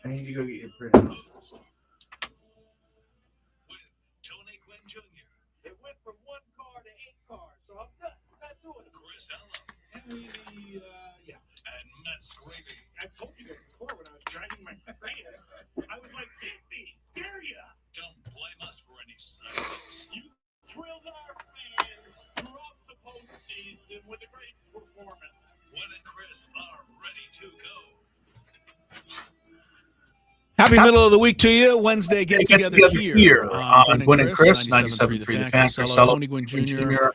I need you to go get your printer. Tony Gwynn Jr. It went from 1 car to 8 cars, so I'm done. I'm not doing it. Chris Allen. And And Matt Scraby. I told you before when I was driving my Prius, I was like, hit me, dare ya? Don't blame us for any side effects. You thrilled our fans throughout the postseason with a great performance. Gwynn and Chris are ready to go. Happy middle of the week to you. Wednesday get together here on Gwynn and Chris, 97.3 The Fan. Tony Gwynn Jr.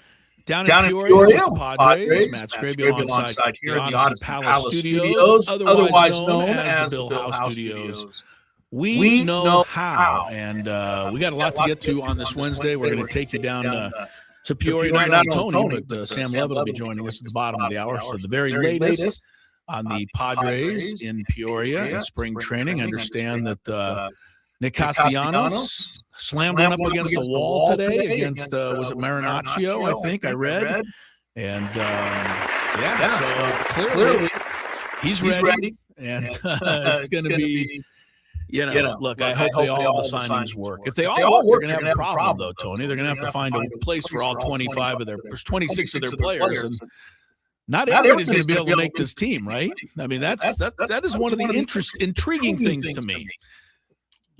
Down in Peoria, with the Padres. Matt Scraby alongside here at the Odyssey Palace Studios, otherwise known as the Bill House Studios. We know how, and we got a lot to get to on this Wednesday. We're going to take you down to Peoria, not only Tony, but Sam Lev will be joining us at the bottom of the hour for the very latest on the Padres in Peoria in spring training. I understand that Nick Castellanos slammed one up against the wall today against, was it Marinaccio, I think I read. And, so clearly he's ready. And it's going to be, look, I hope all the signings work. If they all work, they're going to have a problem, though, Tony. They're going to have to find a place for all 26 of their players. And not everybody's going to be able to make this team, right? I mean, that is one of the intriguing things to me.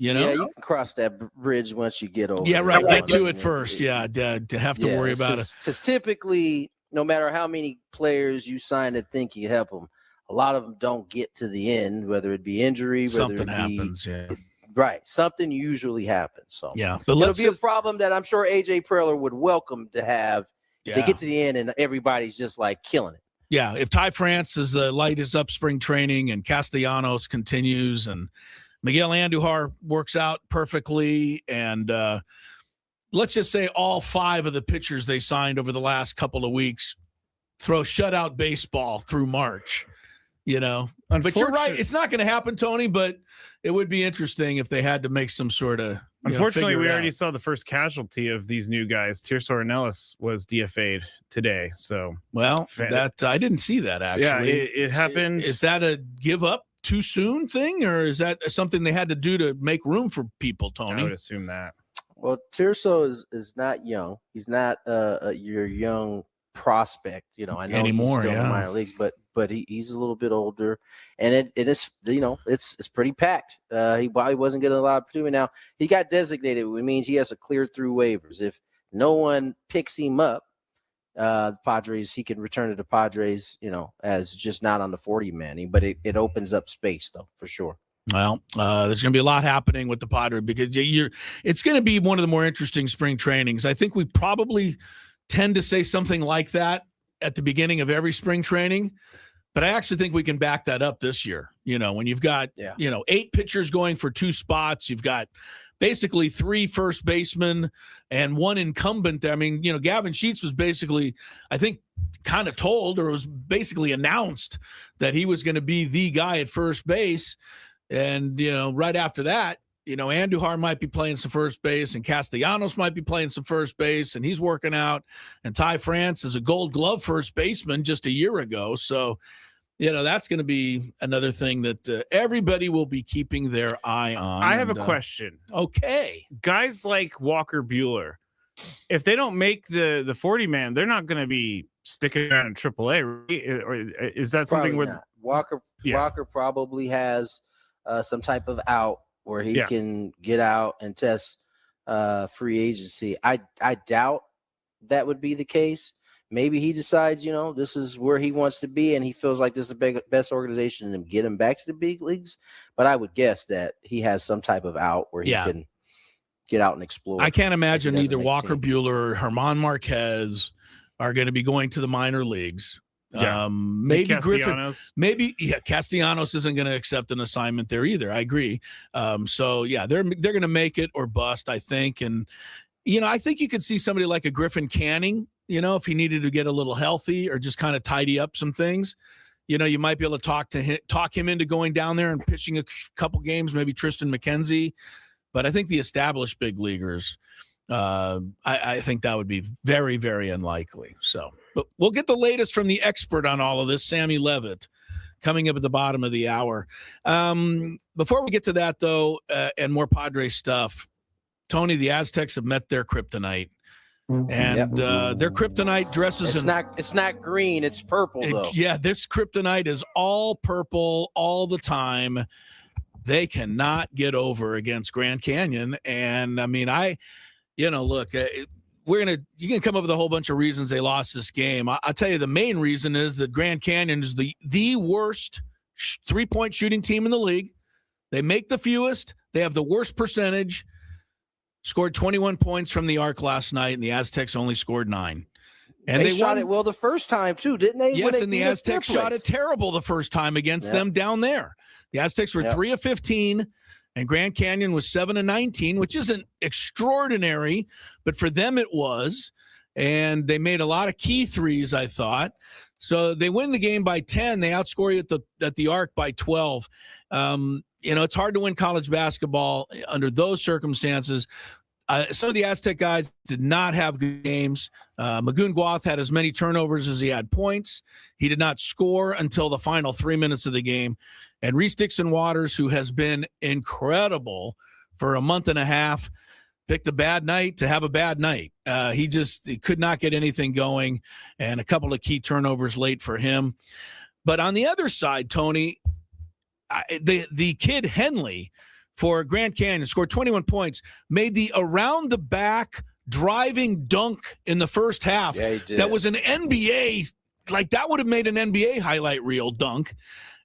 You know? Yeah, you can cross that bridge once you get over. Yeah, right. Get to it first. Yeah, to have to worry about it. Because typically, no matter how many players you sign that think you help them, a lot of them don't get to the end, whether it be injury, something happens. Yeah, right. Something usually happens. So yeah, but it'll be a problem that I'm sure AJ Preller would welcome to have. Yeah. They get to the end and everybody's just like killing it. Yeah, if Ty France's light is up spring training and Castellanos continues and Miguel Andujar works out perfectly, and let's just say all 5 of the pitchers they signed over the last couple of weeks throw shutout baseball through March, But you're right. It's not going to happen, Tony, but it would be interesting if they had to make some sort of Unfortunately, we already saw the first casualty of these new guys. Tirso Ornelas was DFA'd today. So, that I didn't see that actually. Yeah, it happened. Is that a give up too soon thing, or is that something they had to do to make room for people, Tony? I would assume that. Well, Tirso is not young. He's not your young prospect. I know anymore, he's still in the minor leagues, but he's a little bit older, and it is it's pretty packed. He probably wasn't getting a lot of opportunity. Now he got designated, which means he has to clear through waivers. If no one picks him up, the Padres, he can return to the Padres, as just not on the 40-man. But it opens up space, though, for sure. Well, there's going to be a lot happening with the Padres because it's going to be one of the more interesting spring trainings. I think we probably tend to say something like that at the beginning of every spring training, but I actually think we can back that up this year. When you've got 8 pitchers going for 2 spots, you've got basically 3 first basemen and 1 incumbent. I mean, Gavin Sheets was basically, I think, kind of told, or was basically announced that he was going to be the guy at first base. And, right after that, Andujar might be playing some first base and Castellanos might be playing some first base, and he's working out. And Ty France is a Gold Glove first baseman just a year ago. So, that's going to be another thing that everybody will be keeping their eye on. I have a question. Okay. Guys like Walker Buehler, if they don't make the 40-man, they're not going to be sticking around in AAA, right? Or is that something with Walker? Yeah. Walker probably has some type of out where he can get out and test free agency. I doubt that would be the case. Maybe he decides, this is where he wants to be, and he feels like this is the best organization and get him back to the big leagues. But I would guess that he has some type of out where he can get out and explore. I can't imagine either Walker Buehler or German Marquez are going to be going to the minor leagues. Yeah. Maybe Griffin, Castellanos isn't going to accept an assignment there either. I agree. They're going to make it or bust, I think. And, I think you could see somebody like a Griffin Canning, if he needed to get a little healthy or just kind of tidy up some things, you might be able to talk him into going down there and pitching a couple games, maybe Tristan McKenzie. But I think the established big leaguers, I think that would be very, very unlikely. So, but we'll get the latest from the expert on all of this, Sammy Levitt, coming up at the bottom of the hour. Before we get to that, though, and more Padres stuff, Tony, the Aztecs have met their kryptonite. And their kryptonite dresses it's not green, it's purple, though. Yeah, this kryptonite is all purple all the time. They cannot get over against Grand Canyon. And, I mean, look, you can come up with a whole bunch of reasons they lost this game. I'll tell you the main reason is that Grand Canyon is the worst three-point shooting team in the league. They make the fewest. They have the worst percentage. Scored 21 points from the arc last night, and the Aztecs only scored 9. And they shot it well the first time, too, didn't they? Yes, and the Aztecs shot it terrible the first time against them down there. The Aztecs were 3 of 15, and Grand Canyon was 7 of 19, which isn't extraordinary, but for them it was. And they made a lot of key threes, I thought. So they win the game by 10. They outscore you at the arc by 12. It's hard to win college basketball under those circumstances. Some of the Aztec guys did not have good games. Magoon Guath had as many turnovers as he had points. He did not score until the final 3 minutes of the game. And Reese Dixon Waters, who has been incredible for a month and a half, picked a bad night to have a bad night. He could not get anything going, and a couple of key turnovers late for him. But on the other side, Tony, the kid Henley for Grand Canyon scored 21 points, made the around-the-back driving dunk in the first half. Yeah, he did. That was an NBA, like that would have made an NBA highlight reel dunk.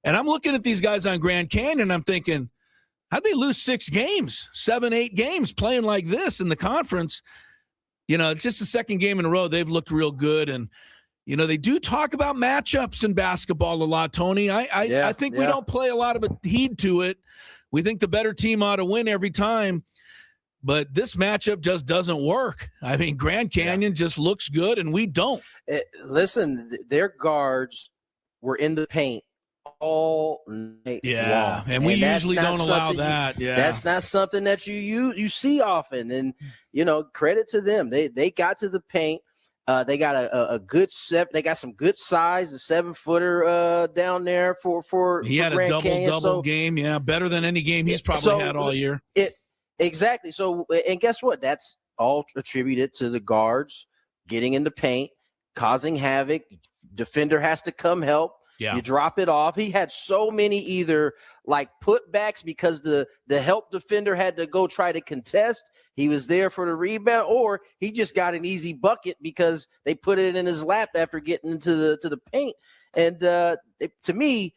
And I'm looking at these guys on Grand Canyon, and I'm thinking, how'd they lose 6 games, 7, 8 games playing like this in the conference? It's just the second game in a row. They've looked real good. And, they do talk about matchups in basketball a lot, Tony. I think we don't play a lot of heed to it. We think the better team ought to win every time. But this matchup just doesn't work. I mean, Grand Canyon just looks good, and we don't. Listen, their guards were in the paint all night long. And we usually don't allow that. That's not something that you see often. And credit to them. They got to the paint. They got a good set. They got some good size, a 7-footer down there for he had Grand a double game. Yeah, better than any game he's probably had all year. Exactly. So, and guess what? That's all attributed to the guards getting in the paint, causing havoc. Defender has to come help. Yeah. You drop it off. He had so many either like putbacks because the help defender had to go try to contest. He was there for the rebound, or he just got an easy bucket because they put it in his lap after getting into the paint. And to me,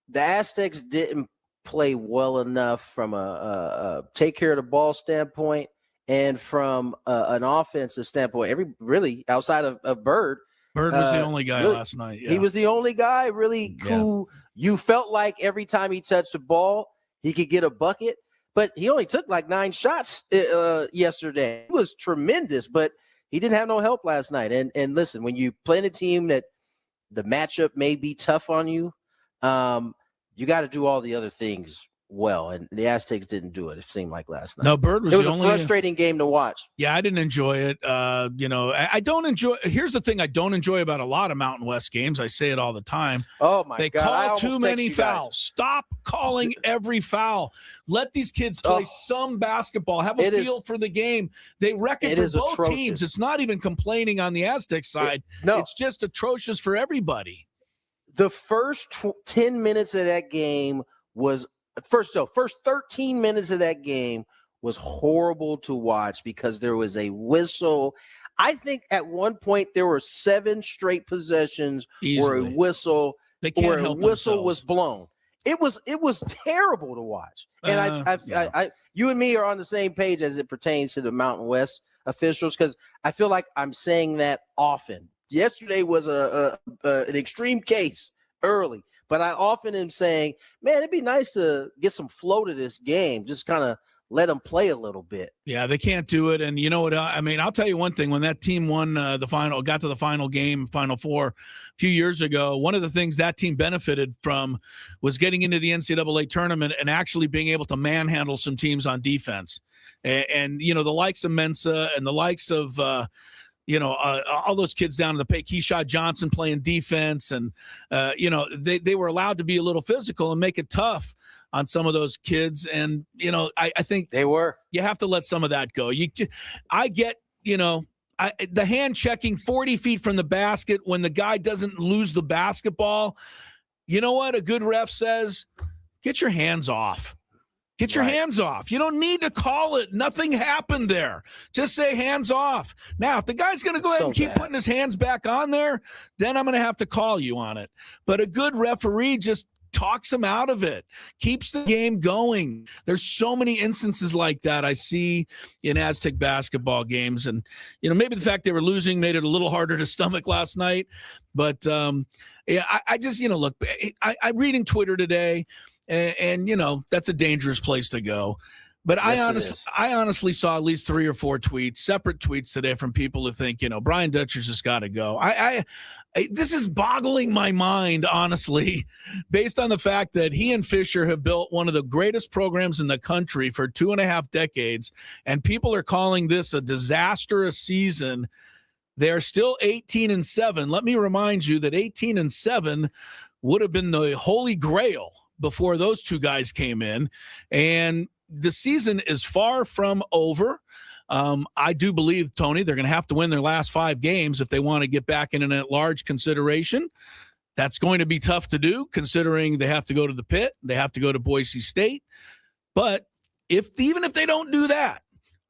the Aztecs didn't play well enough from a take care of the ball standpoint and from an offensive standpoint. Really outside of Bird. Bird was the only guy last night. Yeah. He was the only guy really who you felt like every time he touched the ball, he could get a bucket. But he only took like 9 shots yesterday. It was tremendous, but he didn't have no help last night. And listen, when you play in a team that the matchup may be tough on you, you got to do all the other things well, and the Aztecs didn't do it. It seemed like last night. No, Bird was. It was the a only frustrating game to watch. Yeah, I didn't enjoy it. I don't enjoy. Here's the thing: I don't enjoy about a lot of Mountain West games. I say it all the time. Oh my they God! They call too many fouls. Stop calling every foul. Let these kids play some basketball. Have a feel for the game. They wreck it for both atrocious. Teams. It's not even complaining on the Aztec side. It's just atrocious for everybody. The first 10 minutes of that game was. First 13 minutes of that game was horrible to watch because there was a whistle. I think at one point there were 7 straight possessions where a whistle was blown. It was terrible to watch. And you and me are on the same page as it pertains to the Mountain West officials, because I feel like I'm saying that often. Yesterday was an extreme case early. But I often am saying, man, it'd be nice to get some flow to this game. Just kind of let them play a little bit. Yeah, they can't do it. And you know what? I mean, I'll tell you one thing. When that team won got to the final game, Final Four a few years ago, one of the things that team benefited from was getting into the NCAA tournament and actually being able to manhandle some teams on defense. And the likes of Mensa and the likes of all those kids down in the pay, Keyshawn Johnson playing defense, and they were allowed to be a little physical and make it tough on some of those kids. And I think they were. You have to let some of that go. I get the hand checking 40 feet from the basket when the guy doesn't lose the basketball. You know what a good ref says? Get your hands off. Get your hands off. You don't need to call it. Nothing happened there. Just say hands off. Now, if the guy's going to go ahead and keep putting his hands back on there, then I'm going to have to call you on it. But a good referee just talks him out of it, keeps the game going. There's so many instances like that I see in Aztec basketball games. And, maybe the fact they were losing made it a little harder to stomach last night. But, I just, look, I'm reading Twitter today, and that's a dangerous place to go. But yes, I honestly saw at least 3 or 4 separate tweets today from people who think, Brian Dutcher's just got to go. This is boggling my mind, honestly, based on the fact that he and Fisher have built one of the greatest programs in the country for 2.5 decades, and people are calling this a disastrous season. They're still 18-7. Let me remind you that 18-7 would have been the holy grail before those two guys came in, and the season is far from over. I do believe, Tony, they're going to have to win their last 5 games if they want to get back in an at-large consideration. That's going to be tough to do, considering they have to go to the pit, they have to go to Boise State. But even if they don't do that,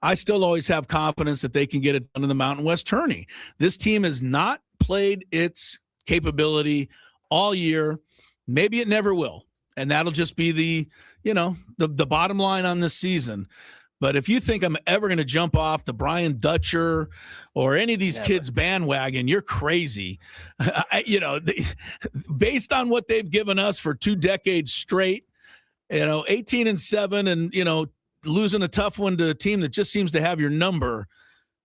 I still always have confidence that they can get it done in the Mountain West Tourney. This team has not played its capability all year. Maybe it never will. And that'll just be the bottom line on this season. But if you think I'm ever going to jump off the Brian Dutcher or any of these kids' bandwagon, you're crazy. Based on what they've given us for 2 decades straight, 18-7 and, losing a tough one to a team that just seems to have your number,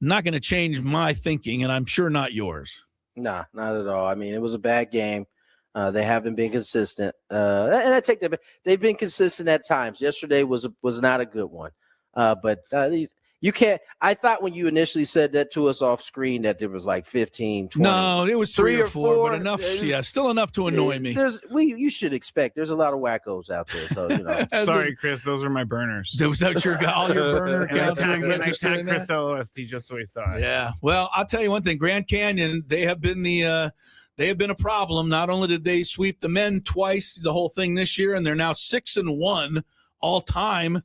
not going to change my thinking, and I'm sure not yours. Nah, not at all. I mean, it was a bad game. They haven't been consistent, and I take that. They've been consistent at times. Yesterday was not a good one, but you can't. I thought when you initially said that to us off screen that there was like 15, 20. No, it was 3 or 4, but enough. Yeah, still enough to annoy me. You should expect. There's a lot of wackos out there. So Sorry, Chris, those are my burners. Was that all your burner counts? And I tagged Chris LOST just so he saw it. Yeah. Well, I'll tell you one thing. Grand Canyon, they have been They have been a problem. Not only did they sweep the men twice, the whole thing this year, and they're now 6-1 all time,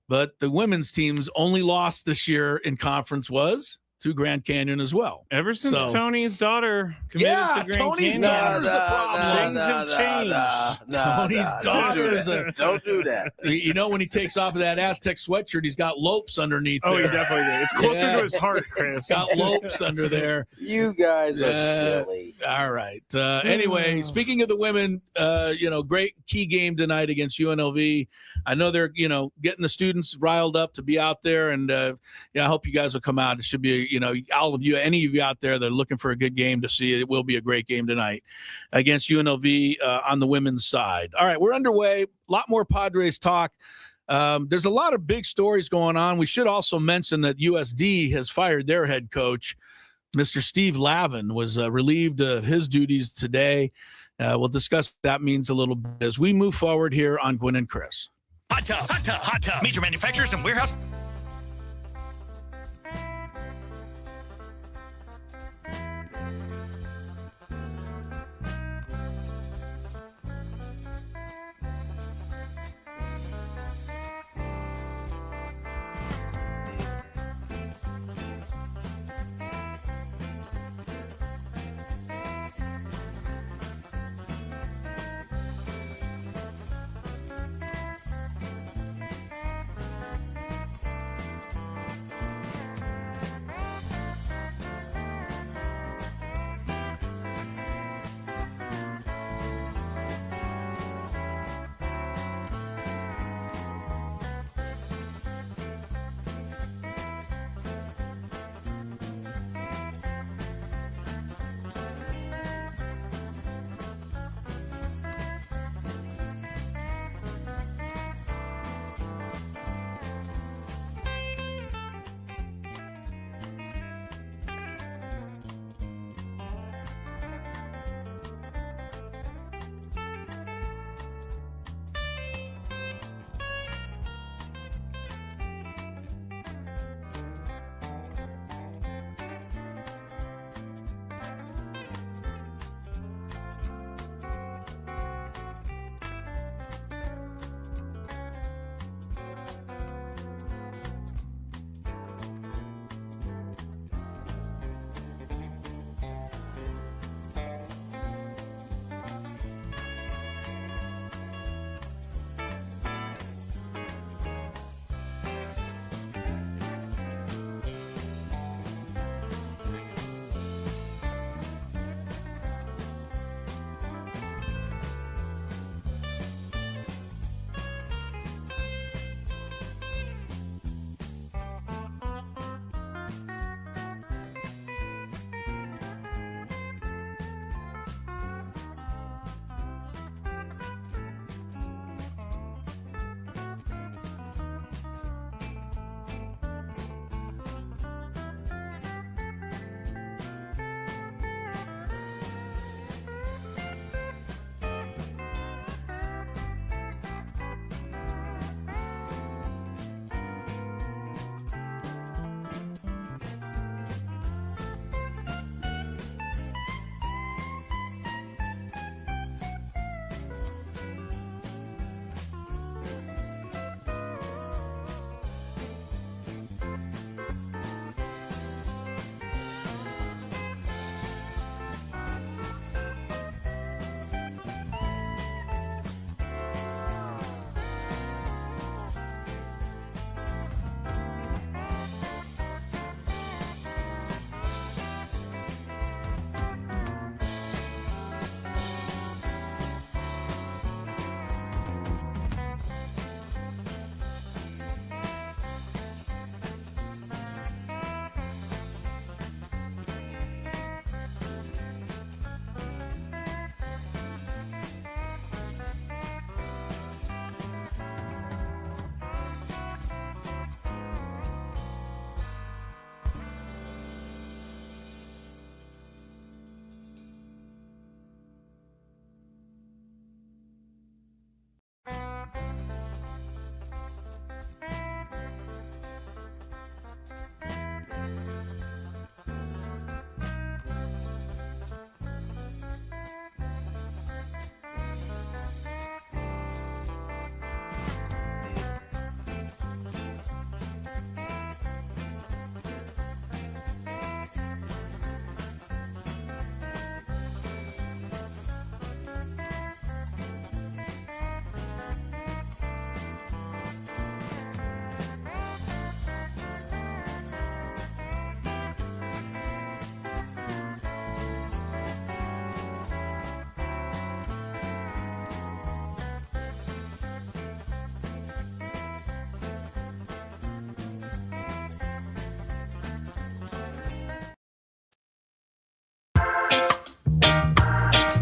but the women's team's only loss this year in conference was to Grand Canyon as well. Ever since Tony's daughter committed to Grand Tony's Canyon. daughter's the problem. Things have changed. Tony's daughter is don't do that. When he takes off of that Aztec sweatshirt, he's got lopes underneath there. Oh, he definitely did. It's closer to his heart, Chris. It's got lopes under there. You guys are silly. All right. Anyway, speaking of the women, great key game tonight against UNLV. I know they're, getting the students riled up to be out there, and I hope you guys will come out. It should be, all of you, any of you out there that are looking for a good game to see it will be a great game tonight against UNLV on the women's side. All right, we're underway. A lot more Padres talk. There's a lot of big stories going on. We should also mention that USD has fired their head coach. Mr. Steve Lavin was relieved of his duties today. We'll discuss what that means a little bit as we move forward here on Gwynn and Chris. Hot tub. Major manufacturers and warehouse.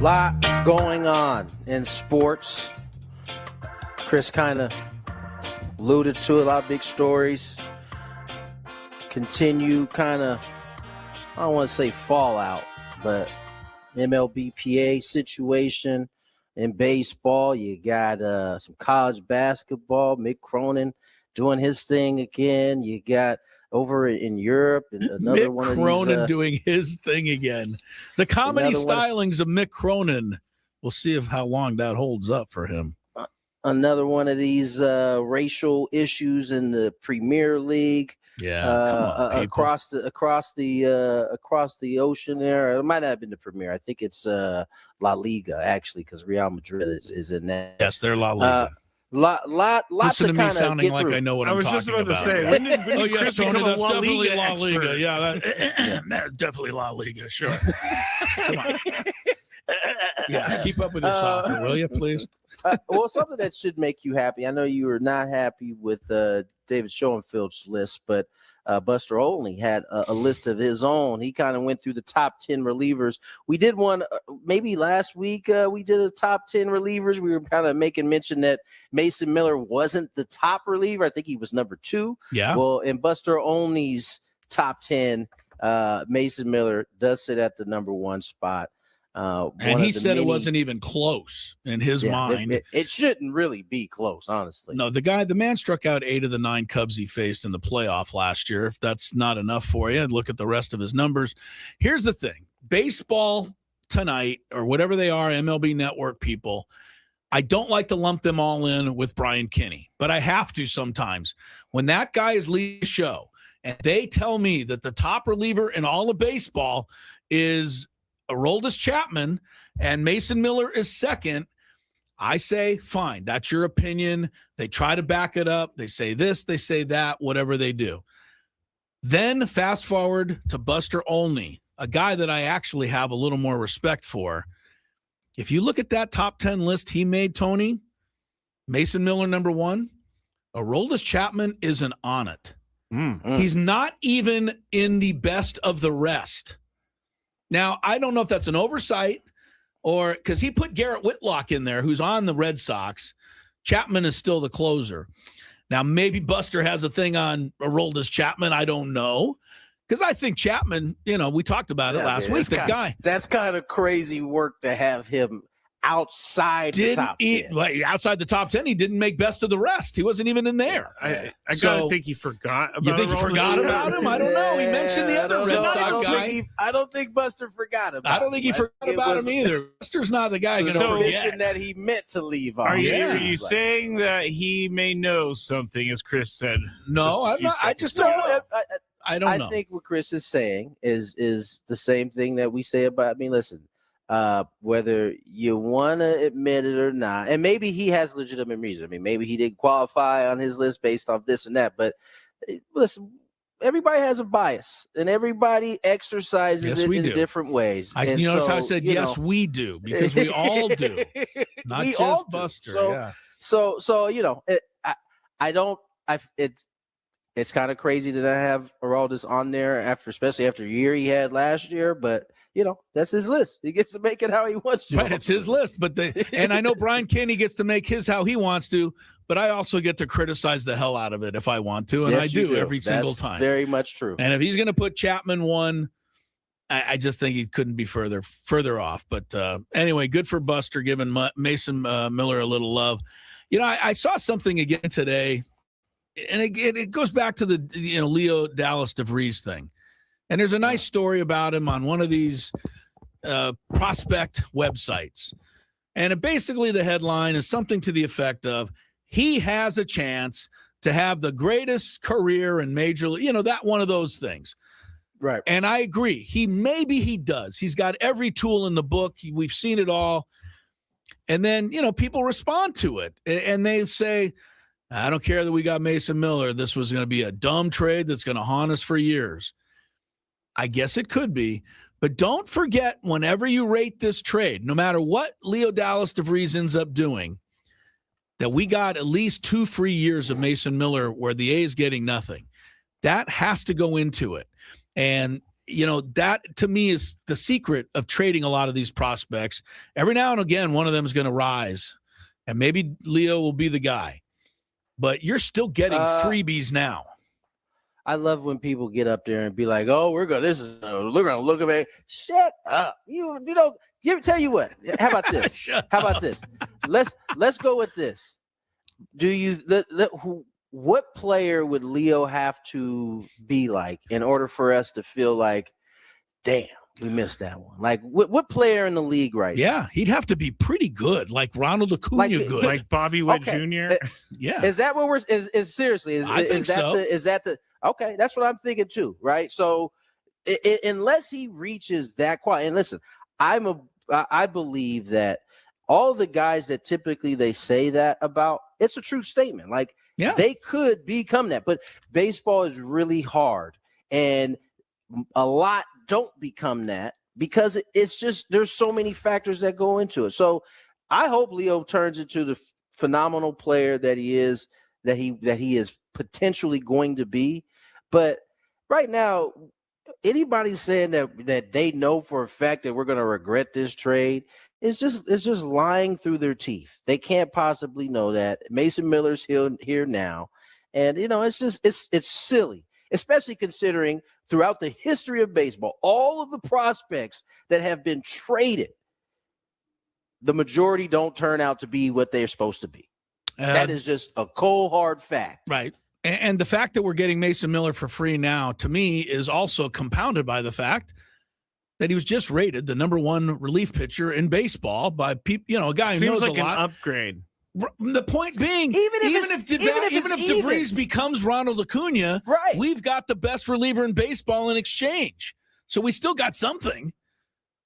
Lot going on in sports. Chris kind of alluded to a lot of big stories. Continue kind of, I don't want to say fallout, but MLBPA situation in baseball. You got some college basketball. Mick Cronin doing his thing again. You got over in Europe and another Mick one of Cronin these, doing his thing again. The comedy stylings of Mick Cronin. We'll see how long that holds up for him. Another one of these racial issues in the Premier League. Yeah, come on, across the ocean there. It might not have been the Premier. I think it's La Liga actually, because Real Madrid is in that. Yes, they're La Liga. Lots Listen of to me sounding like I know what I'm talking about. I was just about to say, when did yes, Chris Tony, become a that's La definitely Liga La expert? Liga. Yeah, definitely La Liga. Sure. Come on. Yeah, keep up with your soccer, will you, please? Well, something that should make you happy. I know you were not happy with David Schoenfeld's list, but Buster Olney had a list of his own. He kind of went through the top 10 relievers. We did one maybe last week. We did a top 10 relievers. We were kind of making mention that Mason Miller wasn't the top reliever. I think he was number 2. Yeah. Well, in Buster Olney's top 10, Mason Miller does sit at the number 1 spot. And he said it wasn't even close in his mind. It shouldn't really be close, honestly. No, the man struck out 8 of the 9 Cubs he faced in the playoff last year. If that's not enough for you, look at the rest of his numbers. Here's the thing. Baseball Tonight, or whatever they are, MLB Network people, I don't like to lump them all in with Brian Kinney, but I have to sometimes. When that guy is leading the show and they tell me that the top reliever in all of baseball is Aroldis Chapman and Mason Miller is second, I say, fine, that's your opinion. They try to back it up. They say this, they say that, whatever they do. Then fast forward to Buster Olney, a guy that I actually have a little more respect for. If you look at that top 10 list he made, Tony, Mason Miller number 1, Aroldis Chapman isn't on it. He's not even in the best of the rest. Now, I don't know if that's an oversight or because he put Garrett Whitlock in there, who's on the Red Sox. Chapman is still the closer. Now, maybe Buster has a thing on Aroldis Chapman. I don't know. Because I think Chapman, we talked about it last week. That's kind of crazy work to have him outside the top 10. Outside the top 10, he didn't make best of the rest. He wasn't even in there. I gotta think he forgot about You think he forgot about him? I don't know. He mentioned the other Red Sox guy. I don't think Buster forgot about him. I don't think he forgot about him either. Buster's not the guy going to forget. That he meant to leave on. Are you saying that he may know something, as Chris said? No, I'm not. I just don't know. I don't know. I think what Chris is saying is the same thing that we say about, listen, whether you want to admit it or not, and maybe he has legitimate reason. Maybe he didn't qualify on his list based off this and that, but listen, everybody has a bias and everybody exercises it in different ways. Notice how I said, yes, we do, because we all do, not just Buster. It's kind of crazy that I have Aroldis on there especially after a year he had last year, but that's his list. He gets to make it how he wants to. Right, it's his list. And I know Brian Kinney gets to make his how he wants to, but I also get to criticize the hell out of it if I want to, and yes, I do every single time. Very much true. And if he's going to put Chapman 1, I just think he couldn't be further off. But anyway, good for Buster giving Mason Miller a little love. I saw something again today. And it goes back to the Leo Dallas DeVries thing. And there's a nice story about him on one of these prospect websites. And basically the headline is something to the effect of, he has a chance to have the greatest career in Major League, that one of those things. Right. And I agree. Maybe he does. He's got every tool in the book. We've seen it all. And then, people respond to it. And they say, I don't care that we got Mason Miller. This was going to be a dumb trade that's going to haunt us for years. I guess it could be. But don't forget, whenever you rate this trade, no matter what Leo Dallas DeVries ends up doing, that we got at least 2 free years of Mason Miller where the A's getting nothing. That has to go into it. And that to me is the secret of trading a lot of these prospects. Every now and again, one of them is going to rise, and maybe Leo will be the guy. But you're still getting freebies now. I love when people get up there and be like, "Oh, we're gonna look at me." Shut up. Tell you what. How about this? How about this? Let's go with this. What player would Leo have to be like in order for us to feel like, damn, we missed that one? Like what player in the league right now? Yeah, he'd have to be pretty good, like Ronald Acuna good. Like Bobby Witt Jr.? Yeah. Is that what is seriously? I think so. Is that the okay, that's what I'm thinking too, right? So unless he reaches that quality, and listen, I believe that all the guys that typically they say that about, it's a true statement. Like they could become that, but baseball is really hard, and a lot don't become that because it's just there's so many factors that go into it. So I hope Leo turns into the phenomenal player that he is, that he is potentially going to be. But right now, anybody saying that they know for a fact that we're going to regret this trade, it's just lying through their teeth. They can't possibly know that. Mason Miller's here now, and it's silly, especially considering throughout the history of baseball, all of the prospects that have been traded, the majority don't turn out to be what they're supposed to be. That is just a cold hard fact, right? And the fact that we're getting Mason Miller for free now, to me, is also compounded by the fact that he was just rated the #1 relief pitcher in baseball by people, a guy who knows like a lot. An upgrade. The point being, even if DeVries becomes Ronald Acuna, right, we've got the best reliever in baseball in exchange. So we still got something.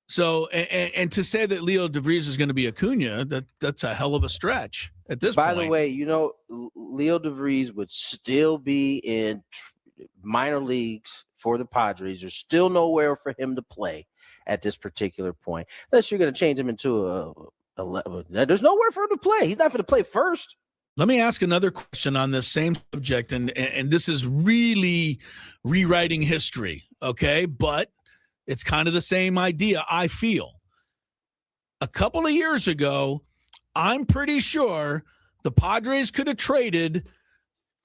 So, and to say that Leo DeVries is going to be Acuna, that's a hell of a stretch at this point. By the way, Leo DeVries would still be in minor leagues for the Padres. There's still nowhere for him to play at this particular point, unless you're going to change him into there's nowhere for him to play. He's not going to play first. Let me ask another question on this same subject, and this is really rewriting history, okay? But it's kind of the same idea, I feel. A couple of years ago, I'm pretty sure the Padres could have traded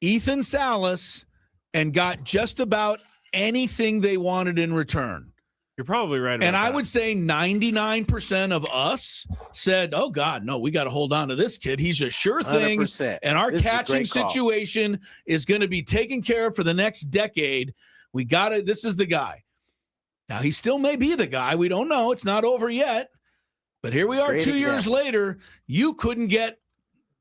Ethan Salas and got just about anything they wanted in return. You're probably right about and I that. would say 99% of us said, oh, God, no, we got to hold on to this kid. He's a sure thing. 100%. And our catching situation is going to be taken care of for the next decade. We got to – this is the guy. Now, he still may be the guy. We don't know. It's not over yet. But here we are 2 years later. You couldn't get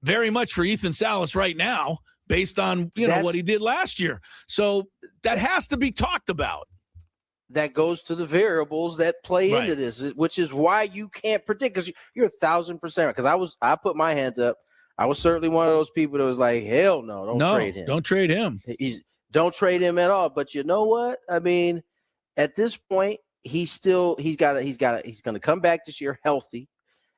very much for Ethan Salas right now based on, what he did last year. So that has to be talked about. That goes to the variables that play into this, which is why you can't predict, because you're 1,000%. Because I put my hands up. I was certainly one of those people that was like, hell no, don't trade him. Don't trade him. Don't trade him at all. But you know what? I mean, at this point, he's going to come back this year healthy,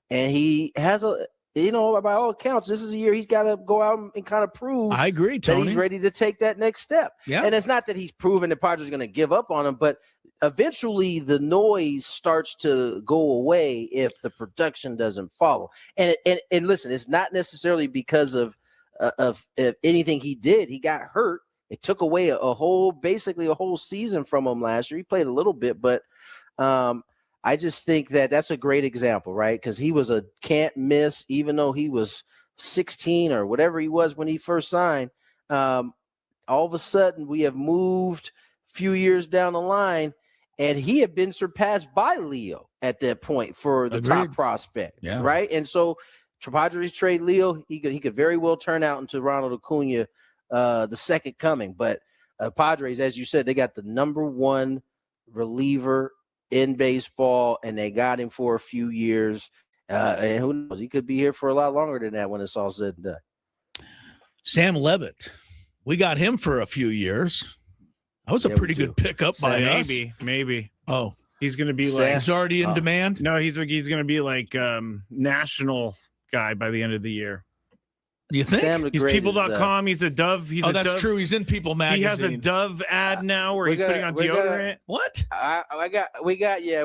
and he has by all accounts, this is a year he's got to go out and kind of prove. I agree, Tony. That he's ready to take that next step. Yeah. And it's not that he's proven the Padres are going to give up on him, but eventually the noise starts to go away if the production doesn't follow. And listen, it's not necessarily because of anything he did. He got hurt. It took away basically a whole season from him last year. He played a little bit, but I just think that's a great example, right? Because he was a can't miss, even though he was 16 or whatever he was when he first signed. All of a sudden, we have moved a few years down the line, and he had been surpassed by Leo at that point for the top prospect, right? And so, Padres trade Leo. He could very well turn out into Ronald Acuna, the second coming. But Padres, as you said, they got the #1 reliever in baseball, and they got him for a few years. And who knows? He could be here for a lot longer than that when it's all said and done. Sam Levitt. We got him for a few years. That was a pretty good pickup by us. Maybe. Oh. He's going to be like – he's already in demand? No, he's going to be like national guy by the end of the year. You think? Sam the He's Great people.com. He's a Dove. He's a that's Dove. true. He's in People magazine. He has a Dove ad now where we're he's gonna- putting on we're gonna- deodorant. What?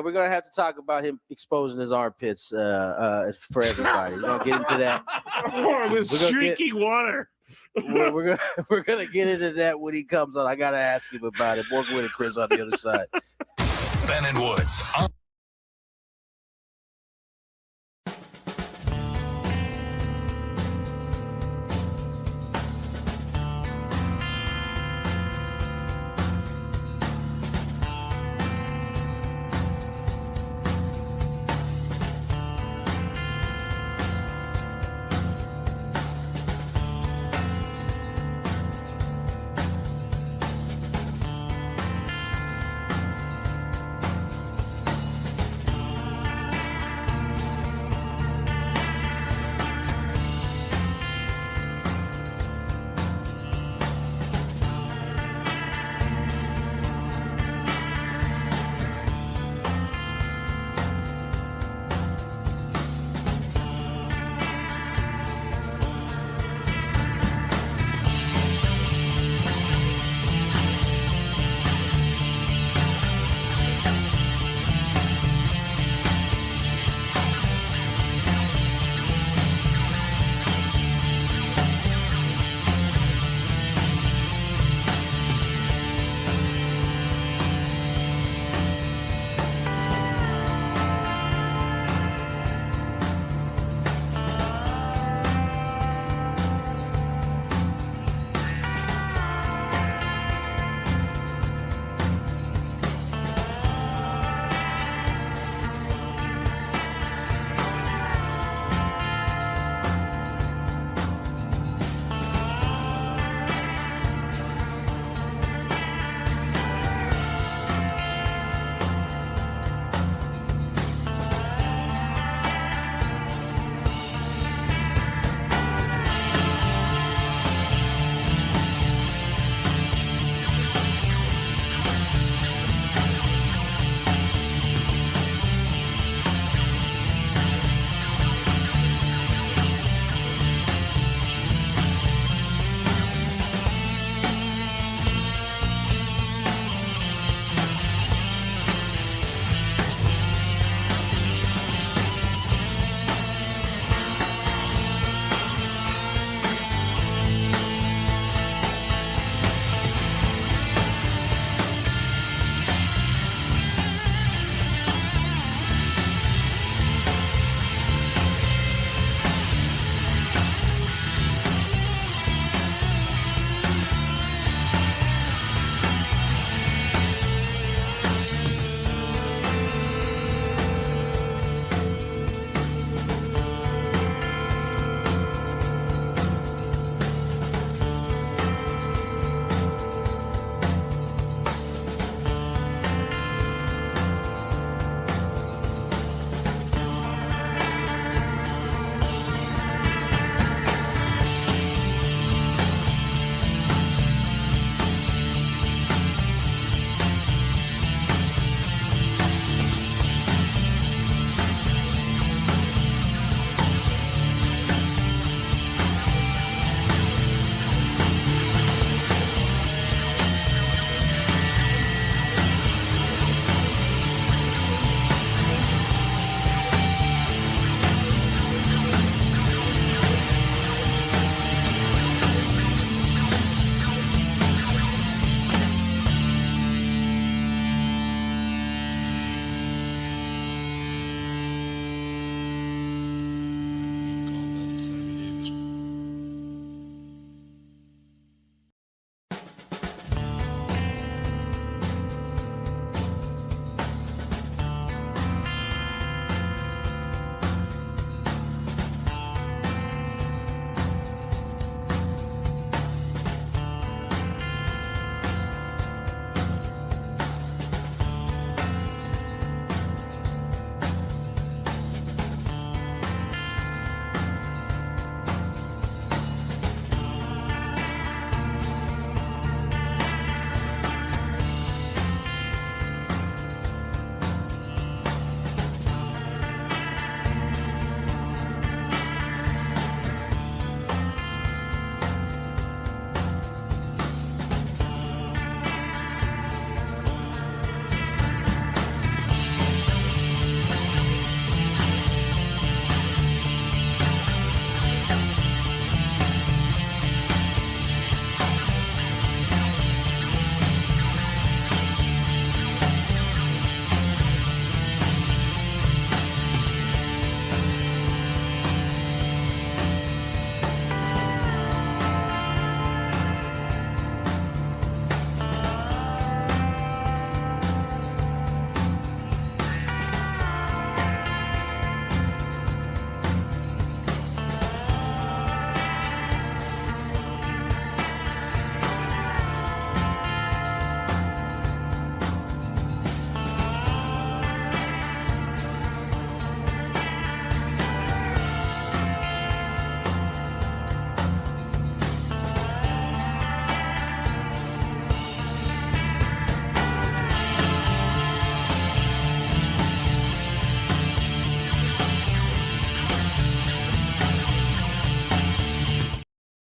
we're gonna have to talk about him exposing his armpits for everybody. We're gonna get into that. Oh, the We're gonna streaky water. we're gonna get into that when he comes on. I gotta ask him about it. More Gwynn and Chris on the other side. Ben and Woods.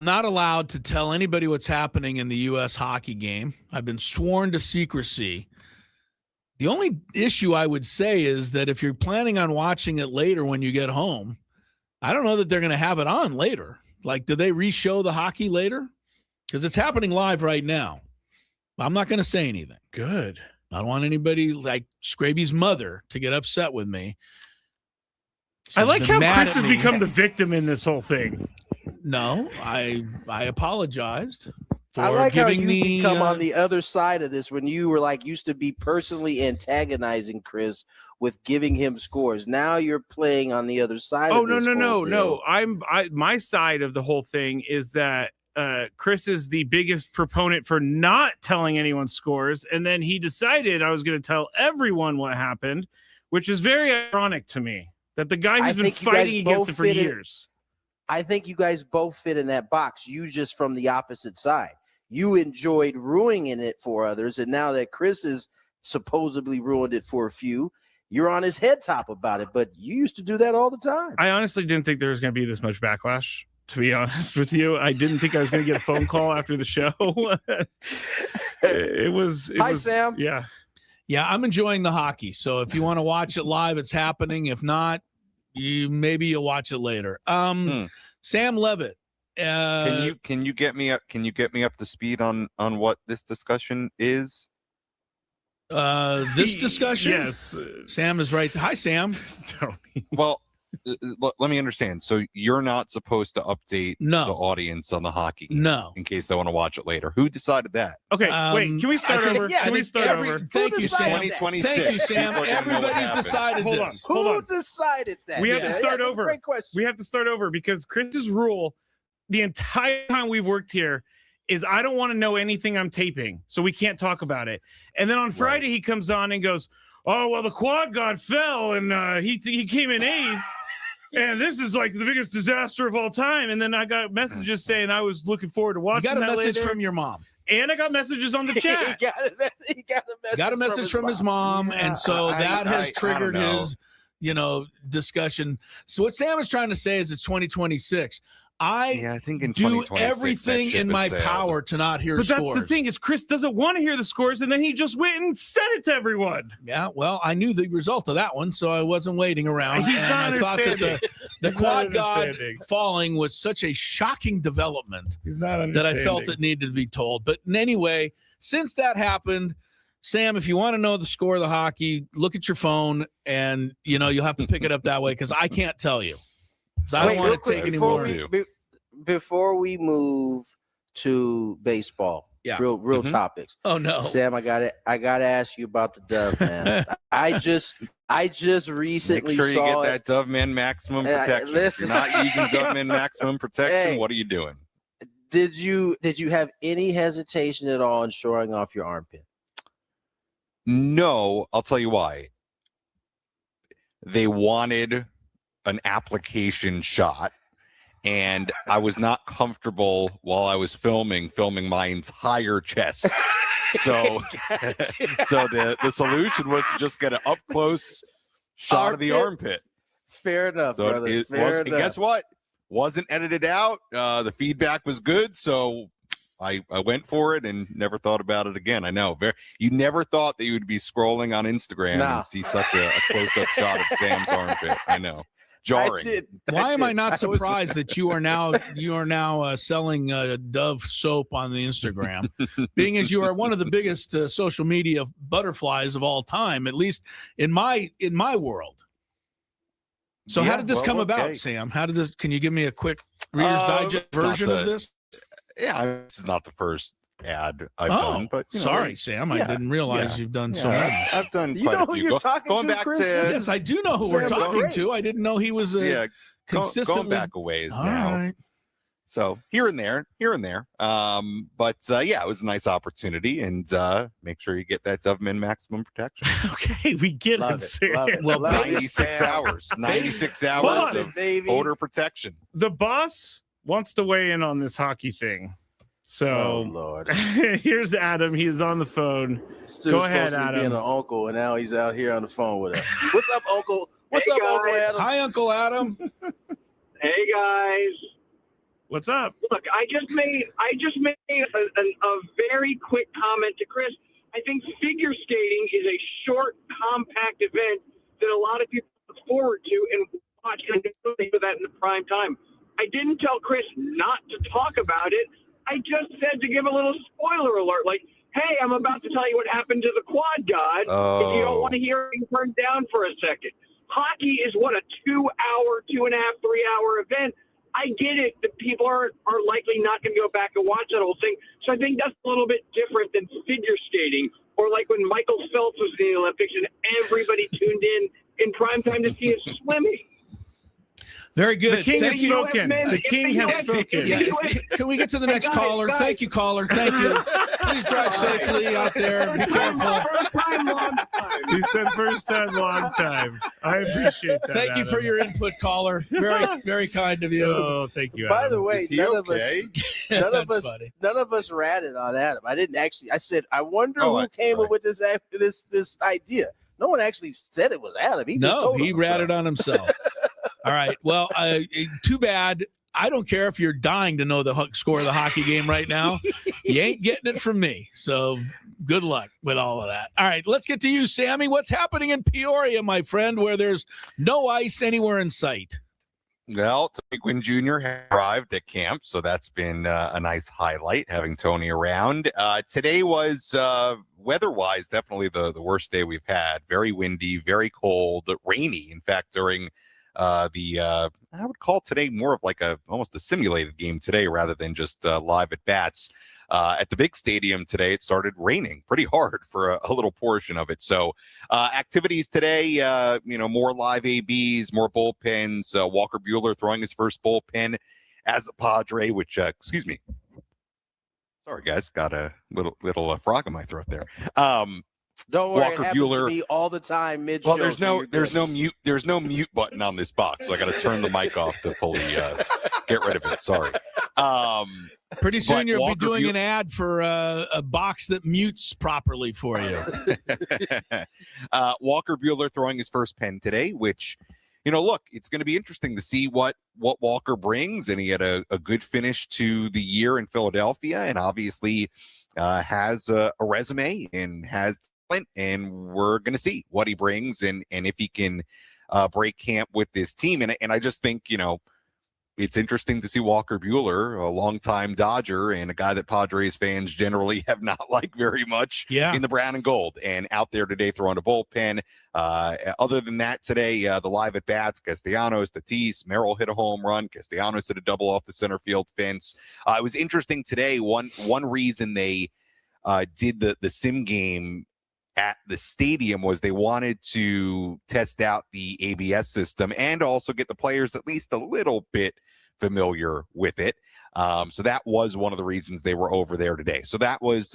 not allowed to tell anybody what's happening in the U.S. hockey game. I've been sworn to secrecy. The only issue I would say is that if you're planning on watching it later when you get home, I don't know that they're going to have it on later. Like, do they re-show the hockey later? Because it's happening live right now. I'm not going to say anything. Good. I don't want anybody like Scraby's mother to get upset with me. I like how Chris has become the victim in this whole thing. No, I apologized for I like how giving you become on the other side of this when you were like used to be personally antagonizing Chris with giving him scores. Now you're playing on the other side. Oh, of this no. My side of the whole thing is that Chris is the biggest proponent for not telling anyone scores, and then he decided I was going to tell everyone what happened, which is very ironic to me. That the guy who's been fighting against it for years. I think you guys both fit in that box. You just from the opposite side. You enjoyed ruining it for others, and now that Chris has supposedly ruined it for a few, you're on his head top about it. But you used to do that all the time. I honestly didn't think there was going to be this much backlash, to be honest with you. I didn't think I was going to get a phone call after the show. It was. Hi, Sam. Yeah. Yeah, I'm enjoying the hockey. So if you want to watch it live, it's happening. If not, you'll watch it later. Sam Levitt. Can you get me up? Can you get me up to speed on what this discussion is? This discussion? Yes. Sam is right. Hi, Sam. Well, let me understand. So you're not supposed to update the audience on the hockey game in case they want to watch it later. Who decided that? Okay, wait. Can we start over? Can we start over? Thank you, Sam. 2026. Thank you, Sam. Everybody's decided Hold this. on. Who decided that? We have to start over. Great question. We have to start over because Chris's rule the entire time we've worked here is I don't want to know anything I'm taping, so we can't talk about it. And then on Friday he comes on and goes, "Oh well, the quad god fell and he came in eighth." And this is like the biggest disaster of all time. And then I got messages saying I was looking forward to watching. You got a that message later. from your mom. And I got messages on the chat. he got a message from his mom. Yeah, and so that has I triggered don't know. his, discussion. So what Sam is trying to say is it's 2026. I think in do 2026, everything that ship in has my sailed. power to not hear But scores. that's the thing is Chris doesn't want to hear the scores, and then he just went and said it to everyone. Yeah, well, I knew the result of that one, so I wasn't waiting around. He's and not I thought that the He's quad not god understanding. falling was such a shocking development He's not that I felt it needed to be told. But anyway, since that happened, Sam, if you want to know the score of the hockey, look at your phone, and you'll have to pick it up that way because I can't tell you. 'Cause I don't want to take any more. Before we move to baseball, real topics. Oh no, Sam, I gotta ask you about the Dove, man. I just recently Make sure you saw get that Dove Man maximum protection. If listen. you're not using Dove Man maximum protection, what are you doing? Did you have any hesitation at all in showing off your armpit? No, I'll tell you why. They wanted an application shot, and I was not comfortable while I was filming my entire chest. So the solution was to just get an up close shot of the armpit. Fair enough, So brother. it Fair was, enough. guess what? Wasn't edited out. The feedback was good, so I went for it and never thought about it again. I know. You never thought that you would be scrolling on Instagram and see such a close-up shot of Sam's armpit. I know. Jarring. Why am I not surprised that you are now selling Dove soap on the Instagram, being as you are one of the biggest social media butterflies of all time, at least in my world. So how did this come about, Sam? How did this? Can you give me a quick Reader's Digest version of this? Yeah, this is not the first ad I've done, but sorry, Sam, I didn't realize you've done so many. I've done You quite know a who few. you're talking going to, back Chris? to Yes, I do know who we're Sam, talking great. to. I didn't know he was consistently going back a ways All now. right. So here and there. But it was a nice opportunity, and make sure you get that Doveman maximum protection. Okay, we get Love it. it, love Sam. it. Well, Love it. 96 hours. 96 Hold hours on, of baby. odor protection. The boss wants to weigh in on this hockey thing. So Oh Lord. here's Adam. He's on the phone. This dude's Go ahead, supposed to be Adam. being an uncle, and now he's out here on the phone with us. What's up, Uncle? What's up, Uncle Adam? Hi, Uncle Adam. Hey guys, What's up? Look, I just made a very quick comment to Chris. I think figure skating is a short, compact event that a lot of people look forward to and watch, and they do that in the prime time. I didn't tell Chris not to talk about it. I just said to give a little spoiler alert, like, hey, I'm about to tell you what happened to the quad god. If you don't want to hear it, turn down for a second. Hockey is what, a 2-hour, 2.5, 3-hour event. I get it that people are likely not going to go back and watch that whole thing. So I think that's a little bit different than figure skating, or like when Michael Phelps was in the Olympics and everybody tuned in prime time to see his swimming. Very good. The king has spoken. The king has spoken. Yes. Can we get to the next caller? Thank you, caller. Thank you. Please drive safely out there. Be careful. First time, long time. He said first time, long time. I appreciate that. Thank you for your input, caller. Very, very kind of you. Oh, thank you. By the way, none That's funny. of us ratted on Adam. I didn't actually. I said, I wonder who came up with this idea. No one actually said it was Adam. He just told he ratted on himself. All right. Well, too bad. I don't care if you're dying to know the score of the hockey game right now. You ain't getting it from me. So good luck with all of that. All right. Let's get to you, Sammy. What's happening in Peoria, my friend, where there's no ice anywhere in sight? Well, Tony Gwynn Jr. has arrived at camp, so that's been a nice highlight, having Tony around. Today was, weather-wise, definitely the worst day we've had. Very windy, very cold, rainy. In fact, during I would call today more of like almost a simulated game today rather than just live at bats. At the big stadium today, it started raining pretty hard for a little portion of it. So activities today, more live ABs, more bullpens. Walker Buehler throwing his first bullpen as a Padre, which, excuse me. Sorry, guys, got a little frog in my throat there. Don't worry, Walker it happens Buehler, to me all the time mid-show. Well, there's no mute button on this box, so I got to turn the mic off to fully get rid of it. Sorry. Pretty soon you'll be doing an ad for a box that mutes properly for you. Walker Buehler throwing his first pen today, which, look, it's going to be interesting to see what Walker brings. And he had a good finish to the year in Philadelphia, and obviously has a resume and has talent, and we're going to see what he brings and if he can break camp with this team. And I just think, it's interesting to see Walker Buehler, a longtime Dodger and a guy that Padres fans generally have not liked very much in the brown and gold, and out there today throwing a bullpen. Other than that, today, the live at bats, Castellanos, Tatis, Merrill hit a home run. Castellanos hit a double off the center field fence. It was interesting today. One reason they did the sim game at the stadium was they wanted to test out the ABS system and also get the players at least a little bit familiar with it. So that was one of the reasons they were over there today. So that's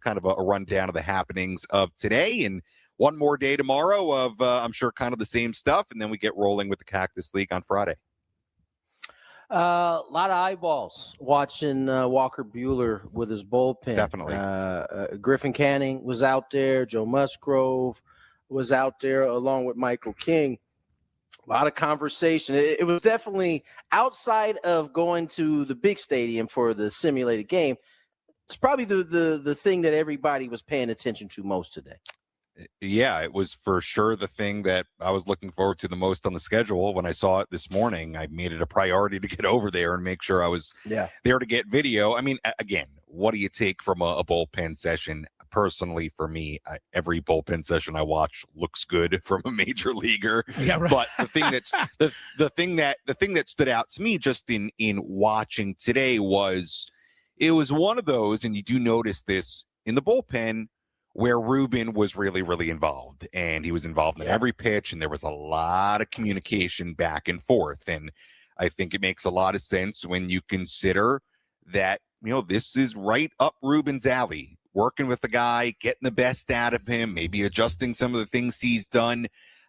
kind of a rundown of the happenings of today, and one more day tomorrow of I'm sure kind of the same stuff, and then we get rolling with the Cactus League on Friday. A lot of eyeballs watching Walker Buehler with his bullpen. Definitely. Griffin Canning was out there. Joe Musgrove was out there along with Michael King. A lot of conversation. It was definitely outside of going to the big stadium for the simulated game. It's probably the thing that everybody was paying attention to most today. Yeah, it was for sure the thing that I was looking forward to the most on the schedule. When I saw it this morning, I made it a priority to get over there and make sure I was there to get video. I mean, again, what do you take from a bullpen session? Personally, for me, every bullpen session I watch looks good from a major leaguer. Yeah, right. But the thing that's the thing that stood out to me just in watching today was it was one of those, and you do notice this in the bullpen, where Ruben was really, really involved, and he was involved in every pitch, and there was a lot of communication back and forth. And I think it makes a lot of sense when you consider that, this is right up Ruben's alley, working with the guy, getting the best out of him, maybe adjusting some of the things he's done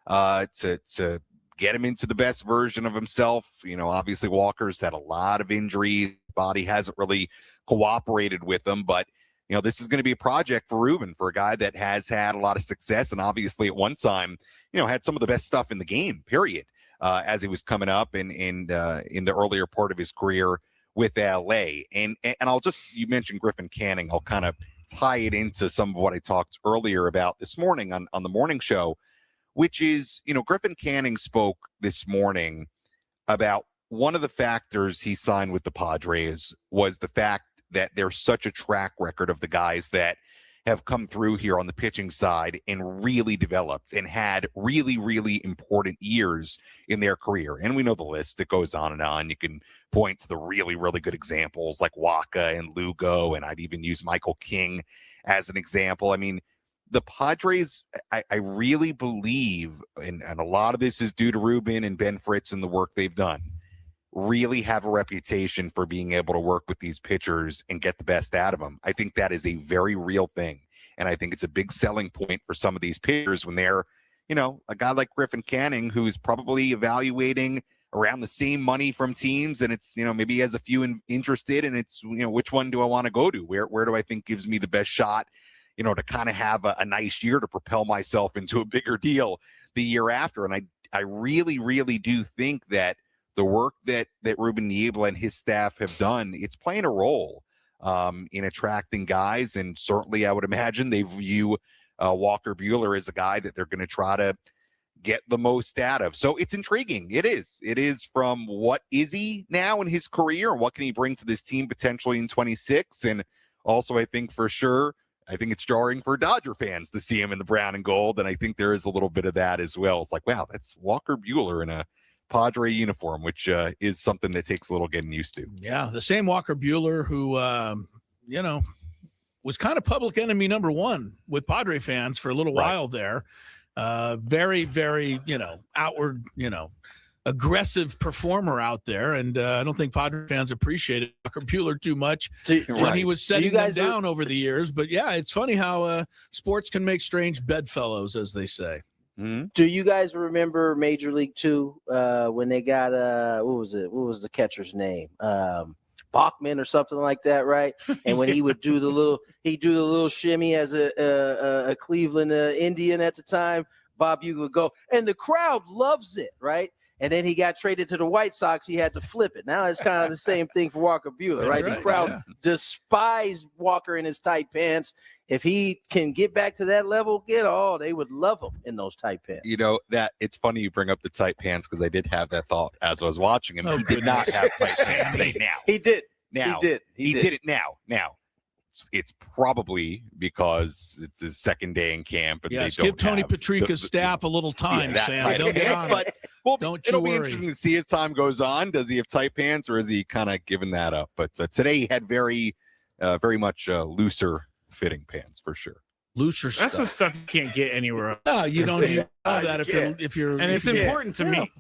to get him into the best version of himself. Obviously Walker's had a lot of injuries. Body hasn't really cooperated with him, but this is going to be a project for Ruben, for a guy that has had a lot of success and obviously at one time, had some of the best stuff in the game, period, as he was coming up and in the earlier part of his career with LA. And I'll just, you mentioned Griffin Canning. I'll kind of tie it into some of what I talked earlier about this morning on the morning show, which is, Griffin Canning spoke this morning about one of the factors he signed with the Padres was the fact that there's such a track record of the guys that have come through here on the pitching side and really developed and had really, really important years in their career. And we know the list. It goes on and on. You can point to the really, really good examples like Waka and Lugo, and I'd even use Michael King as an example. I mean, the Padres, I really believe, and a lot of this is due to Ruben and Ben Fritz and the work they've done, really have a reputation for being able to work with these pitchers and get the best out of them. I think that is a very real thing. And I think it's a big selling point for some of these pitchers when they're, a guy like Griffin Canning, who's probably evaluating around the same money from teams. And it's, maybe he has a few interested, and it's, which one do I want to go to? Where do I think gives me the best shot, to kind of have a nice year to propel myself into a bigger deal the year after. And I really, really do think that the work that Ruben Niebla and his staff have done, it's playing a role in attracting guys. And certainly I would imagine they view Walker Buehler as a guy that they're going to try to get the most out of. So it's intriguing. It is from what is he now in his career and what can he bring to this team potentially in 26. And also I think for sure, I think it's jarring for Dodger fans to see him in the brown and gold. And I think there is a little bit of that as well. It's like, wow, that's Walker Buehler in a Padre uniform, which is something that takes a little getting used to. Yeah, the same Walker Buehler who, was kind of public enemy number one with Padre fans for a little while there. Very, very, outward, aggressive performer out there. And I don't think Padre fans appreciated Walker Buehler too much when he was setting them down over the years. But yeah, it's funny how sports can make strange bedfellows, as they say. Mm-hmm. Do you guys remember Major League 2 when they got what was it? What was the catcher's name? Bachman or something like that, right? And when he would do the little shimmy as a Cleveland Indian at the time, Bob Uecker would go, and the crowd loves it, right? And then he got traded to the White Sox. He had to flip it. Now it's kind of the same thing for Walker Buehler, right? The crowd despised Walker in his tight pants. If he can get back to that level, they would love him in those tight pants. That it's funny you bring up the tight pants because I did have that thought as I was watching him. He did not have tight pants today. Now he did. Now he did it. Now it's probably because it's his second day in camp. And yes, give Tony Patrica's staff a little time, Sam. They'll get on it. Don't you it'll worry. Be interesting to see as time goes on. Does he have tight pants or is he kind of giving that up? But today he had very much looser fitting pants for sure. Looser stuff. That's the stuff you can't get anywhere else. No, you don't need that if you're and it's important to me.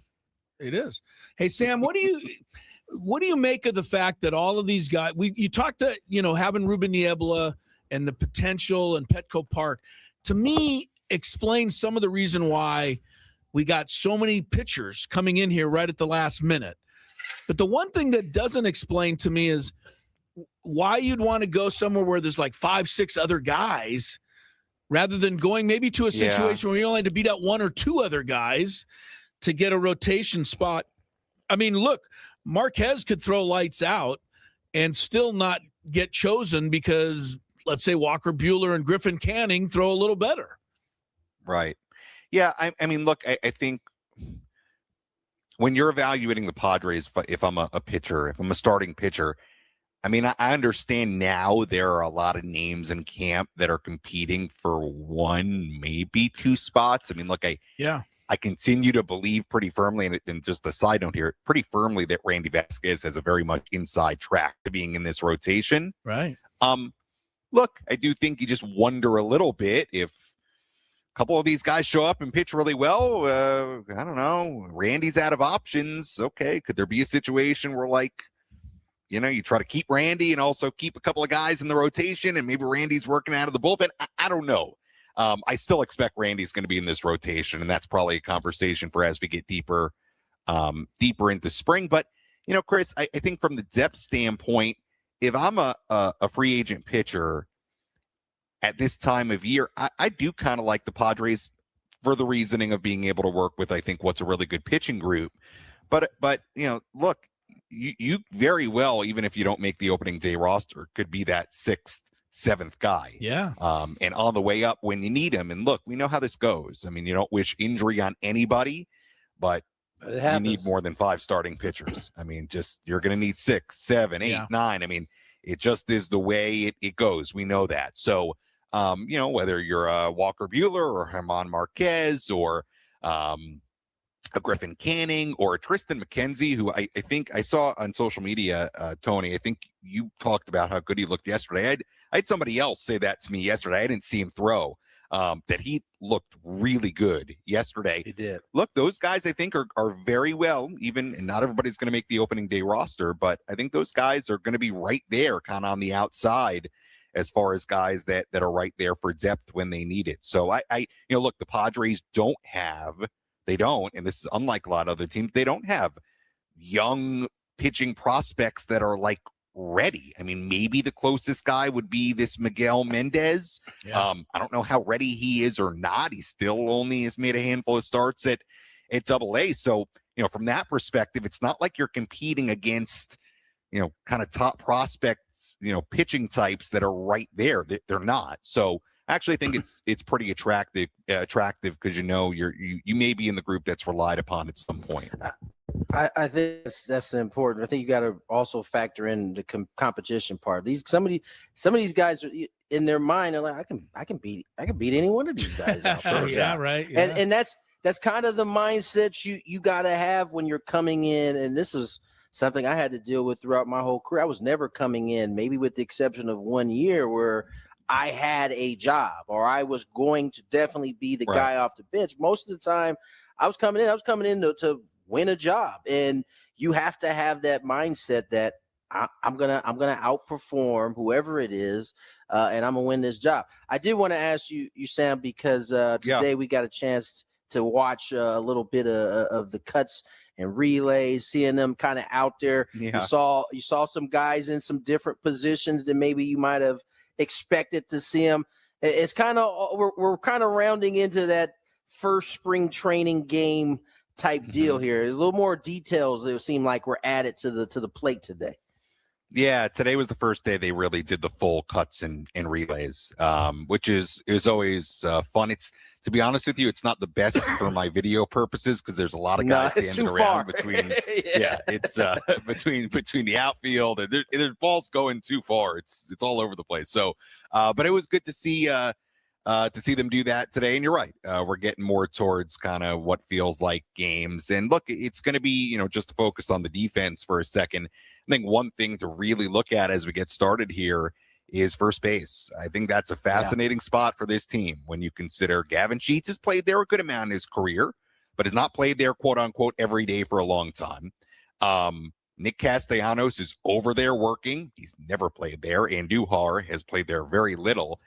It is. Hey, Sam, what do you make of the fact that all of these guys, you talked to, having Ruben Niebla and the potential and Petco Park, to me, explains some of the reason why we got so many pitchers coming in here right at the last minute. But the one thing that doesn't explain to me is why you'd want to go somewhere where there's like 5-6 other guys rather than going maybe to a situation where you only had to beat out 1 or 2 other guys to get a rotation spot. I mean, look, Marquez could throw lights out and still not get chosen because, let's say, Walker Buehler and Griffin Canning throw a little better. Right. Yeah, I mean, look, I think when you're evaluating the Padres, if I'm a pitcher, if I'm a starting pitcher, I mean, I understand now there are a lot of names in camp that are competing for 1, maybe 2 spots. I mean, look, I continue to believe pretty firmly, and just a side note here, pretty firmly that Randy Vasquez has a very much inside track to being in this rotation. Right. Look, I do think you just wonder a little bit if a couple of these guys show up and pitch really well. I don't know. Randy's out of options. Okay. Could there be a situation where, like, you try to keep Randy and also keep a couple of guys in the rotation and maybe Randy's working out of the bullpen? I don't know. I still expect Randy's going to be in this rotation, and that's probably a conversation for as we get deeper into spring. But, Chris, I think from the depth standpoint, if I'm a free agent pitcher at this time of year, I do kind of like the Padres for the reasoning of being able to work with, I think, what's a really good pitching group. But look, you very well, even if you don't make the opening day roster, could be that 6th, 7th guy. Yeah. And on the way up when you need him. And look, we know how this goes. I mean, you don't wish injury on anybody, but you need more than 5 starting pitchers. I mean, you're going to need 6, 7, 8, 9. I mean, it just is the way it goes. We know that. So, whether you're a Walker Buehler or German Marquez or a Griffin Canning or a Tristan McKenzie, who I think I saw on social media, Tony, I think you talked about how good he looked yesterday. I had somebody else say that to me yesterday. I didn't see him throw, that he looked really good yesterday. He did. Look, those guys I think are very well, and not everybody's going to make the opening day roster, but I think those guys are going to be right there kind of on the outside as far as guys that are right there for depth when they need it. So look, the Padres don't, and this is unlike a lot of other teams, they don't have young pitching prospects that are like ready. I mean, maybe the closest guy would be this Miguel Mendez. Yeah. I don't know how ready he is or not. He still only has made a handful of starts at AA. So, from that perspective, it's not like you're competing against, kind of top prospects, pitching types that are right there. They're not. So I actually think it's pretty attractive because you may be in the group that's relied upon at some point. I think that's important. I think you got to also factor in the competition part. Some of these guys in their mind are like, I can beat any one of these guys out. Yeah, right. Yeah. And that's kind of the mindset you got to have when you're coming in. And this is something I had to deal with throughout my whole career. I was never coming in, maybe with the exception of 1 year where I had a job or I was going to definitely be the guy off the bench. Most of the time I was coming in to win a job. And you have to have that mindset that I'm gonna outperform whoever it is, and I'm gonna win this job. I did want to ask you Sam, because today we got a chance to watch a little bit of the cuts and relays, seeing them kind of out there. Yeah. You saw some guys in some different positions than maybe you might have expected to see them. It's kind of we're kind of rounding into that first spring training game type deal here. There's a little more details that seem like were added to the plate today. Yeah, today was the first day they really did the full cuts and relays, which is always fun. It's, to be honest with you, it's not the best for my video purposes because there's a lot of guys standing around between. It's between the outfield and there's balls going too far. It's all over the place. So, but it was good to see them do that today. And you're right, we're getting more towards kind of what feels like games. And look, it's going to be, just to focus on the defense for a second. I think one thing to really look at as we get started here is first base. I think that's a fascinating spot for this team when you consider Gavin Sheets has played there a good amount in his career, but has not played there, quote unquote, every day for a long time. Nick Castellanos is over there working. He's never played there. Andujar has played there very little.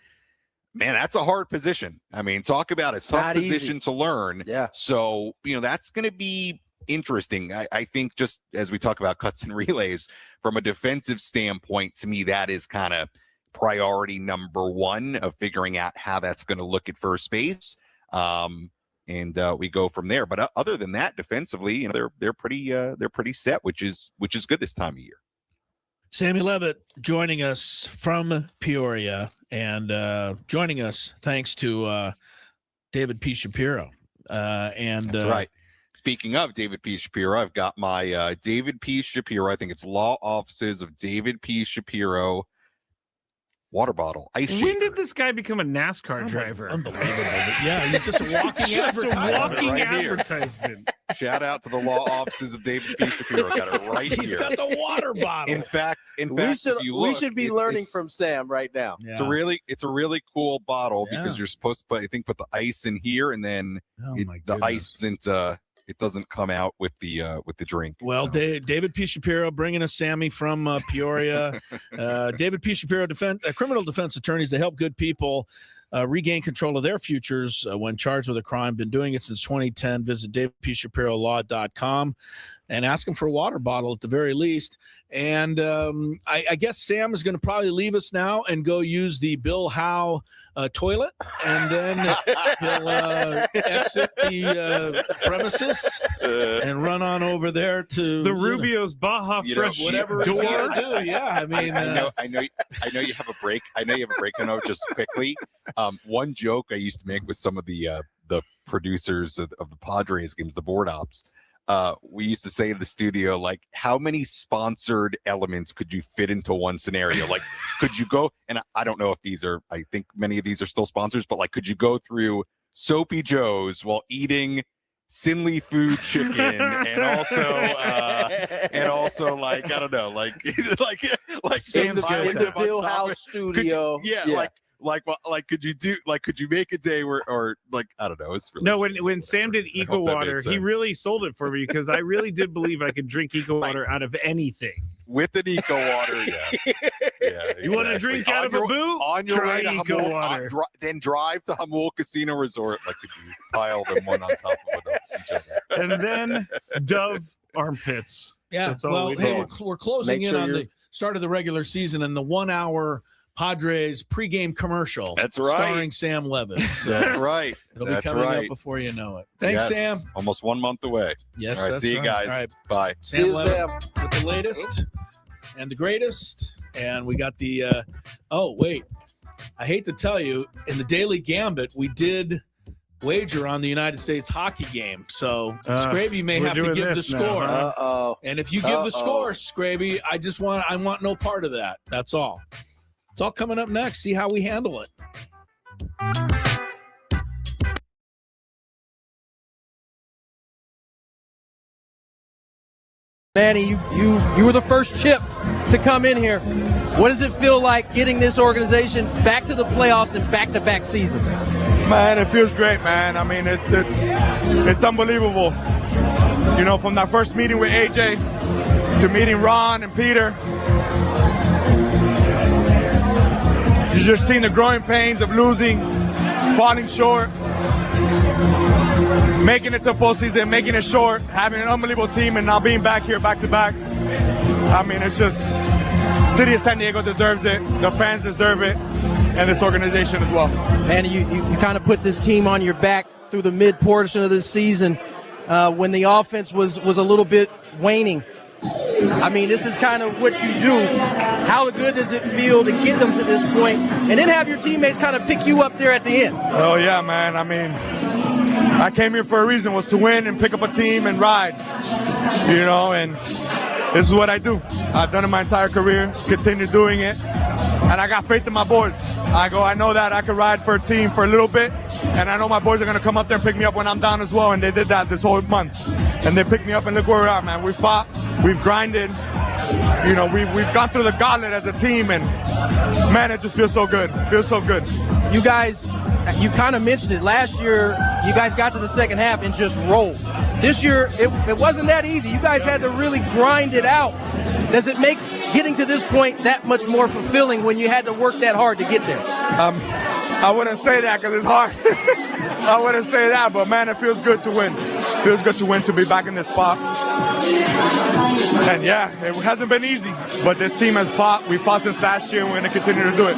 Man, that's a hard position. I mean, talk about a tough position to learn. Yeah. So, that's going to be interesting. I think just as we talk about cuts and relays from a defensive standpoint, to me, that is kind of priority number one of figuring out how that's going to look at first base. And we go from there. But other than that, defensively, they're pretty set, which is good this time of year. Sammy Levitt joining us from Peoria and joining us thanks to David P. Shapiro. That's right. Speaking of David P. Shapiro, I've got my David P. Shapiro, I think it's Law Offices of David P. Shapiro water bottle, ice shaker. When did this guy become a NASCAR driver? Unbelievable. Yeah, he's just a walking advertisement. Shout out to the Law Offices of David P. Shapiro. Got it right He's here. got the water bottle. In fact, we should be learning from Sam right now. Yeah. It's a really cool bottle because you're supposed to put the ice in here, and then the ice isn't it doesn't come out with the drink. Well, so. David P. Shapiro bringing us Sammy from Peoria. David P. Shapiro, criminal defense attorneys. They help good people regain control of their futures when charged with a crime. Been doing it since 2010. Visit davidpshapirolaw.com. and ask him for a water bottle at the very least. And I guess Sam is going to probably leave us now and go use the Bill Howe toilet, and then he'll exit the premises and run on over there to the Rubio's Baja Fresh whatever he's going to do. Yeah, I mean, I know you have a break. I know you have a break. I know just quickly. One joke I used to make with some of the producers of the Padres games, the board ops. We used to say in the studio, like, how many sponsored elements could you fit into one scenario? Like, could you go, and I don't know if these are, I think many of these are still sponsors, but like, could you go through Soapy Joe's while eating Sinley Food Chicken and also like, I don't know, like in the Bill House studio. Could you make a day where, or like, I don't know. It's really no, when Sam did Eco Water, he really sold it for me because I really did believe I could drink Eco Water out of anything. With an Eco Water, yeah. Exactly. You want to drink out of a boot? On your way to Eco Water. Then drive to Hamul Casino Resort. Like, could you pile them one on top of each other? And then Dove armpits. Yeah. That's all well, we hey, need. we're closing in on the start of the regular season and the 1 hour Padres pregame commercial. That's right. Starring Sam Levitt. So that's right. It'll be coming up before you know it. Thanks, yes. Sam. Almost 1 month away. Yes. All right. See you guys. All right. Bye. Sam Levitt with the latest and the greatest. And we got the oh, wait. I hate to tell you, in the Daily Gambit, we did wager on the United States hockey game. So Scraby may have to give the score. Uh-oh. And if you give the score, Scraby, I want no part of that. That's all. It's all coming up next. See how we handle it. Manny, you were the first chip to come in here. What does it feel like getting this organization back to the playoffs and back-to-back seasons? Man, it feels great, man. I mean, it's unbelievable. You know, from that first meeting with AJ to meeting Ron and Peter, you just seen the growing pains of losing, falling short, making it to postseason, making it short, having an unbelievable team, and now being back here back-to-back. I mean, it's just, city of San Diego deserves it, the fans deserve it, and this organization as well. Man, you kind of put this team on your back through the mid portion of this season when the offense was a little bit waning. I mean, this is kind of what you do. How good does it feel to get them to this point and then have your teammates kind of pick you up there at the end? Oh, yeah, man. I mean, I came here for a reason, was to win and pick up a team and ride, you know, and this is what I do. I've done it my entire career, continue doing it, and I got faith in my boys. I know that I can ride for a team for a little bit, and I know my boys are going to come up there and pick me up when I'm down as well, and they did that this whole month. And they picked me up, and look where we're at, man. We fought, we've grinded, you know, we've gone through the gauntlet as a team, and man, it just feels so good. Feels so good. You guys, you kind of mentioned it. Last year, you guys got to the second half and just rolled. This year, it wasn't that easy. You guys had to really grind it out. Does it make getting to this point that much more fulfilling when you had to work that hard to get there? I wouldn't say that because it's hard. I wouldn't say that, but man, it feels good to win. It feels good to win, to be back in this spot. And yeah, it hasn't been easy, but this team has fought. We fought since last year, and we're going to continue to do it.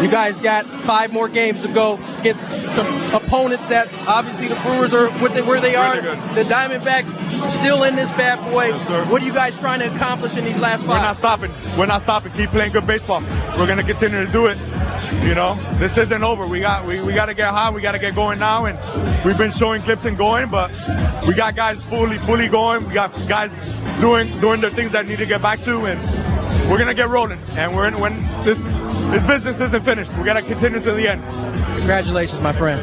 You guys got 5 more games to go against some opponents that obviously the Brewers are where they are. Really good. The Diamondbacks still in this bad boy. Yes, what are you guys trying to accomplish in these last 5? We're not stopping. We're not stopping. Keep playing good baseball. We're going to continue to do it. You know, this isn't over. We got to get hot. We got to get going now, and we've been showing clips and going, but we got guys fully going. We got guys doing the things that need to get back to, and we're gonna get rolling. And when this business isn't finished, we gotta continue to the end. Congratulations, my friend.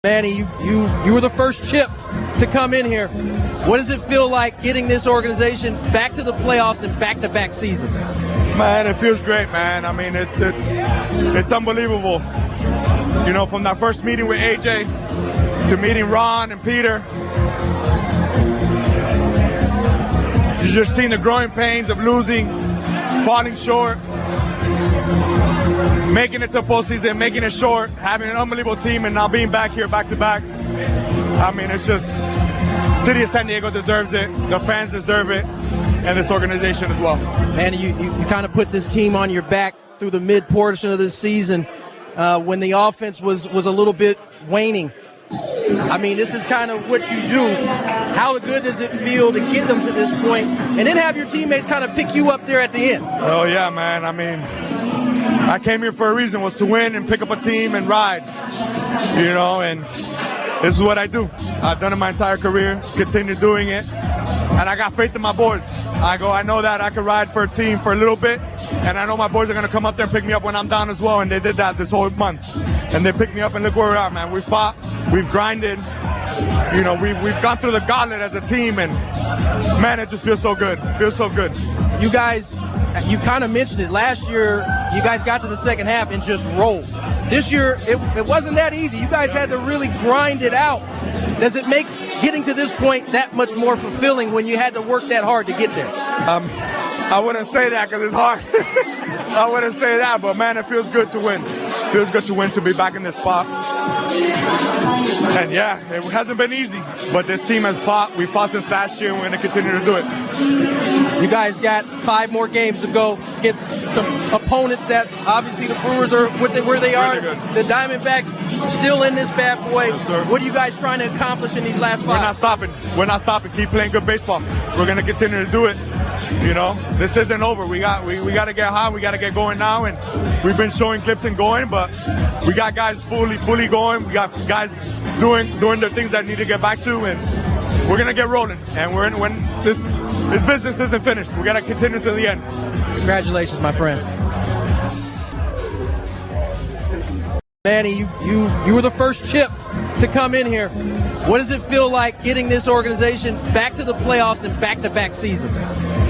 Manny, you were the first chip to come in here. What does it feel like getting this organization back to the playoffs and back-to-back seasons? Man, it feels great, man. I mean, it's unbelievable. You know, from that first meeting with AJ to meeting Ron and Peter, you just seen the growing pains of losing, falling short, making it to postseason, making it short, having an unbelievable team, and now being back here back-to-back. I mean, it's just city of San Diego deserves it. The fans deserve it, and this organization as well. And you kind of put this team on your back through the mid portion of this season when the offense was a little bit waning. I mean, this is kind of what you do. How good does it feel to get them to this point and then have your teammates kind of pick you up there at the end? Oh, yeah, man. I mean, I came here for a reason, was to win and pick up a team and ride, you know, and this is what I do. I've done it my entire career, continue doing it, and I got faith in my boys. I know that I can ride for a team for a little bit, and I know my boys are going to come up there and pick me up when I'm down as well, and they did that this whole month. And they picked me up, and look where we're at, man. We fought, we've grinded, you know, we've gone through the gauntlet as a team, and, man, it just feels so good. Feels so good. You guys, you kind of mentioned it. Last year, you guys got to the second half and just rolled. This year, it wasn't that easy. You guys had to really grind it out. Does it make getting to this point that much more fulfilling when you had to work that hard to get there? I wouldn't say that because it's hard. I wouldn't say that, but man, it feels good to win. It feels good to win, to be back in this spot. And yeah, it hasn't been easy, but this team has fought. We fought since last year, and we're going to continue to do it. You guys got 5 more games to go against some opponents that obviously the Brewers are where they are. Really good. The Diamondbacks still in this bad boy. Yes, sir. What are you guys trying to accomplish in these last 5? We're not stopping. We're not stopping. Keep playing good baseball. We're going to continue to do it. You know, this isn't over. We got to get hot. We got to get going now, and we've been showing clips and going, but we got guys fully going. We got guys doing the things that need to get back to, and we're gonna get rolling. And when this business isn't finished, we got to continue to the end. Congratulations, my friend. Manny, you were the first chip to come in here. What does it feel like getting this organization back to the playoffs and back-to-back seasons?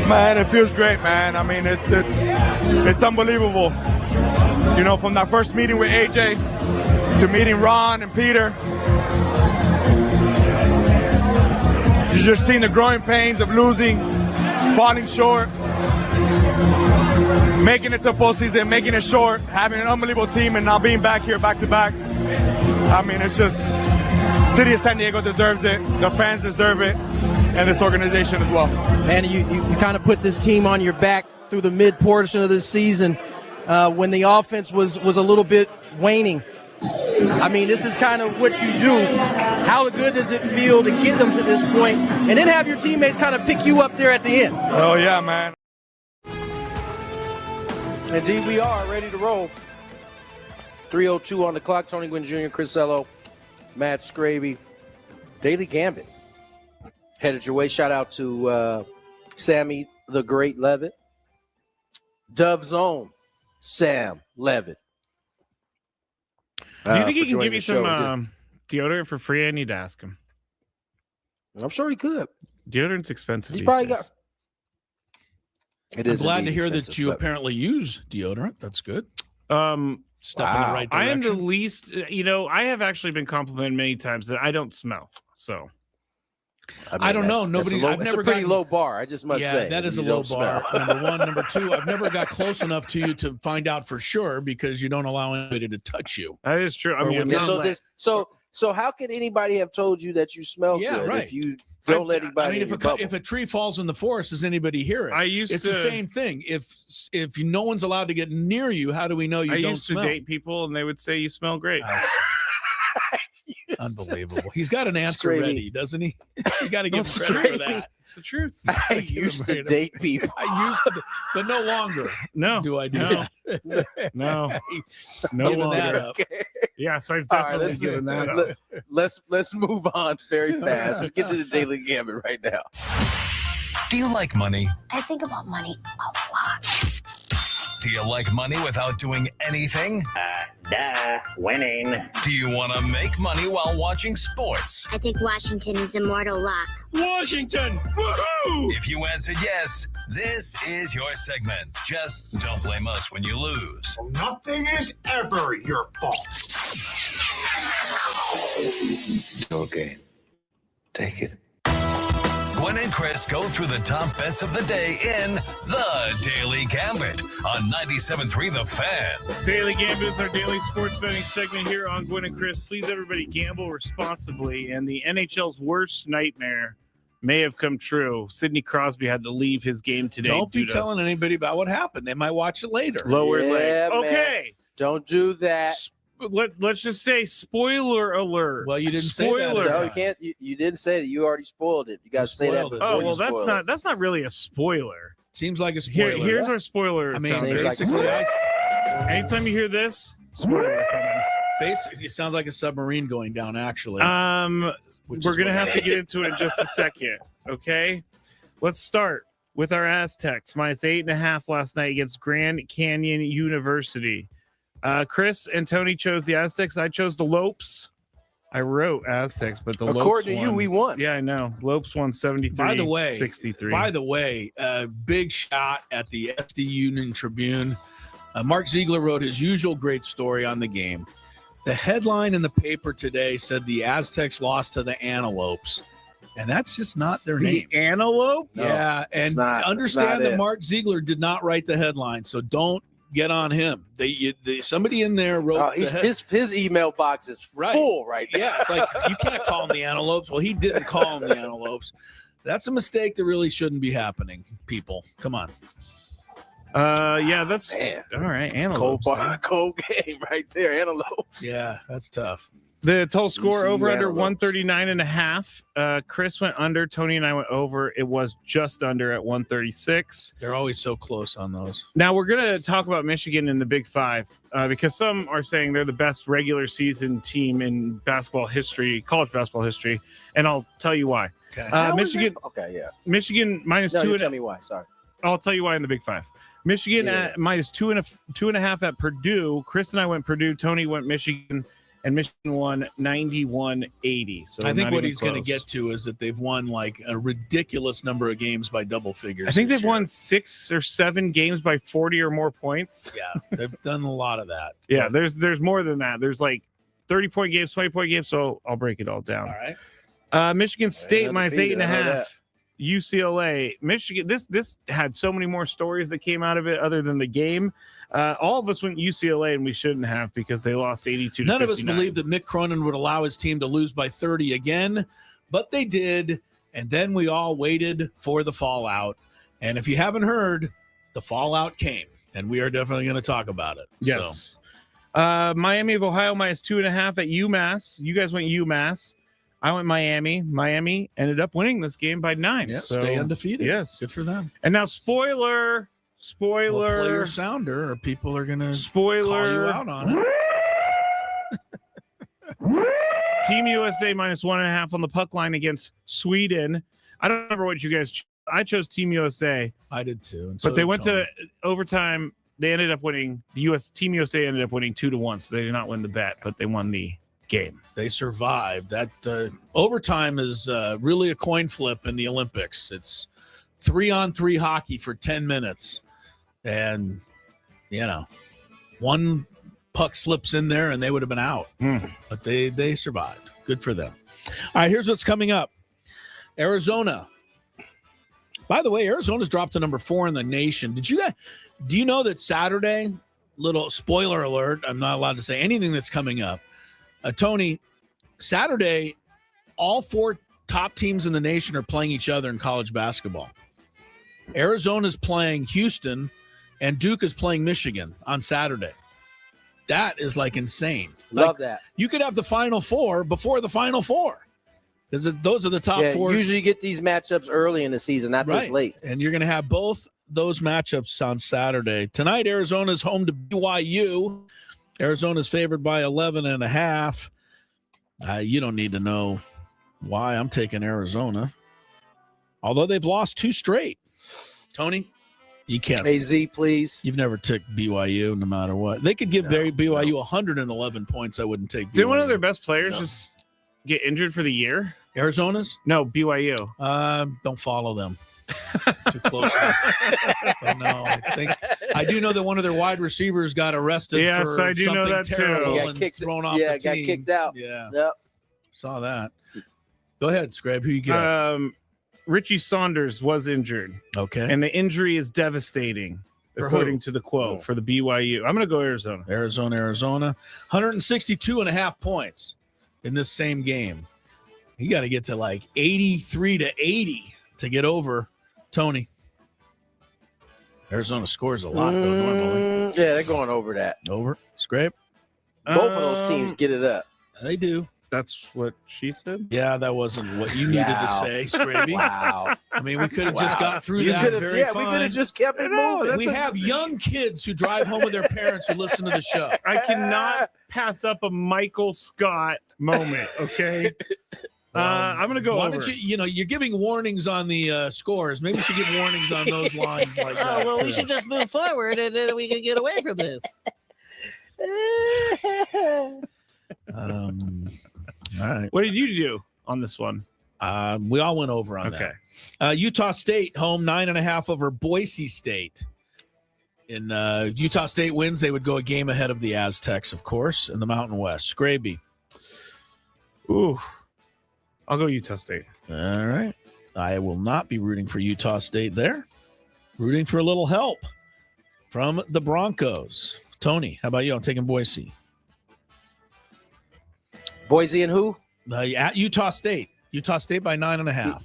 Man, it feels great, man. I mean, it's unbelievable. You know, from that first meeting with AJ to meeting Ron and Peter, you just seen the growing pains of losing, falling short, making it to postseason, making it short, having an unbelievable team, and now being back here back-to-back. I mean, it's just, city of San Diego deserves it, the fans deserve it, and this organization as well. Man, you kind of put this team on your back through the mid portion of this season when the offense was a little bit waning. I mean, this is kind of what you do. How good does it feel to get them to this point and then have your teammates kind of pick you up there at the end? Oh, yeah, man. Indeed, we are ready to roll. 3:02 on the clock. Tony Gwynn Jr., Chris Ello, Matt Scraby, Daily Gambit headed your way. Shout out to Sammy the Great Levitt, Dove's own Sam Levitt. Do you think he can give me some deodorant for free? I need to ask him. I'm sure he could. Deodorant's expensive. He's probably got. I'm glad to hear that you apparently use deodorant. That's good. Step in the right direction. I am the least, I have actually been complimented many times that I don't smell. So I don't know. Nobody. I've never a pretty low bar. I just must say. That is a low bar. Number one. Number two. I've never got close enough to you to find out for sure because you don't allow anybody to touch you. That is true. I mean, so how could anybody have told you that you smell good if you don't let anybody? I mean, if a tree falls in the forest, does anybody hear it? It's the same thing. If no one's allowed to get near you, how do we know you don't smell? I used to date people, and they would say you smell great. Unbelievable. He's got an answer ready, doesn't he? You got to give him credit for that. It's the truth. I used to date people. I used to, but no longer. No. Do I do that? No. No longer. That up. Yes, I've definitely given that up. Let's move on very fast. Let's get to the Daily Gambit right now. Do you like money? I think about money a lot. Do you like money without doing anything? Winning. Do you want to make money while watching sports? I think Washington is a mortal lock. Washington! Woohoo! If you answered yes, this is your segment. Just don't blame us when you lose. Nothing is ever your fault. It's okay. Take it. Gwynn and Chris go through the top bets of the day in The Daily Gambit on 97.3 The Fan. Daily Gambit is our daily sports betting segment here on Gwynn and Chris. Please, everybody, gamble responsibly. And the NHL's worst nightmare may have come true. Sidney Crosby had to leave his game today. Don't be telling anybody about what happened. They might watch it later. Lower leg. man. Okay. Don't do that. Let's just say spoiler alert. Well, you didn't say that. No, you can't. You didn't say that. You already spoiled it. You got to say that. Oh, well, that's not really a spoiler. Seems like a spoiler. Here's our spoiler. I mean, sounder. basically, anytime you hear this, spoiler coming. Basically, it sounds like a submarine going down, actually. We're going to have to get into it in just a second, okay? Let's start with our Aztecs. Minus 8.5 last night against Grand Canyon University. Chris and Tony chose the Aztecs. I chose the Lopes. I wrote Aztecs, but the Lopes according to you, we won. Yeah, I know. Lopes won 73. By the way, 63. Big shot at the SD Union Tribune. Mark Ziegler wrote his usual great story on the game. The headline in the paper today said the Aztecs lost to the Antelopes, and that's just not their name. Antelope? Yeah, and understand that Mark Ziegler did not write the headline, so don't get on him. Somebody in there wrote his email box is full right now. Yeah, it's like you can't call them the Antelopes. Well, he didn't call them the Antelopes. That's a mistake that really shouldn't be happening. People, come on. Yeah, that's all right. Antelopes. Cold game right there. Antelopes. Yeah, that's tough. The total score over under 139.5. Chris went under. Tony and I went over. It was just under at 136. They're always so close on those. Now we're going to talk about Michigan in the Big Five because some are saying they're the best regular season team in basketball history, college basketball history, and I'll tell you why. Okay. Michigan. Okay, yeah. Michigan minus no, 2. Tell me why. Sorry. I'll tell you why in the Big Five. Michigan at minus 2.5 at Purdue. Chris and I went Purdue. Tony went Michigan. And Michigan won 91-80. So I think what he's going to get to is that they've won like a ridiculous number of games by double figures. I think they've won 6 or 7 games by 40 or more points. Yeah, they've done a lot of that. Yeah, there's more than that. There's like 30-point games, 20-point games. So I'll break it all down. All right. Michigan State minus 8.5. UCLA. Michigan. This had so many more stories that came out of it other than the game. All of us went UCLA, and we shouldn't have because they lost 82 to 59. None of us believed that Mick Cronin would allow his team to lose by 30 again, but they did. And then we all waited for the fallout. And if you haven't heard, the fallout came, and we are definitely going to talk about it. Yes. So. Miami of Ohio minus 2.5 at UMass. You guys went UMass. I went Miami. Miami ended up winning this game by 9. Yeah, so, stay undefeated. Yes. Good for them. And now, spoiler. Well, play your sounder, or people are going to call you out on it. Team USA minus 1.5 on the puck line against Sweden. I don't remember what you guys. I chose Team USA. I did too. And but they went to overtime. They ended up winning. Team USA ended up winning 2-1. So they did not win the bet, but they won the game. They survived. That overtime is really a coin flip in the Olympics. It's 3-on-3 hockey for 10 minutes. And, one puck slips in there and they would have been out. But they survived. Good for them. All right, here's what's coming up. Arizona. By the way, Arizona's dropped to number 4 in the nation. Do you know that Saturday, little spoiler alert, I'm not allowed to say anything that's coming up. Tony, Saturday, all 4 top teams in the nation are playing each other in college basketball. Arizona's playing Houston, and Duke is playing Michigan on Saturday. That is like insane. Love that. You could have the Final Four before the Final Four. Because those are the top 4. Usually you get these matchups early in the season, not this late. And you're going to have both those matchups on Saturday. Tonight, Arizona's home to BYU. Arizona's favored by 11.5. You don't need to know why I'm taking Arizona. Although they've lost 2 straight. Tony, you can't. AZ, please. You've never took BYU no matter what. They could give BYU 111 points. I wouldn't take BYU. Did one of their best players just get injured for the year? Arizona's? No, BYU. Don't follow them too closely. But no, I do know that one of their wide receivers got arrested for I do something know that terrible too. and thrown off the team. Got kicked out. Yeah. Yep. Saw that. Go ahead, Scrape. Who you get? Richie Saunders was injured. Okay. And the injury is devastating, according to the quote, for the BYU. I'm going to go Arizona. Arizona. 162.5 points in this same game. You got to get to like 83-80 to get over Tony. Arizona scores a lot, though, normally. Yeah, they're going over that. Over. Scrape. Both of those teams get it up. They do. That's what she said? Yeah, that wasn't what you needed to say, Scraby. Wow. I mean, we could have just got through that very fine. We could have just kept it moving. We have young kids who drive home with their parents who listen to the show. I cannot pass up a Michael Scott moment, okay? I'm going to go why over. don't you're giving warnings on the scores. Maybe we should give warnings on those lines like that. Well, we should just move forward and then we can get away from this. All right. What did you do on this one? We all went over on that. Utah State home 9.5 over Boise State. And if Utah State wins, they would go a game ahead of the Aztecs, of course, in the Mountain West. Scraby. Ooh. I'll go Utah State. All right. I will not be rooting for Utah State there. Rooting for a little help from the Broncos. Tony, how about you? I'm taking Boise. Boise and who? At Utah State. Utah State by 9.5.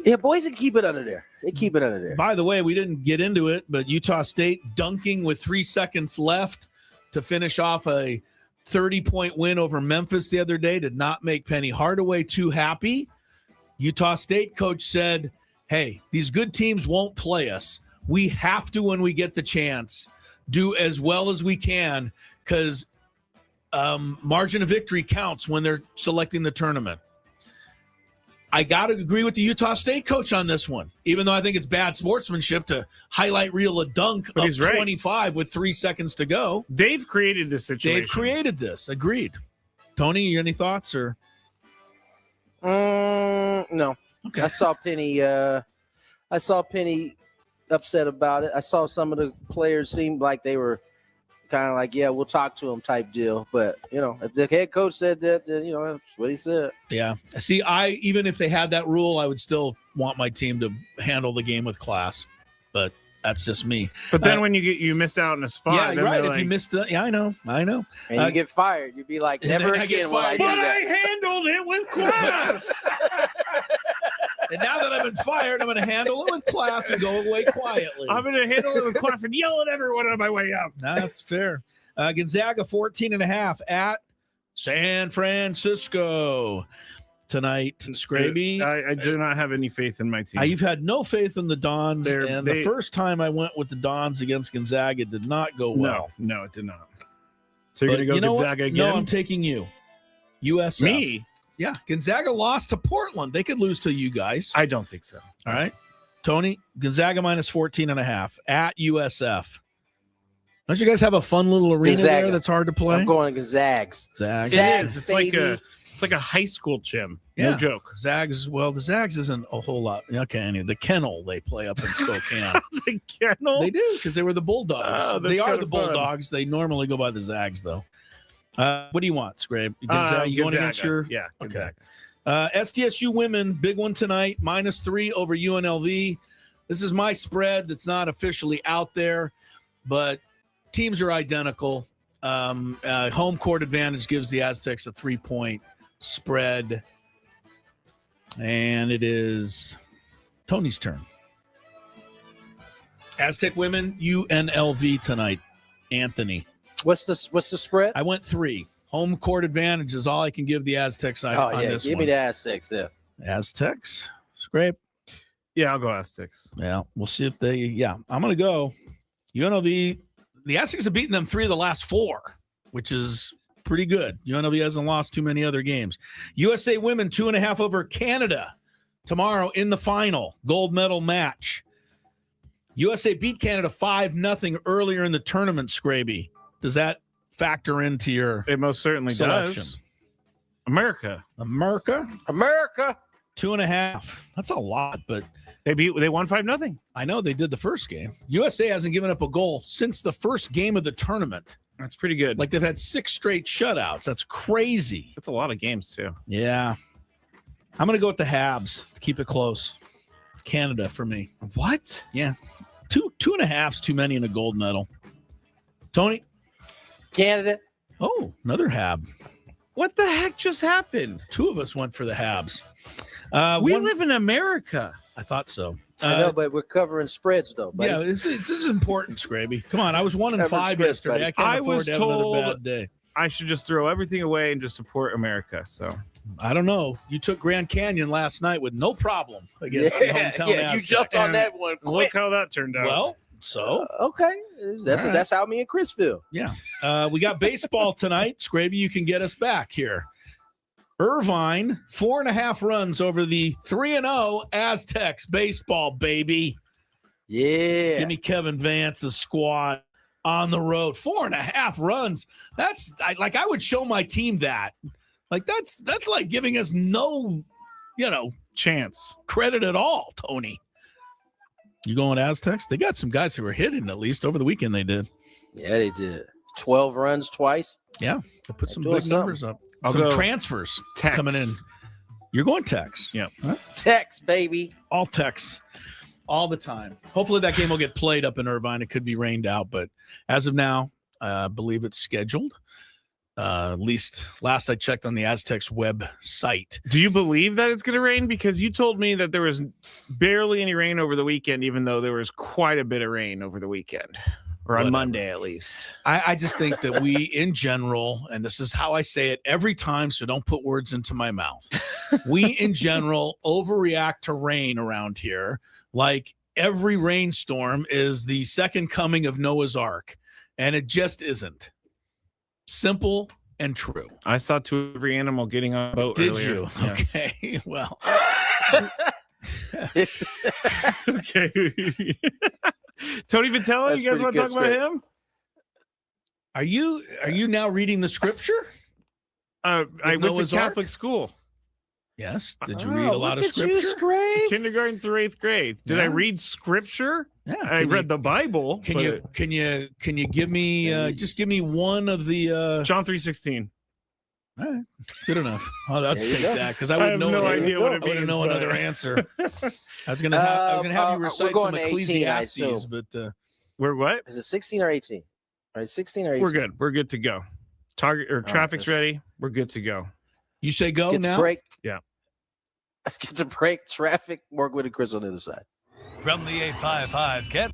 Yeah, Boise keep it under there. They keep it under there. By the way, we didn't get into it, but Utah State dunking with 3 seconds left to finish off a 30-point win over Memphis the other day did not make Penny Hardaway too happy. Utah State coach said, hey, these good teams won't play us. We have to, when we get the chance, do as well as we can because margin of victory counts when they're selecting the tournament. I got to agree with the Utah State coach on this one, even though I think it's bad sportsmanship to highlight reel a dunk But up he's right. 25 with 3 seconds to go. They've created this situation. They've created this. Agreed. Tony, you any thoughts or? No. Okay. I saw Penny upset about it. I saw some of the players seemed like they were kind of like, yeah, we'll talk to him type deal. But, if the head coach said that, then, that's what he said. Yeah. See, even if they had that rule, I would still want my team to handle the game with class. But that's just me. But then when you miss out in a spot. Yeah, then right. they're If you like, missed the, I know. And you get fired. You'd be like, And never then I get again will I fired. do but that. I handled it with class. And now that I've been fired, I'm going to handle it with class and go away quietly. I'm going to handle it with class and yell at everyone on my way up. That's fair. Gonzaga 14.5 at San Francisco tonight. Scraby. I do not have any faith in my team. You've had no faith in the Dons, and the they- first time I went with the Dons against Gonzaga, it did not go well. No, it did not. So you're But going to go you know Gonzaga what? again? No, I'm taking you. USF. Me? Yeah, Gonzaga lost to Portland. They could lose to you guys. I don't think so. All right. Tony, Gonzaga minus 14.5 at USF. Don't you guys have a fun little arena Gonzaga. there that's hard to play? I'm going to Gonzags. Zags. It is. It's baby. like a high school gym. Yeah. No joke. Zags. Well, the Zags isn't a whole lot. Okay, anyway, the kennel they play up in Spokane. The kennel? They do because they were the Bulldogs. Oh, that's they are kinda the fun. Bulldogs. They normally go by the Zags, though. What do you want, Scrape? Gonzaga, you going against your? Yeah. Okay. Gonzaga. SDSU women, big one tonight, -3 over UNLV. This is my spread that's not officially out there, but teams are identical. Home court advantage gives the Aztecs a 3-point spread. And it is Tony's turn. Aztec women, UNLV tonight. Anthony. What's the spread? I went 3. Home court advantage is all I can give the Aztecs on this give one. me the Aztecs there. Aztecs. Scrape. Yeah, I'll go Aztecs. Yeah, we'll see if they. Yeah, I'm going to go. UNLV. The Aztecs have beaten them 3 of the last 4, which is pretty good. UNLV hasn't lost too many other games. USA women 2.5 over Canada tomorrow in the final gold medal match. USA beat Canada 5-0 earlier in the tournament. Scraby. Does that factor into your? It most certainly selection? does. America. 2.5. That's a lot, but they won 5-0. I know they did the first game. USA hasn't given up a goal since the first game of the tournament. That's pretty good. Like they've had 6 straight shutouts. That's crazy. That's a lot of games too. Yeah. I'm going to go with the Habs to keep it close. Canada for me. What? Yeah. 2.5's too many in a gold medal. Tony? Canada. Oh, another Hab. What the heck just happened? 2 of us went for the Habs. We live in America. I thought so. I know, but we're covering spreads, though. Buddy. Yeah, this is important, Scraby. Come on, I was 1-5 yesterday. Buddy. I can't afford to have another bad day. I should just throw everything away and just support America. So I don't know. You took Grand Canyon last night with no problem against the hometown you Aztecs. jumped on that one quick. Look how that turned out. Well, so okay, that's how me and Chris feel. Yeah, we got baseball tonight. Scraby, you can get us back here. Irvine, 4.5 runs over the 3-0 Aztecs baseball, baby. Yeah. Give me Kevin Vance's squad on the road. 4.5 runs. I would show my team that. Like that's like giving us no, chance, credit at all, Tony. You going Aztecs? They got some guys who were hitting at least over the weekend. They did. Yeah, they did. 12 runs twice. Yeah, they put some big numbers up. Some transfers coming in. You're going Tex. Yeah. Huh? Tex, baby. All Tex. All the time. Hopefully that game will get played up in Irvine. It could be rained out, but as of now, I believe it's scheduled. At least last I checked on the Aztecs website. Do you believe that it's going to rain? Because you told me that there was barely any rain over the weekend, even though there was quite a bit of rain over the weekend. Or on Monday, at least. I just think that we, in general, and this is how I say it every time, so don't put words into my mouth. We, in general, overreact to rain around here. Like every rainstorm is the second coming of Noah's Ark, and it just isn't. Simple and true. I saw every animal getting on a boat. Did earlier. you? Yeah. Okay. Well. Okay. Tony Vitello, That's you guys want to talk about script. him? Are you now reading the scripture? I went to Noah's Catholic Ark? school. Yes. Did you read a lot of look at you, scripture? Scrape. Kindergarten through 8th grade. Did I Yeah. read scripture? Yeah. I read the Bible. Can you give me just give me one of the John 3:16? All right, good enough. Oh, let's There you take go. that because I I wouldn't have know. no idea what it I wouldn't means, know but- another answer. I was gonna have you we're recite going some to 18, I Ecclesiastes, assume. but We're what? Is it 16 or 18? All right, 16 or 18. We're good. We're good to go. Target or traffic's let's- ready. We're good to go. you say go Let's get to now. break. Yeah. Let's get to break. Traffic. Work with Chris on the other side. From the 855, get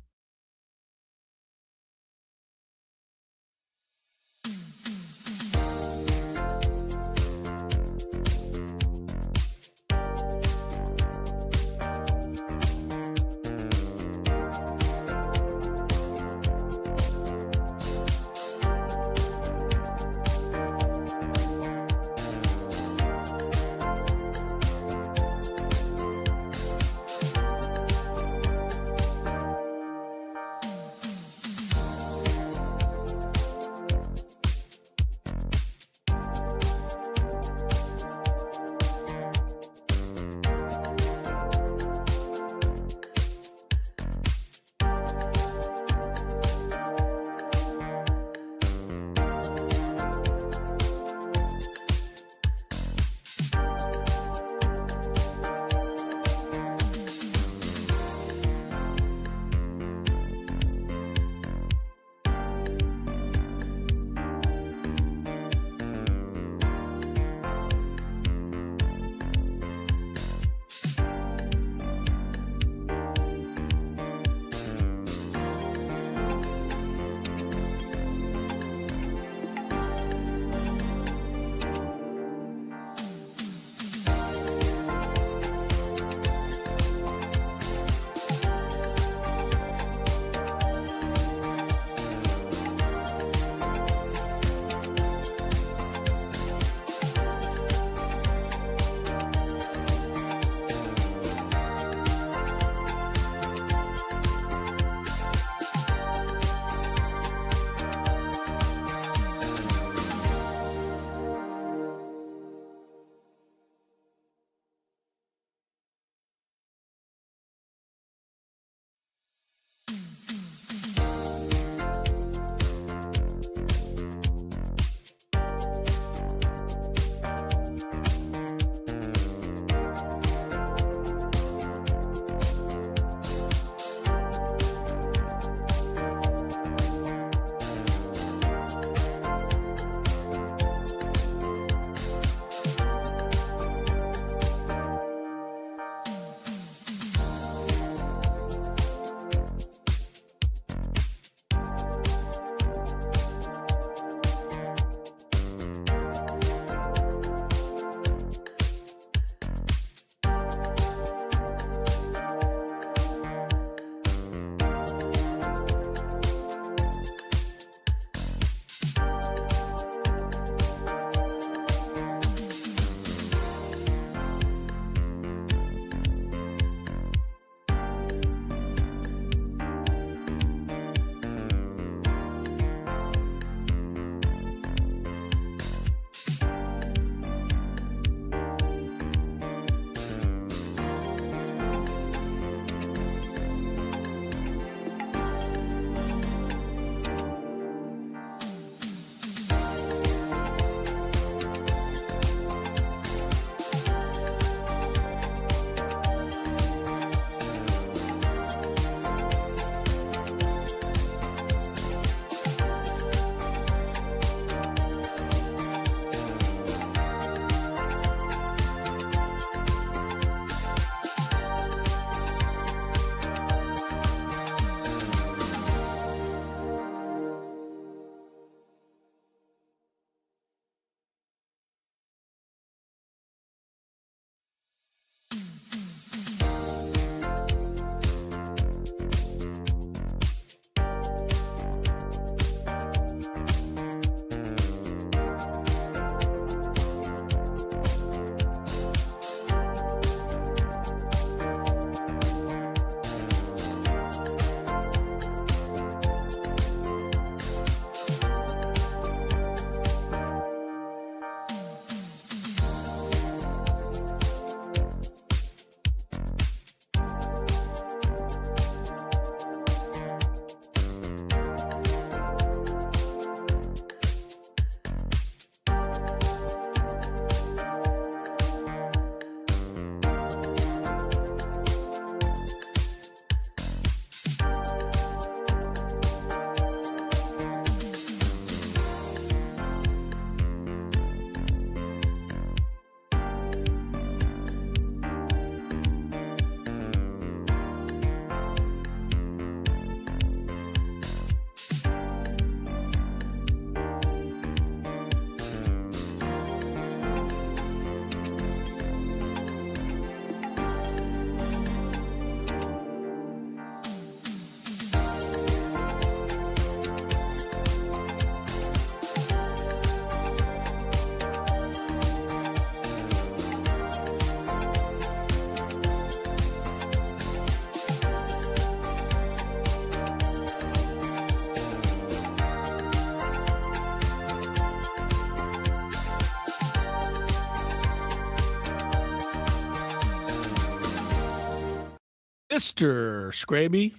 Mr. Scraby.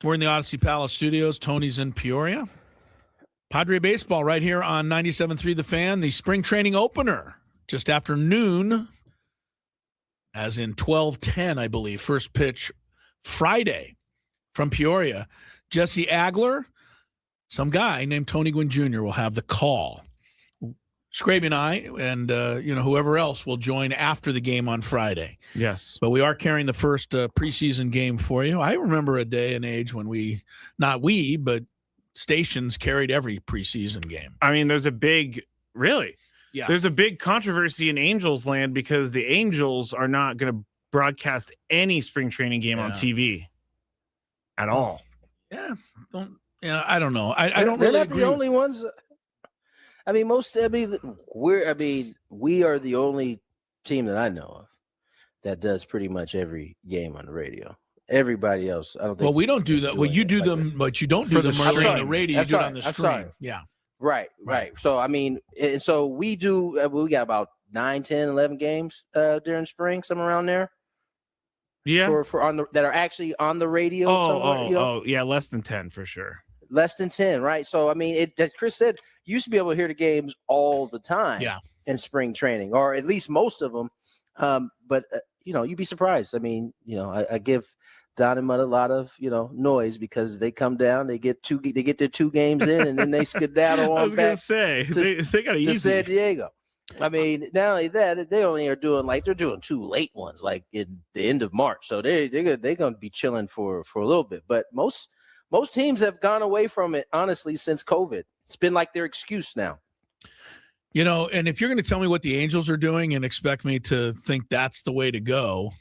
We're in the Odyssey Palace Studios. Tony's in Peoria. Padre baseball right here on 97.3 The Fan. The spring training opener just after noon, as in 12:10, I believe. First pitch Friday from Peoria. Jesse Agler, some guy named Tony Gwynn Jr. will have the call. Scraby and I and, whoever else will join after the game on Friday. Yes. But we are carrying the first preseason game for you. I remember a day and age when but stations carried every preseason game. I mean, there's a big controversy in Angels land because the Angels are not going to broadcast any spring training game on TV at all. Yeah. I don't know. I don't They're really not agree. the only ones. We are the only team that I know of that does pretty much every game on the radio. Everybody else, I don't think. Well, we don't do that. Well, you do them, but you don't do them on the radio. You do it on the screen. Yeah. Right. So, so we do, we got about 9, 10, 11 games during spring, somewhere around there. Yeah. That are actually on the radio. Yeah. Less than 10 for sure. Less than 10, right? So, as Chris said, you used to be able to hear the games all the time in spring training, or at least most of them. But you'd be surprised. I give Don and Mud a lot of, noise because they come down, they get their 2 games in, and then they skedaddle on back they got to San Diego. Not only that, they only are doing they're doing 2 late ones, like in the end of March. So they're going to be chilling for a little bit. But most teams have gone away from it, honestly, since COVID. It's been like their excuse now. And if you're going to tell me what the Angels are doing and expect me to think that's the way to go,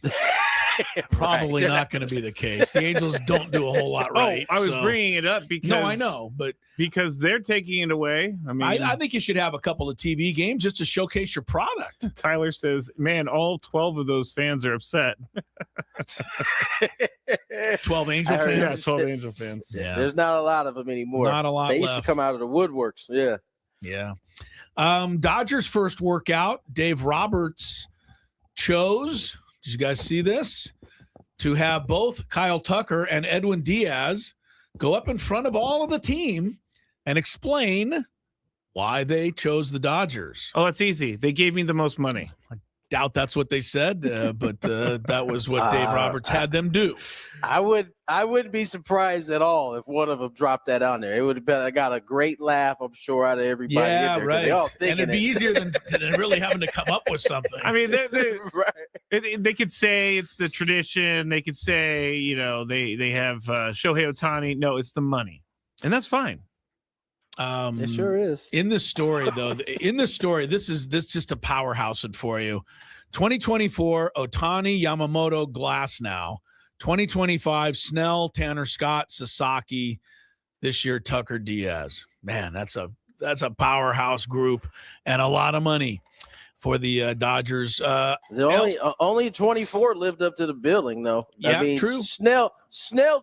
probably not going to be the case. The Angels don't do a whole lot right. I was bringing it up because I know, but because they're taking it away. I think you should have a couple of TV games just to showcase your product. Tyler says, "Man, all 12 of those fans are upset." 12 Angel fans. Yeah, 12 Angel fans. Yeah, there's not a lot of them anymore. Not a lot. They used to come out of the woodworks. Yeah. Yeah. Dodgers first workout. Dave Roberts chose. Did you guys see this? To have both Kyle Tucker and Edwin Diaz go up in front of all of the team and explain why they chose the Dodgers. Oh, it's easy. They gave me the most money. I doubt that's what they said, but that was what Dave Roberts had them do. I wouldn't be surprised at all if one of them dropped that on there. It would have been. I got a great laugh, I'm sure, out of everybody. Yeah, in there, right. And it'd be easier than really having to come up with something. They could say it's the tradition. They could say, they have Shohei Ohtani. No, it's the money, and that's fine. It sure is. In the story, though, this just a powerhouse for you. 2024, Ohtani, Yamamoto, Glasnow. 2025, Snell, Tanner Scott, Sasaki. This year, Tucker, Diaz. Man, that's a powerhouse group and a lot of money for the Dodgers. Only 24 lived up to the billing, though. Yeah, true. Snell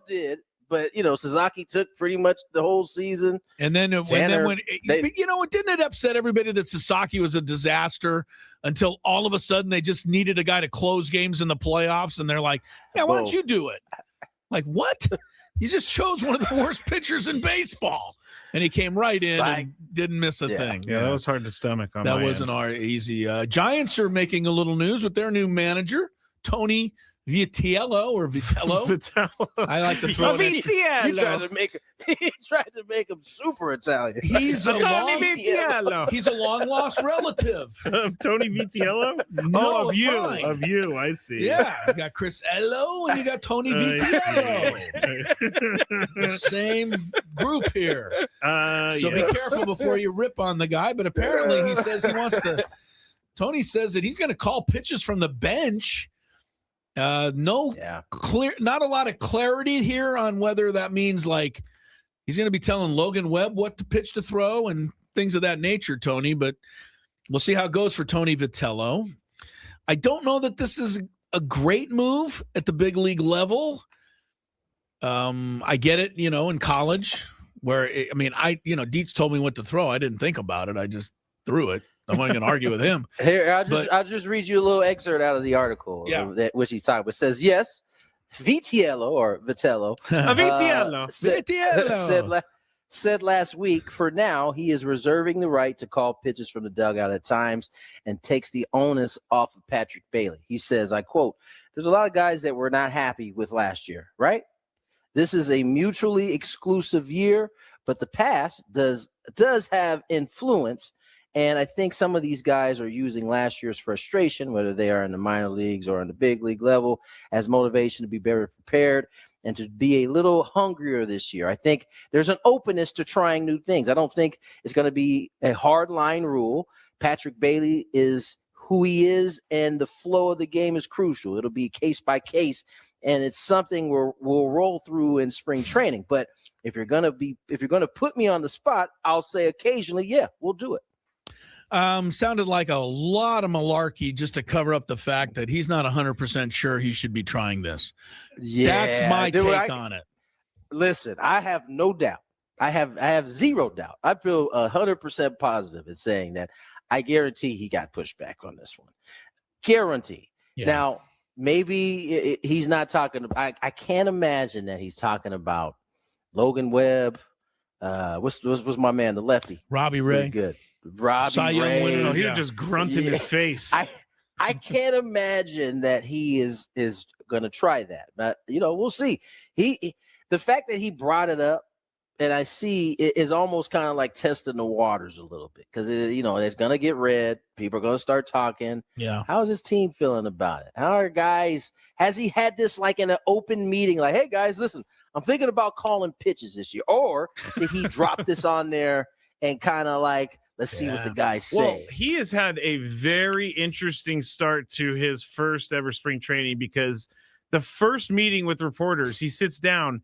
did. But, Sasaki took pretty much the whole season. And then didn't it upset everybody that Sasaki was a disaster until all of a sudden they just needed a guy to close games in the playoffs? And they're like, yeah, why don't you do it? Like, what? You just chose one of the worst pitchers in baseball. And he came right in and didn't miss a thing. Yeah, that was hard to stomach on that my wasn't end. Easy. Giants are making a little news with their new manager, Tony Vitello. I like to throw it. He tried to make him super Italian. He's a long lost relative of Tony Vitello. No, of you. I see. Yeah, you got Chris Ello and you got Tony Vitello. Same group here. So be careful before you rip on the guy. But apparently, he says he wants to. Tony says that he's going to call pitches from the bench. Not a lot of clarity here on whether that means like he's going to be telling Logan Webb what to pitch to throw and things of that nature, Tony, but we'll see how it goes for Tony Vitello. I don't know that this is a great move at the big league level. I get it, in college where Dietz told me what to throw. I didn't think about it. I just threw it. I'm not going to argue with him. Here, I'll just read you a little excerpt out of the article that which he's talking about. It says, yes, Vitello said last week, for now, he is reserving the right to call pitches from the dugout at times and takes the onus off of Patrick Bailey. He says, I quote, there's a lot of guys that were not happy with last year, right? This is a mutually exclusive year, but the past does have influence. And I think some of these guys are using last year's frustration, whether they are in the minor leagues or in the big league level, as motivation to be better prepared and to be a little hungrier this year. I think there's an openness to trying new things. I don't think it's going to be a hard line rule. Patrick Bailey is who he is, and the flow of the game is crucial. It'll be case by case, and it's something we'll roll through in spring training. But if you're gonna put me on the spot, I'll say occasionally, yeah, we'll do it. Sounded like a lot of malarkey just to cover up the fact that he's not 100% sure he should be trying this. Yeah, that's my take on it. Listen, I have no doubt. I have zero doubt. I feel 100% positive in saying that. I guarantee he got pushback on this one. Guarantee. Yeah. Now, maybe he's not talking about. I can't imagine that he's talking about Logan Webb. What's my man, the lefty? Robbie Ray. Really good. Robbie Ray. Oh, he was just grunting his face. I can't imagine that he is going to try that. But we'll see. The fact that he brought it up, and I see it is almost kind of like testing the waters a little bit because it's going to get read. People are going to start talking. Yeah. How is his team feeling about it? How are guys? Has he had this like in an open meeting? Like, hey guys, listen, I'm thinking about calling pitches this year. Or did he drop this on there and kind of like, let's see what the guys say? Well, he has had a very interesting start to his first ever spring training because the first meeting with reporters, he sits down.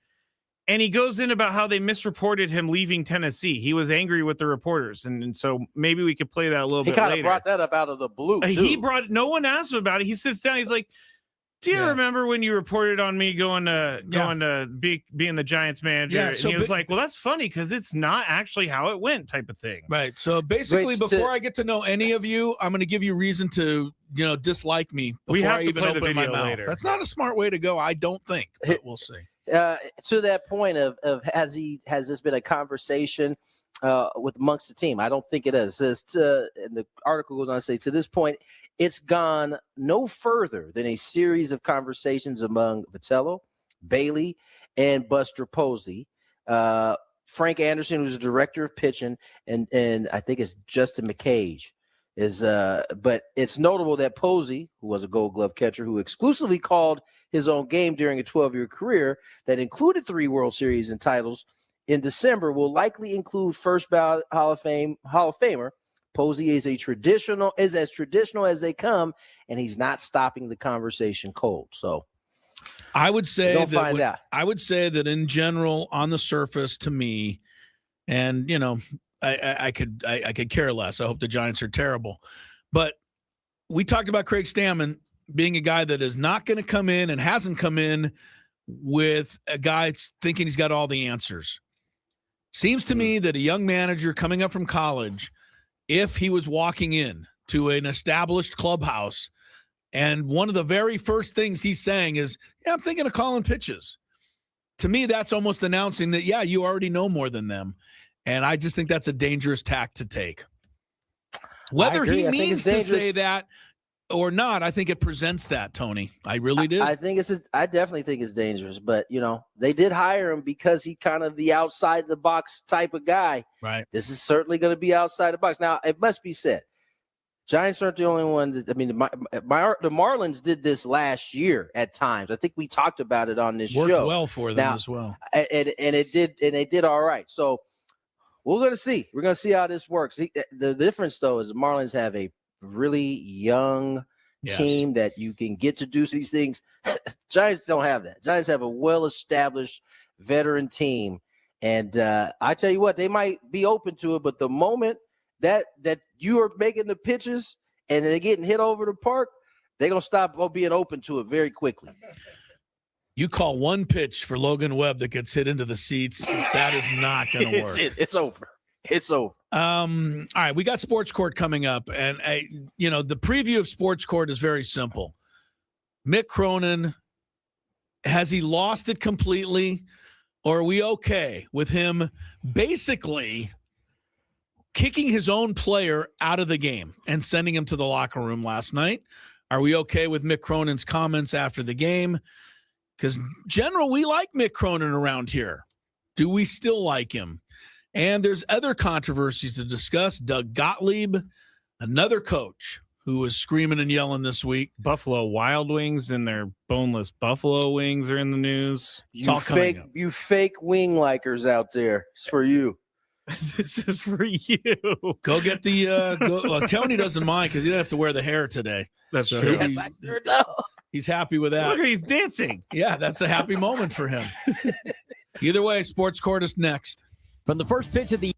And he goes in about how they misreported him leaving Tennessee. He was angry with the reporters. And so maybe we could play that a little bit later. He kind of brought that up out of the blue, too. No one asked him about it. He sits down. He's like, do you remember when you reported on me going to being the Giants manager? Yeah, and he was like, well, that's funny because it's not actually how it went type of thing. Right. So basically, before I get to know any of you, I'm going to give you reason to, dislike me before I even open my mouth. Later. That's not a smart way to go, I don't think, but we'll see. To that point of has this been a conversation with amongst the team? I don't think it is. It says and the article goes on to say, to this point, it's gone no further than a series of conversations among Vitello, Bailey, and Buster Posey. Frank Anderson, who's the director of pitching, and I think it's Justin McCage. But it's notable that Posey, who was a Gold Glove catcher who exclusively called his own game during a 12-year career that included 3 World Series and titles in December, will likely include first ballot Hall of Famer. Posey is as traditional as they come, and he's not stopping the conversation cold. So I would say that in general, on the surface, to me, and I could care less. I hope the Giants are terrible. But we talked about Craig Stammen being a guy that is not going to come in and hasn't come in with a guy thinking he's got all the answers. Seems to me that a young manager coming up from college, if he was walking in to an established clubhouse and one of the very first things he's saying is, yeah, I'm thinking of calling pitches. To me, that's almost announcing that, yeah, you already know more than them. And I just think that's a dangerous tack to take. Whether he means to say that or not, I think it presents that, Tony. I really do. I definitely think it's dangerous. But, they did hire him because he kind of the outside the box type of guy. Right. This is certainly going to be outside the box. Now, it must be said, Giants aren't the only one. The Marlins did this last year at times. I think we talked about it on this show. Worked well for them as well. And they did all right. So, we're going to see. We're going to see how this works. The difference, though, is the Marlins have a really young team that you can get to do these things. Giants don't have that. Giants have a well-established veteran team. And I tell you what, they might be open to it, but the moment that you are making the pitches and they're getting hit over the park, they're going to stop being open to it very quickly. You call one pitch for Logan Webb that gets hit into the seats, that is not going to work. It's over. It's over. All right, we got Sports Court coming up, and the preview of Sports Court is very simple. Mick Cronin, has he lost it completely, or are we okay with him basically kicking his own player out of the game and sending him to the locker room last night? Are we okay with Mick Cronin's comments after the game? Because, General, we like Mick Cronin around here. Do we still like him? And there's other controversies to discuss. Doug Gottlieb, another coach who was screaming and yelling this week. Buffalo Wild Wings and their boneless buffalo wings are in the news. You fake wing likers out there. It's for you. This is for you. Go get the Tony doesn't mind because he didn't have to wear the hair today. That's true. Yes, I sure know. He's happy with that. Look, he's dancing. Yeah, that's a happy moment for him. Either way, Sports Court is next. From the first pitch of the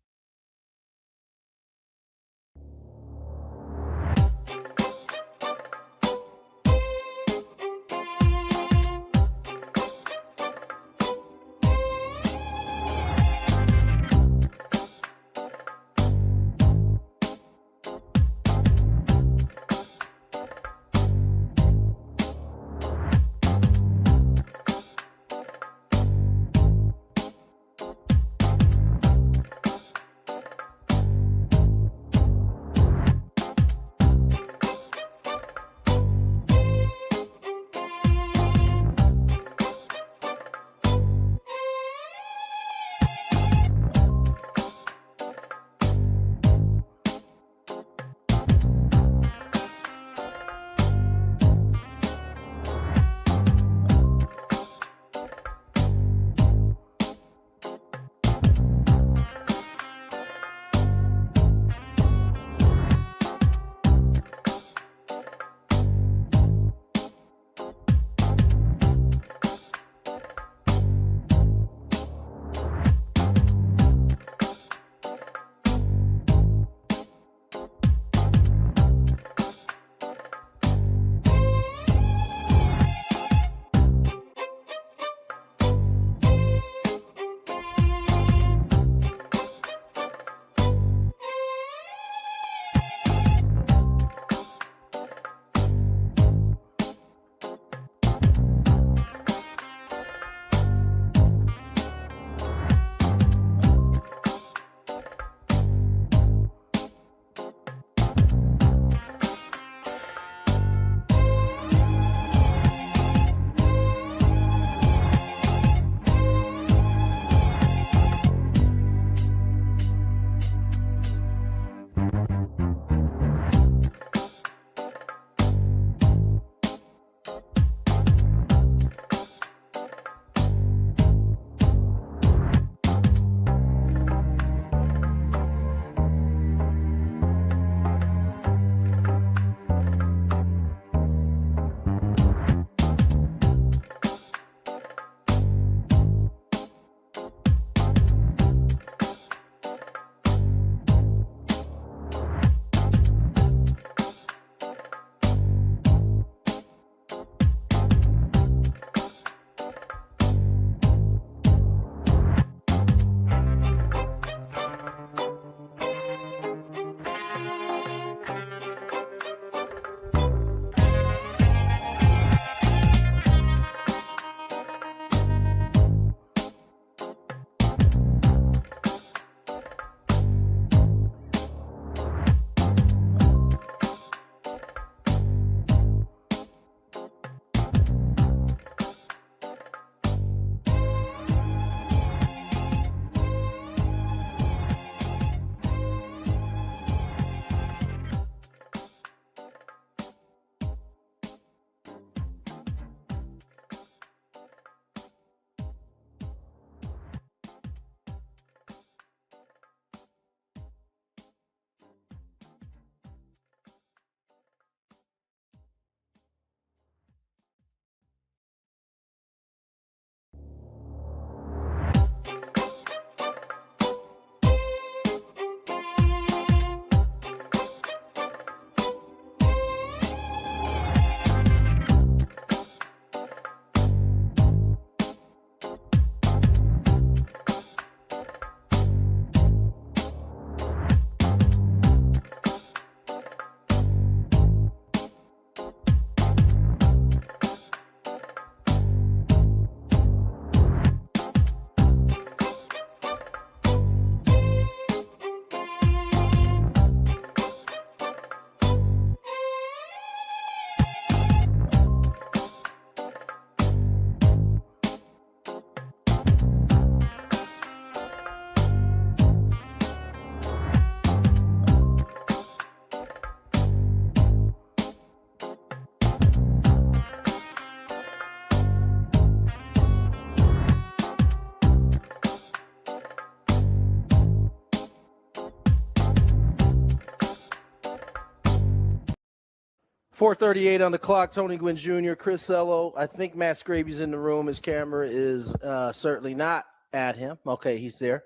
4:38 on the clock. Tony Gwynn Jr., Chris Sello. I think Matt Scraby's in the room. His camera is certainly not at him. Okay, he's there.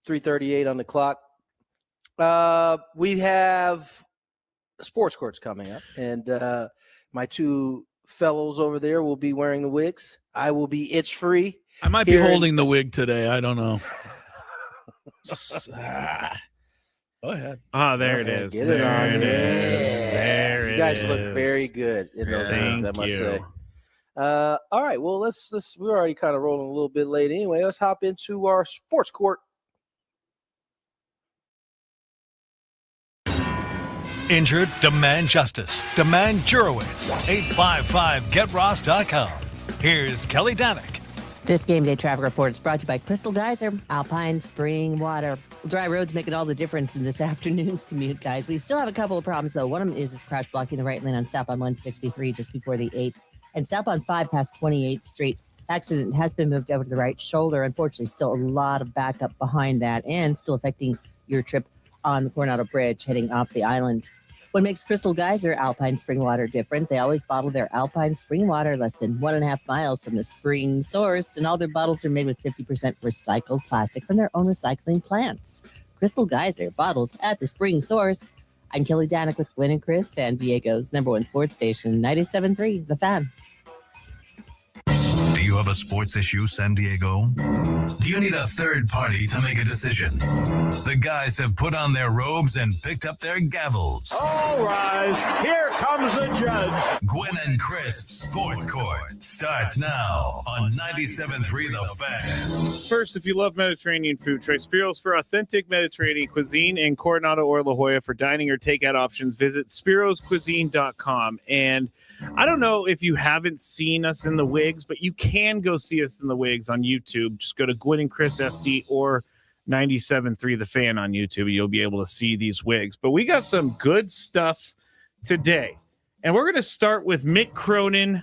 3:38 on the clock. We have sports courts coming up, and my two fellows over there will be wearing the wigs. I will be itch-free. I might be holding the wig today. I don't know. Go ahead. Oh, there it is. Get there it on. it is. There it is. You guys look very good in those rooms, I must say. All right. Well, let's we're already kind of rolling a little bit late anyway. Let's hop into our sports court. Injured? Demand justice. Demand Jurowitz. 855-GetRoss.com. Here's Kelly Danick. This game day traffic report is brought to you by Crystal Geyser, Alpine Spring Water. Dry roads making all the difference in this afternoon's commute, guys. We still have a couple of problems, though. One of them is crash blocking the right lane on southbound 163 just before the 8th. And southbound 5 past 28th Street. Accident has been moved over to the right shoulder. Unfortunately, still a lot of backup behind that and still affecting your trip on the Coronado Bridge heading off the island. What makes Crystal Geyser Alpine Spring Water different? They always bottle their Alpine Spring Water less than 1.5 miles from the spring source, and all their bottles are made with 50% recycled plastic from their own recycling plants. Crystal Geyser, bottled at the spring source. I'm Kelly Danick with Gwynn and Chris, San Diego's #1 sports station, 97.3 The Fan. Do you have a sports issue, San Diego? Do you need a third party to make a decision? The guys have put on their robes and picked up their gavels. All rise. Here comes the judge. Gwynn and Chris Sports Court starts now on 97.3 The Fan. First, if you love Mediterranean food, try Spiro's for authentic Mediterranean cuisine in Coronado or La Jolla. For dining or takeout options, visit spiroscuisine.com. And I don't know if you haven't seen us in the wigs, but you can go see us in the wigs on YouTube. Just go to Gwynn and Chris SD or 97.3 The Fan on YouTube. You'll be able to see these wigs. But we got some good stuff today. And we're going to start with Mick Cronin,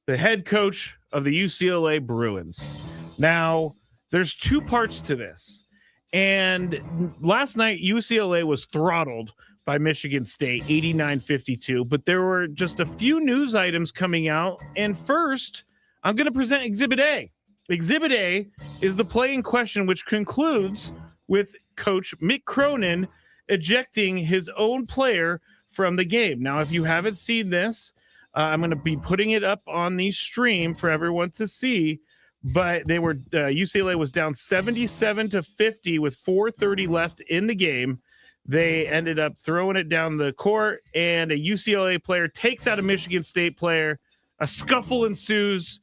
the head coach of the UCLA Bruins. Now, there's two parts to this. And last night, UCLA was throttled by Michigan State, 89-52. But there were just a few news items coming out. And first, I'm going to present Exhibit A. Exhibit A is the play in question, which concludes with Coach Mick Cronin ejecting his own player from the game. Now, if you haven't seen this, I'm going to be putting it up on the stream for everyone to see. But they were UCLA was down 77-50 with 4:30 left in the game. They ended up throwing it down the court, and a UCLA player takes out a Michigan State player. A scuffle ensues,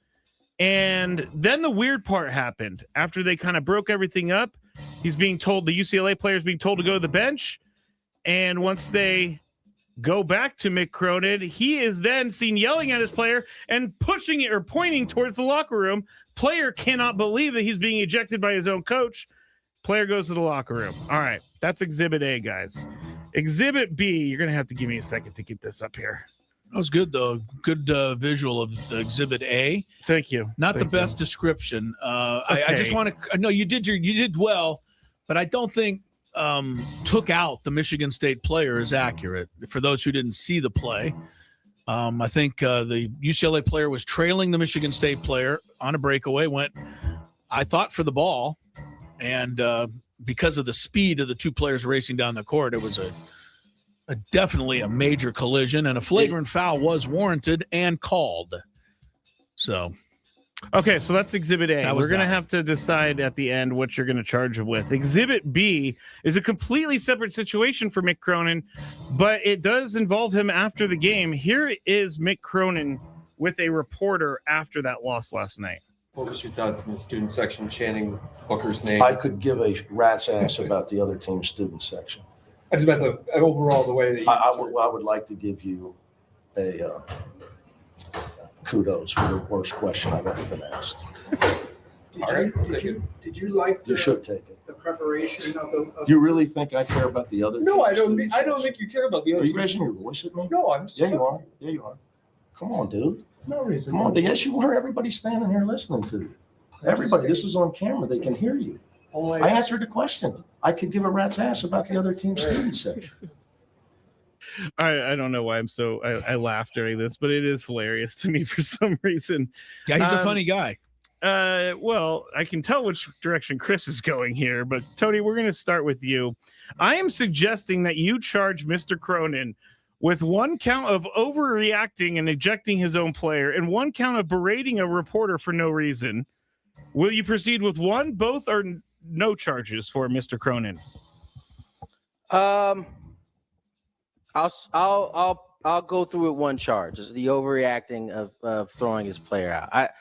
and then the weird part happened. After they kind of broke everything up, the UCLA player is being told to go to the bench, and once they go back to Mick Cronin, he is then seen yelling at his player and pushing it or pointing towards the locker room. Player cannot believe that he's being ejected by his own coach. Player goes to the locker room. All right, that's Exhibit A, guys. Exhibit B, you're going to have to give me a second to get this up here. That was good, though. Good visual of the Exhibit A. Thank you. Not the best description. I just want to – no, you did well, but I don't think took out the Michigan State player is accurate. For those who didn't see the play, I think the UCLA player was trailing the Michigan State player on a breakaway, I thought, for the ball. And because of the speed of the two players racing down the court, it was definitely a major collision, and a flagrant foul was warranted and called. So, okay, so that's Exhibit A. We're going to have to decide at the end what you're going to charge him with. Exhibit B is a completely separate situation for Mick Cronin, but it does involve him after the game. Here is Mick Cronin with a reporter after that loss last night. What was your thought in the student section chanting Booker's name? I could give a rat's ass about the other team's student section. I just meant overall the way that you I would like to give you a kudos for the worst question I've ever been asked. Did you like You should take it. the preparation of the? Do you really think I care about the other? No, I team's don't think you care about the other. Are you raising your voice at me? No, I'm just. Yeah, you are. Yeah, you are. Come on, dude. No reason. Come on. Yes, you are. Everybody's standing here listening to you. Everybody. This is on camera. They can hear you. I answered the question. I could give a rat's ass about the other team's student section. I don't know why I laugh during this, but it is hilarious to me for some reason. Yeah, he's a funny guy. Well, I can tell which direction Chris is going here, but Tony, we're going to start with you. I am suggesting that you charge Mr. Cronin with 1 count of overreacting and ejecting his own player and 1 count of berating a reporter for no reason. Will you proceed with one, both, or no charges for Mr. Cronin? I'll go through it 1 charge. It's the overreacting of throwing his player out.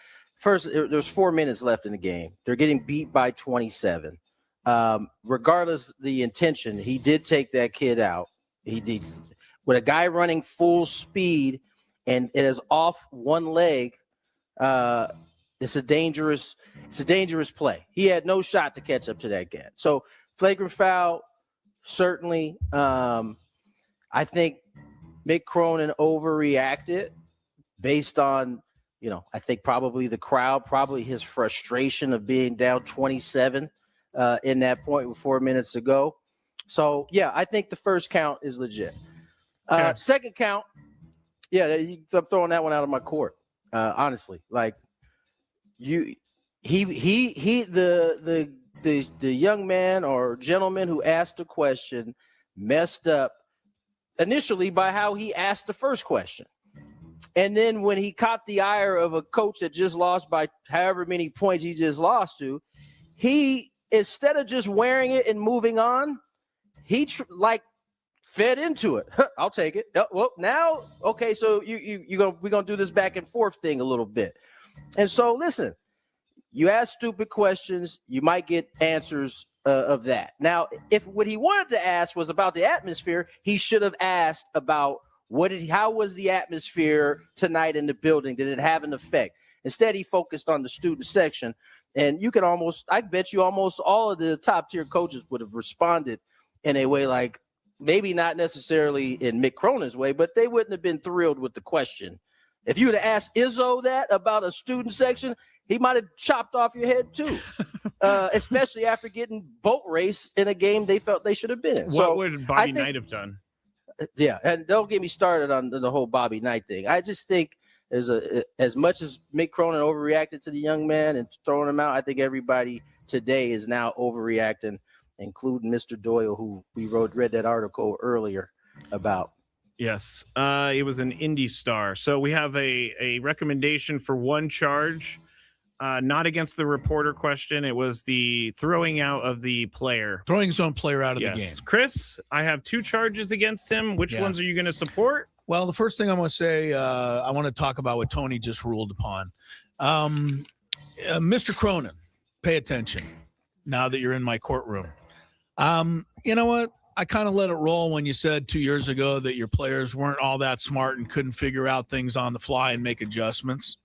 There's 4 minutes left in the game. They're getting beat by 27. Regardless the intention, he did take that kid out. He did. With a guy running full speed and it is off one leg, it's a dangerous play. He had no shot to catch up to that guy. So flagrant foul, certainly. I think Mick Cronin overreacted based on, I think probably the crowd, probably his frustration of being down 27 in that point with 4 minutes to go. So, yeah, I think the first count is legit. Second count, I'm throwing that one out of my court. Honestly, like the young man or gentleman who asked the question messed up initially by how he asked the first question. And then when he caught the ire of a coach that just lost by however many points he just lost to, he, instead of just wearing it and moving on, he fed into it. I'll take it. Well, now, okay, so we're gonna do this back and forth thing a little bit. And so, listen, you ask stupid questions, you might get answers of that. Now, if what he wanted to ask was about the atmosphere, he should have asked about how was the atmosphere tonight in the building? Did it have an effect? Instead, he focused on the student section, and I bet you almost all of the top tier coaches would have responded in a way like, maybe not necessarily in Mick Cronin's way, but they wouldn't have been thrilled with the question. If you would have asked Izzo that about a student section, he might have chopped off your head too, especially after getting boat race in a game they felt they should have been in. What would Bobby Knight have done? Yeah, and don't get me started on the whole Bobby Knight thing. I just think as much as Mick Cronin overreacted to the young man and throwing him out, I think everybody today is now overreacting, including Mr. Doyle, who we read that article earlier about. Yes, it was an Indy Star. So we have a recommendation for 1 charge, not against the reporter question. It was the throwing out of the player. Throwing his own player out of the game. Chris, I have 2 charges against him. Which ones are you going to support? Well, the first thing I'm going to say, I want to talk about what Tony just ruled upon. Mr. Cronin, pay attention now that you're in my courtroom. You know what? I kind of let it roll when you said 2 years ago that your players weren't all that smart and couldn't figure out things on the fly and make adjustments.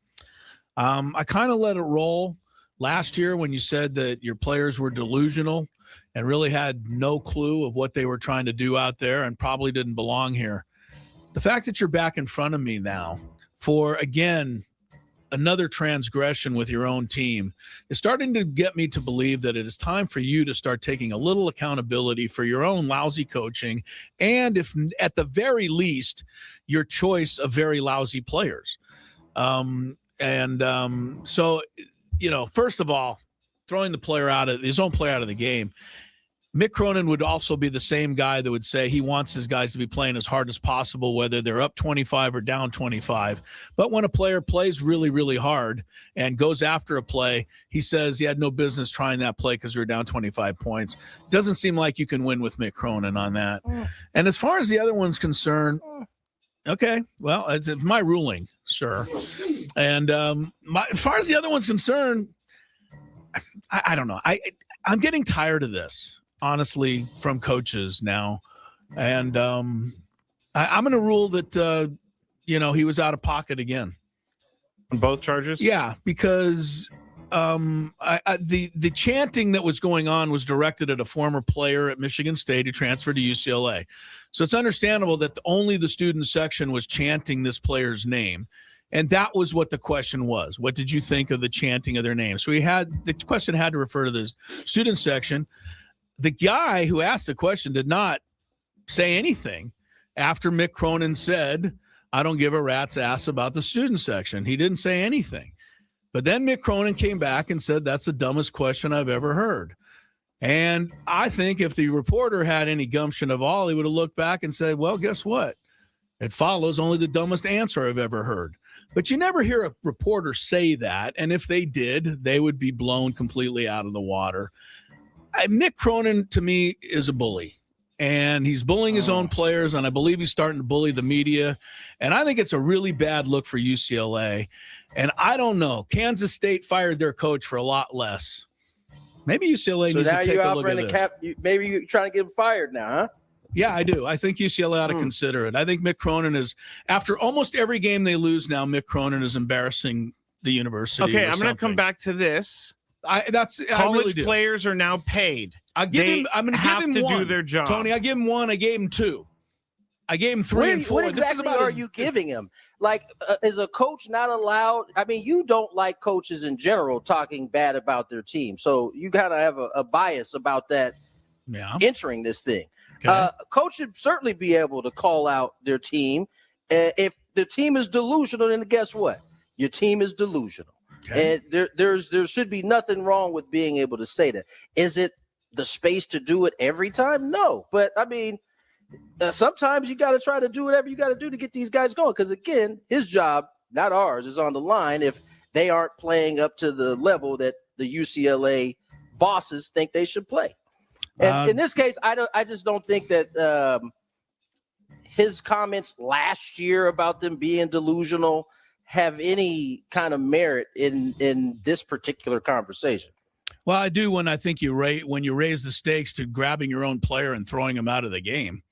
I kind of let it roll last year when you said that your players were delusional and really had no clue of what they were trying to do out there and probably didn't belong here. The fact that you're back in front of me now for, again, another transgression with your own team is starting to get me to believe that it is time for you to start taking a little accountability for your own lousy coaching and, if at the very least, your choice of very lousy players. So, first of all, throwing his own player out of the game, Mick Cronin would also be the same guy that would say he wants his guys to be playing as hard as possible, whether they're up 25 or down 25. But when a player plays really, really hard and goes after a play, he says he had no business trying that play because we were down 25 points. Doesn't seem like you can win with Mick Cronin on that. And as far as the other one's concerned, okay, well, it's my ruling, sir. And as far as the other one's concerned, I don't know. I'm getting tired of this, honestly, from coaches now. And I'm going to rule that, he was out of pocket again. On both charges? Yeah, because the chanting that was going on was directed at a former player at Michigan State who transferred to UCLA. So it's understandable that only the student section was chanting this player's name. And that was what the question was. What did you think of the chanting of their name? So the question had to refer to the student section. The guy who asked the question did not say anything. after Mick Cronin said, I don't give a rat's ass about the student section. He didn't say anything. But then Mick Cronin came back and said, that's the dumbest question I've ever heard. And I think if the reporter had any gumption of all, he would have looked back and said, well, guess what? It follows only the dumbest answer I've ever heard. But you never hear a reporter say that. And if they did, they would be blown completely out of the water. Mick Cronin, to me, is a bully. And he's bullying his own players, and I believe he's starting to bully the media. And I think it's a really bad look for UCLA. And I don't know. Kansas State fired their coach for a lot less. Maybe UCLA needs to take a look at this. Maybe you're trying to get him fired now, huh? Yeah, I do. I think UCLA ought to consider it. I think Mick Cronin is, after almost every game they lose now, Mick Cronin is embarrassing the university. Okay, I'm going to come back to this. College players are now paid. I'm going to give him one. Do their job. Tony, I give him one. I gave him two. I gave him 3 and 4. What exactly are you giving him? Like, is a coach not allowed? I mean, you don't like coaches in general talking bad about their team. So you got to have a bias about that entering this thing. Okay. Coach should certainly be able to call out their team. If the team is delusional, then guess what? Your team is delusional. Okay. And there should be nothing wrong with being able to say that. Is it the space to do it every time? No. But, I mean, sometimes you got to try to do whatever you got to do to get these guys going. Because, again, his job, not ours, is on the line if they aren't playing up to the level that the UCLA bosses think they should play. And in this case, I just don't think that his comments last year about them being delusional have any kind of merit in this particular conversation. Well, I do when I think when you raise the stakes to grabbing your own player and throwing him out of the game.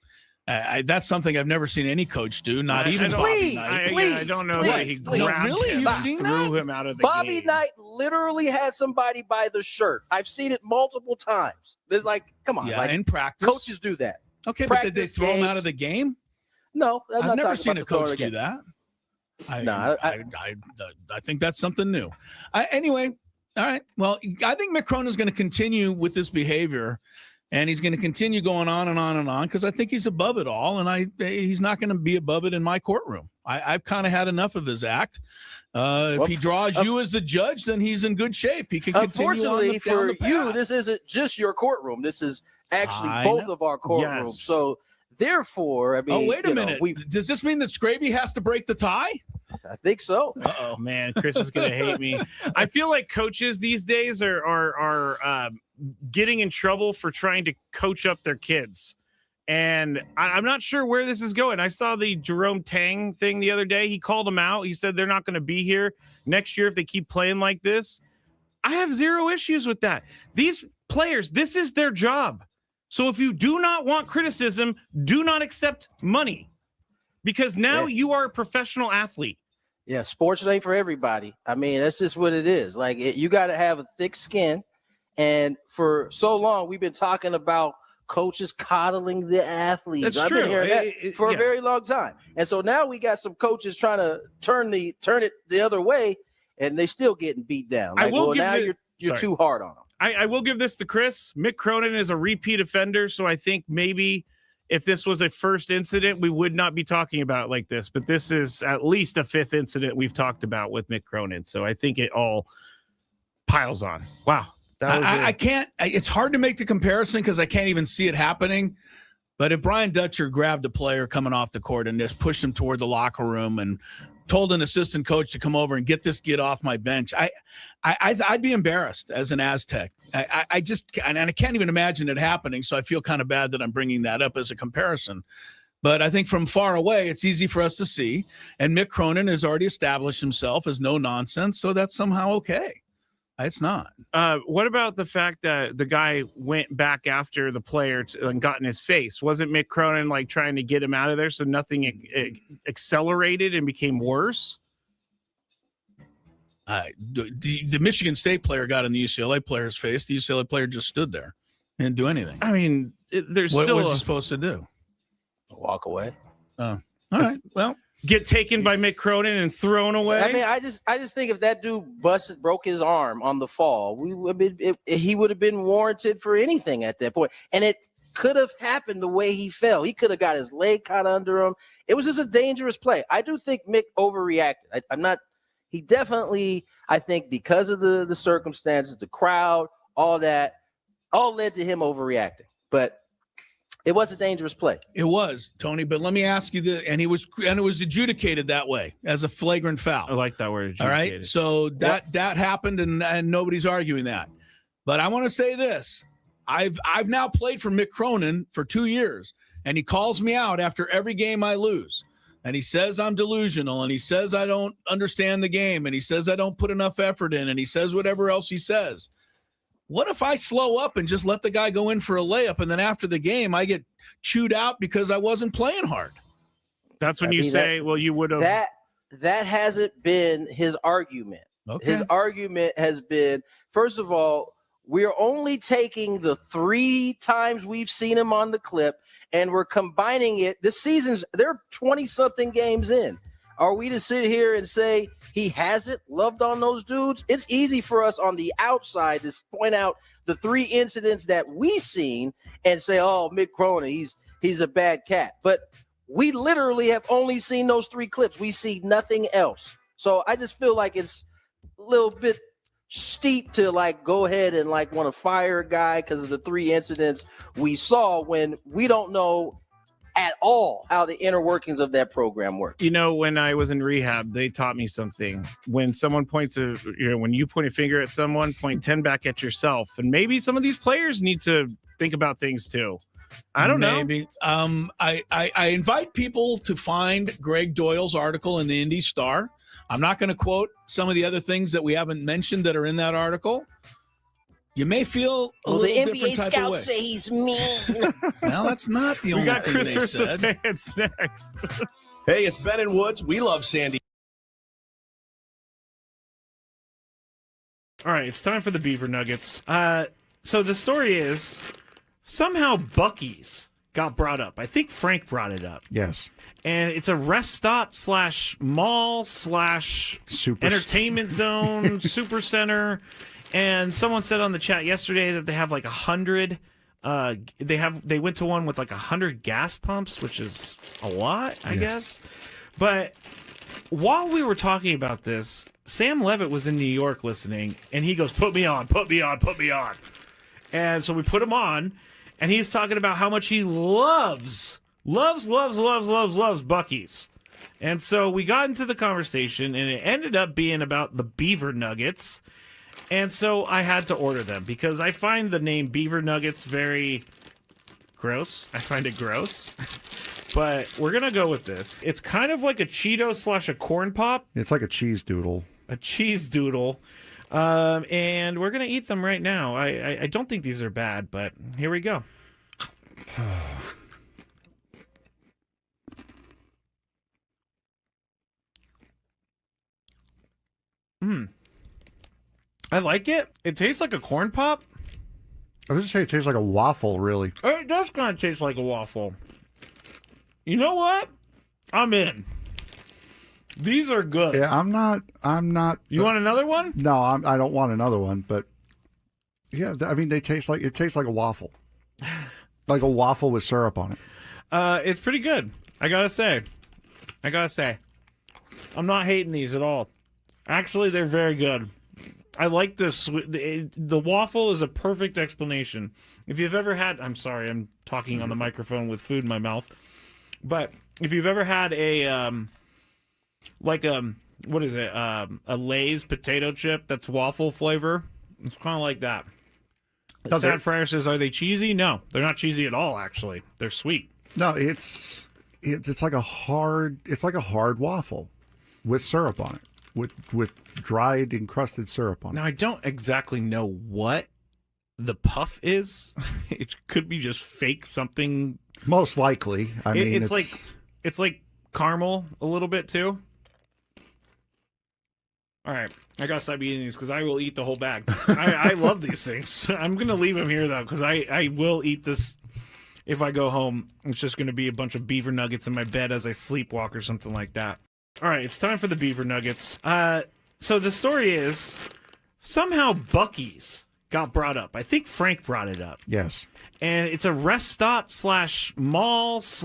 That's something I've never seen any coach do, not even Bobby Knight. I don't know that he grabbed him, You've seen threw that? him out of the Bobby game. Knight literally had somebody by the shirt. I've seen it multiple times. There's like, come on. Yeah, like, in practice. Coaches do that. Okay, but did they throw him out of the game? No. I've never seen a coach do that. I think that's something new. Anyway, all right. Well, I think Mick Cronin is going to continue with this behavior, and he's going to continue going on and on and on because I think he's above it all, and he's not going to be above it in my courtroom. I've kind of had enough of his act. If he draws you as the judge, then he's in good shape. He can continue. Unfortunately for you, this isn't just your courtroom. This is actually both of our courtrooms. Yes. So therefore, I mean, wait a minute. Does this mean that Scraby has to break the tie? I think so. Oh man, Chris is gonna hate me. I feel like coaches these days are getting in trouble for trying to coach up their kids, and I'm not sure where this is going. I saw the Jerome Tang thing the other day. He called them out. He said they're not going to be here next year if they keep playing like this. I have zero issues with that. These players, this is their job. So if you do not want criticism, do not accept money, because now you are a professional athlete. Yeah, sports ain't for everybody. I mean, that's just what it is. Like, you got to have a thick skin. And for so long, we've been talking about coaches coddling the athletes. That's I've true. been hearing that for a very long time. And so now we got some coaches trying to turn it the other way, and they still getting beat down. Like, you're too hard on them. I will give this to Chris. Mick Cronin is a repeat offender, so I think maybe if this was a first incident, we would not be talking about it like this. But this is at least a fifth incident we've talked about with Mick Cronin, so I think it all piles on. Wow. I can't. It's hard to make the comparison because I can't even see it happening. But if Brian Dutcher grabbed a player coming off the court and just pushed him toward the locker room and told an assistant coach to come over and get this kid off my bench, I'd be embarrassed as an Aztec. I can't even imagine it happening. So I feel kind of bad that I'm bringing that up as a comparison. But I think from far away, it's easy for us to see. And Mick Cronin has already established himself as no nonsense. So that's somehow okay. It's not. What about the fact that the guy went back after the player and got in his face? Wasn't Mick Cronin like trying to get him out of there so nothing accelerated and became worse? The Michigan State player got in the UCLA player's face. The UCLA player just stood there and didn't do anything. I mean, what was he supposed to do? Walk away. Oh, all right. Well, get taken by Mick Cronin and thrown away. I mean, I just think if that dude broke his arm on the fall, he would have been warranted for anything at that point. And it could have happened the way he fell. He could have got his leg caught under him. It was just a dangerous play. I do think Mick overreacted. He definitely, I think because of the circumstances, the crowd, all that, all led to him overreacting. But it was a dangerous play. It was, Tony. But let me ask you and it was adjudicated that way as a flagrant foul. I like that word. All right. So that happened, and nobody's arguing that. But I want to say this: I've now played for Mick Cronin for 2 years, and he calls me out after every game I lose, and he says I'm delusional, and he says I don't understand the game, and he says I don't put enough effort in, and he says whatever else he says. What if I slow up and just let the guy go in for a layup, and then after the game I get chewed out because I wasn't playing hard? That's when you say, well, you would have. That hasn't been his argument. Okay. His argument has been, first of all, we're only taking the 3 times we've seen him on the clip, and we're combining it. This season's, they're 20-something games in. Are we to sit here and say he hasn't loved on those dudes? It's easy for us on the outside to point out the 3 incidents that we seen and say, oh, Mick Cronin, he's a bad cat. But we literally have only seen those 3 clips. We see nothing else. So I just feel like it's a little bit steep to go ahead and want to fire a guy because of the 3 incidents we saw when we don't know at all how the inner workings of that program work. When I was in rehab, they taught me something. When someone when you point a finger at someone, point 10 back at yourself. And maybe some of these players need to think about things too. I don't know. Maybe. I invite people to find Greg Doyle's article in the Indy Star. I'm not going to quote some of the other things that we haven't mentioned that are in that article. You may feel a little the different NBA type of scouts way. say he's mean. Well, that's not the We only got thing Chris they versus said. the fans next. Hey, it's Ben and Woods. We love Sandy. All right, it's time for the Beaver Nuggets. So the story is somehow Buc-ee's got brought up. I think Frank brought it up. Yes. And it's a rest stop / mall / entertainment zone, super center. And someone said on the chat yesterday that they have 100. They went to one with 100 gas pumps, which is a lot, I guess. But while we were talking about this, Sam Levitt was in New York listening, and he goes, "Put me on, put me on, put me on." And so we put him on, and he's talking about how much he loves Buc-ee's. And so we got into the conversation, and it ended up being about the Beaver Nuggets. And so I had to order them because I find the name Beaver Nuggets very gross. I find it gross. But we're going to go with this. It's kind of like a Cheeto / a corn pop. It's like a cheese doodle. A cheese doodle. And we're going to eat them right now. I don't think these are bad, but here we go. I like it. It tastes like a corn pop. I was just saying it tastes like a waffle, really. It does kind of taste like a waffle. You know what? I'm in. These are good. Yeah, I'm not. You want another one? No, I don't want another one. But yeah, I mean, it tastes like a waffle, like a waffle with syrup on it. It's pretty good. I gotta say, I'm not hating these at all. Actually, they're very good. I like this. The waffle is a perfect explanation. If you've ever had, I'm sorry, I'm talking on the microphone with food in my mouth. But if you've ever had a what is it? A Lay's potato chip that's waffle flavor. It's kind of like that. Sad Fryer says, "Are they cheesy?" No, they're not cheesy at all. Actually, they're sweet. No, it's like a hard waffle with syrup on it. With dried encrusted syrup on it. Now, I don't exactly know what the puff is. It could be just fake something. Most likely. I mean, it's like caramel a little bit too. All right, I gotta stop eating these because I will eat the whole bag. I love these things. I'm gonna leave them here though because I will eat this if I go home. It's just gonna be a bunch of Beaver Nuggets in my bed as I sleepwalk or something like that. All right, it's time for the Beaver Nuggets. So the story is somehow Buc-ee's got brought up. I think Frank brought it up. Yes. And it's a rest stop / mall /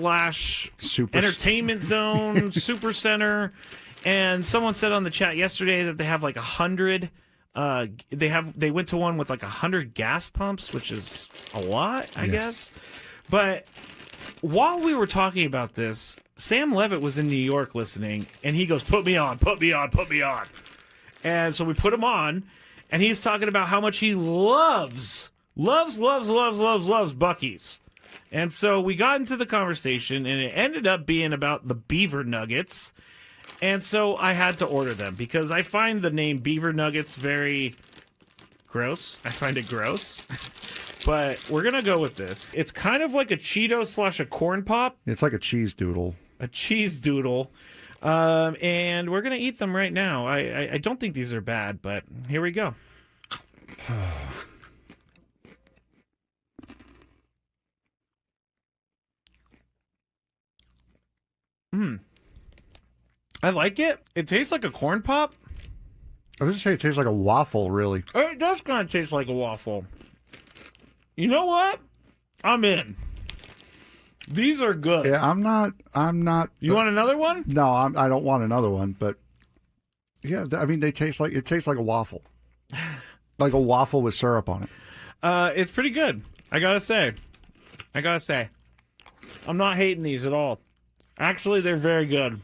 entertainment zone, super center. And someone said on the chat yesterday that they have like 100. They went to one with like 100 gas pumps, which is a lot, I guess. But while we were talking about this, Sam Levitt was in New York listening, and he goes, "Put me on, put me on, put me on." And so we put him on, and he's talking about how much he loves Buc-ee's. And so we got into the conversation, and it ended up being about the beaver nuggets. And so I had to order them because I find the name beaver nuggets very gross. I find it gross. But we're going to go with this. It's kind of like a Cheeto / a corn pop. It's like a cheese doodle. A cheese doodle. And we're going to eat them right now. I don't think these are bad, but here we go. I like it. It tastes like a corn pop. I was going to say it tastes like a waffle, really. It does kind of taste like a waffle. You know what? I'm in. These are good. Yeah, I'm not. You want another one? No, I don't want another one. But yeah, I mean, it tastes like a waffle, like a waffle with syrup on it. It's pretty good. I gotta say, I'm not hating these at all. Actually, they're very good.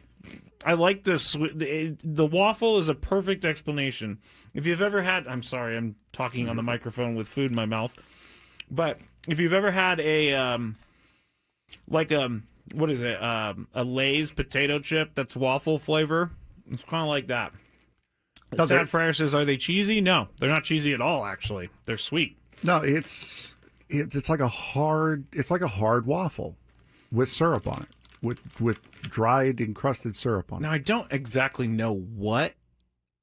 I like this. The waffle is a perfect explanation. If you've ever had, I'm sorry, I'm talking on the microphone with food in my mouth. But if you've ever had a what is it? A Lay's potato chip that's waffle flavor. It's kind of like that. Sad Fryer says, "Are they cheesy?" No, they're not cheesy at all. Actually, they're sweet. No, it's like a hard waffle with syrup on it, with dried encrusted syrup on it. Now I don't exactly know what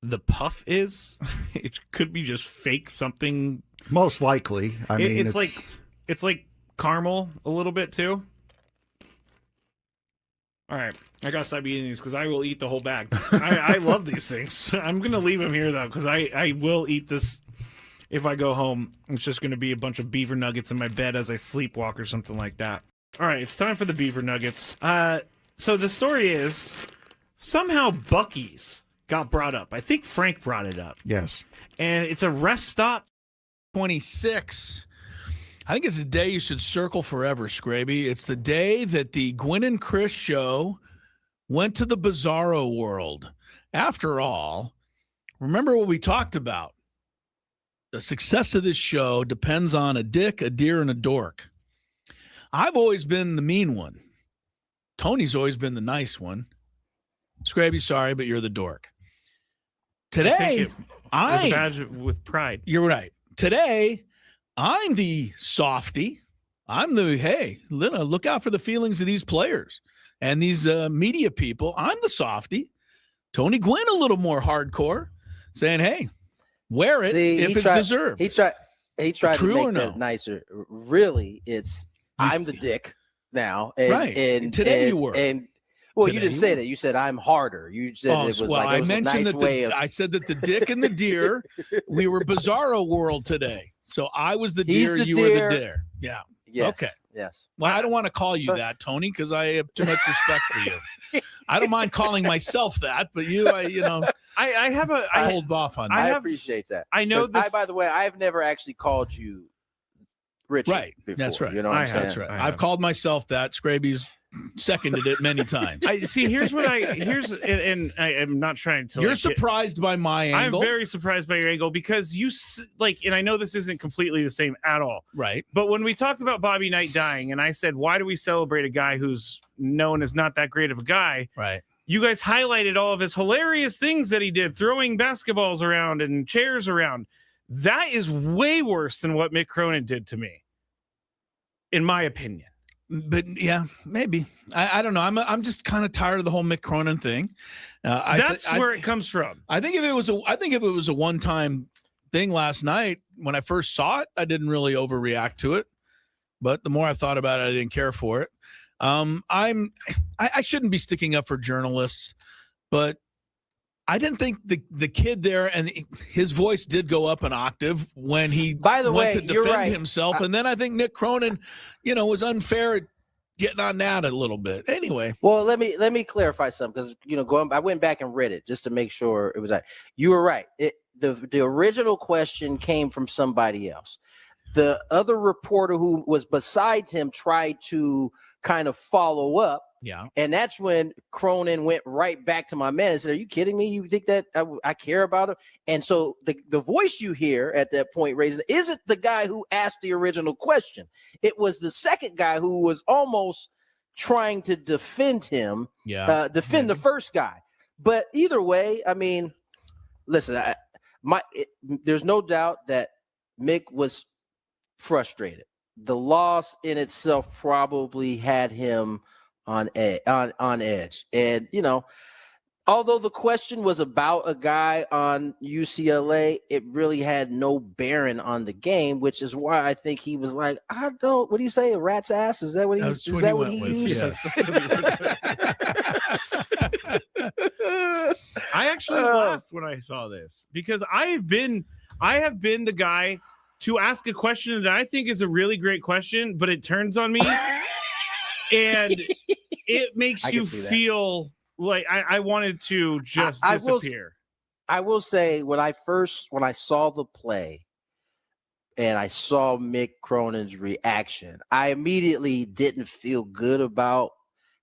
the puff is. It could be just fake something. Most likely. I mean, it's like caramel a little bit too. All right, I gotta stop eating these because I will eat the whole bag. I love these things. I'm gonna leave them here though because I will eat this if I go home. It's just gonna be a bunch of beaver nuggets in my bed as I sleepwalk or something like that. All right, it's time for the beaver nuggets. So the story is somehow Buc-ee's got brought up. I think Frank brought it up. Yes, and it's a rest stop. 26. I think it's a day you should circle forever, Scraby. It's the day that the Gwynn and Chris show went to the bizarro world. After all, remember what we talked about. The success of this show depends on a dick, a deer, and a dork. I've always been the mean one. Tony's always been the nice one. Scraby, sorry, but you're the dork. Today, I think it was a badge with pride. You're right. Today, I'm the softy. I'm the, hey, look out for the feelings of these players and these media people. I'm the softy. Tony Gwynn, a little more hardcore, saying, hey, wear it if it's deserved. He tried True to or make no? that nicer. Really, I'm the dick now. And, right. And today you were. And well, Today you didn't say that. You said I'm harder. You said it was like I mentioned a nice way of. I said that the dick and the deer, we were bizarro world today. So I was the deer, you were the deer. Yeah. Yes, okay. Yes. Well, I don't want to call you that, Tony, because I have too much respect for you. I don't mind calling myself that, but I hold off on that. I appreciate that. I know this. By the way, I've never actually called you Richard. Right. Before, That's right. You know what I'm saying? That's right. I've called myself that. Scraby's seconded it many times. And I'm not trying to. You're surprised by my angle. I'm very surprised by your angle because and I know this isn't completely the same at all. Right. But when we talked about Bobby Knight dying, and I said, why do we celebrate a guy who's known as not that great of a guy? Right. You guys highlighted all of his hilarious things that he did, throwing basketballs around and chairs around. That is way worse than what Mick Cronin did to me, in my opinion. But yeah, maybe. I don't know. I'm just kind of tired of the whole Mick Cronin thing. That's where it comes from. I think if it was a one-time thing last night when I first saw it, I didn't really overreact to it. But the more I thought about it, I didn't care for it. I shouldn't be sticking up for journalists, but I didn't think the kid there, and his voice did go up an octave when he went to defend himself. And then I think Nick Cronin, was unfair at getting on that a little bit. Anyway. Well, let me clarify something because, I went back and read it just to make sure it was right. You were right. The original question came from somebody else. The other reporter who was beside him tried to kind of follow up. Yeah. And that's when Cronin went right back to my man and said, "Are you kidding me? You think that I care about him?" And so the voice you hear at that point raising isn't the guy who asked the original question. It was the second guy who was almost trying to defend him, defend the first guy. But either way, I mean, listen, there's no doubt that Mick was frustrated. The loss in itself probably had him on edge. And, although the question was about a guy on UCLA, it really had no bearing on the game, which is why I think he was like, what do you say? A rat's ass? Is that what he used? Yeah. I actually laughed when I saw this because I have been the guy to ask a question that I think is a really great question, but it turns on me and it makes you feel like I wanted to just disappear. I will say when I saw the play and I saw Mick Cronin's reaction, I immediately didn't feel good about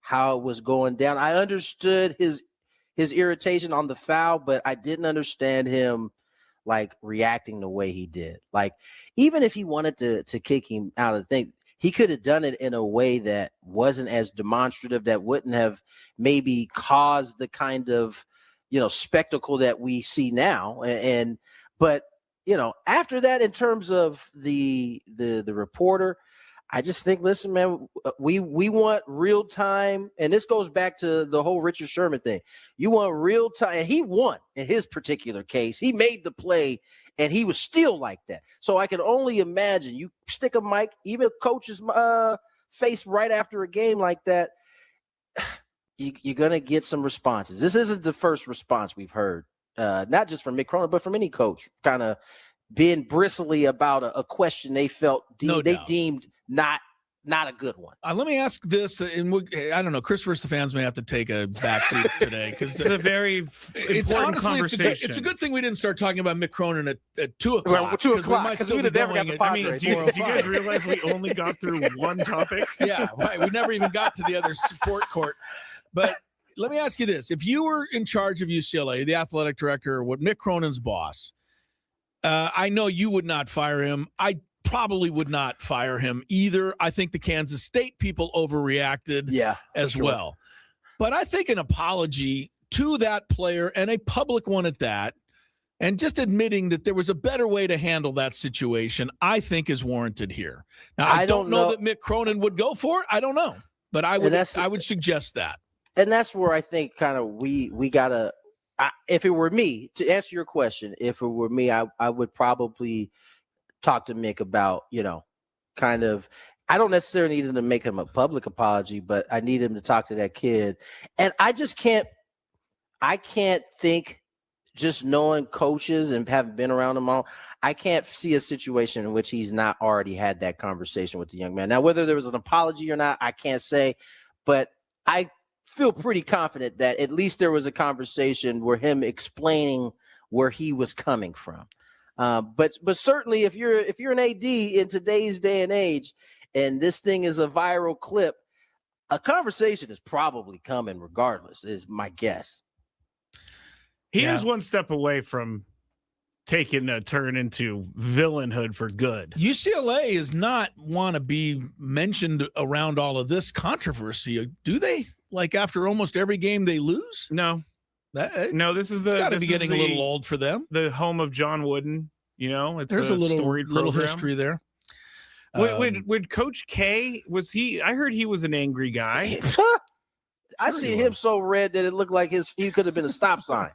how it was going down. I understood his irritation on the foul, but I didn't understand him like reacting the way he did. Like, even if he wanted to kick him out of the thing, he could have done it in a way that wasn't as demonstrative, that wouldn't have maybe caused the kind of, spectacle that we see now. But after that, in terms of the reporter, I just think, listen, man, we want real time. And this goes back to the whole Richard Sherman thing. You want real time. And he won in his particular case. He made the play and he was still like that. So I can only imagine you stick a mic, even a coach's face right after a game like that. You're going to get some responses. This isn't the first response we've heard, not just from Mick Cronin, but from any coach kind of being bristly about a question they felt they deemed not a good one. Let me ask this, and I don't know, Chris versus the fans may have to take a backseat today because it's a very important conversation. It's a good thing we didn't start talking about Mick Cronin at 2 o'clock. Well, 2 o'clock because we would have never got the Padres. Do you guys realize we only got through one topic? Yeah, right. We never even got to the other support court. But let me ask you this: if you were in charge of UCLA, the athletic director, or Mick Cronin's boss, I know you would not fire him. I probably would not fire him either. I think the Kansas State people overreacted as well. But I think an apology to that player, and a public one at that, and just admitting that there was a better way to handle that situation, I think is warranted here. Now, I don't know that Mick Cronin would go for it. I don't know. But I would suggest that. And that's where I think kind of we got to if it were me, to answer your question, if it were me, I would probably talk to Mick about, kind of, I don't necessarily need him to make him a public apology, but I need him to talk to that kid. And I can't think, just knowing coaches and having been around them all, I can't see a situation in which he's not already had that conversation with the young man. Now, whether there was an apology or not, I can't say, but I feel pretty confident that at least there was a conversation where him explaining where he was coming from. But certainly if you're an AD in today's day and age, and this thing is a viral clip, a conversation is probably coming regardless, is my guess. He is one step away from taking a turn into villainhood for good. UCLA is not want to be mentioned around all of this controversy, do they? Like after almost every game they lose? No, this is got to be getting a little old for them. The home of John Wooden, there's a little history there. When Coach K I heard he was an angry guy. I see him so red that it looked like he could have been a stop sign.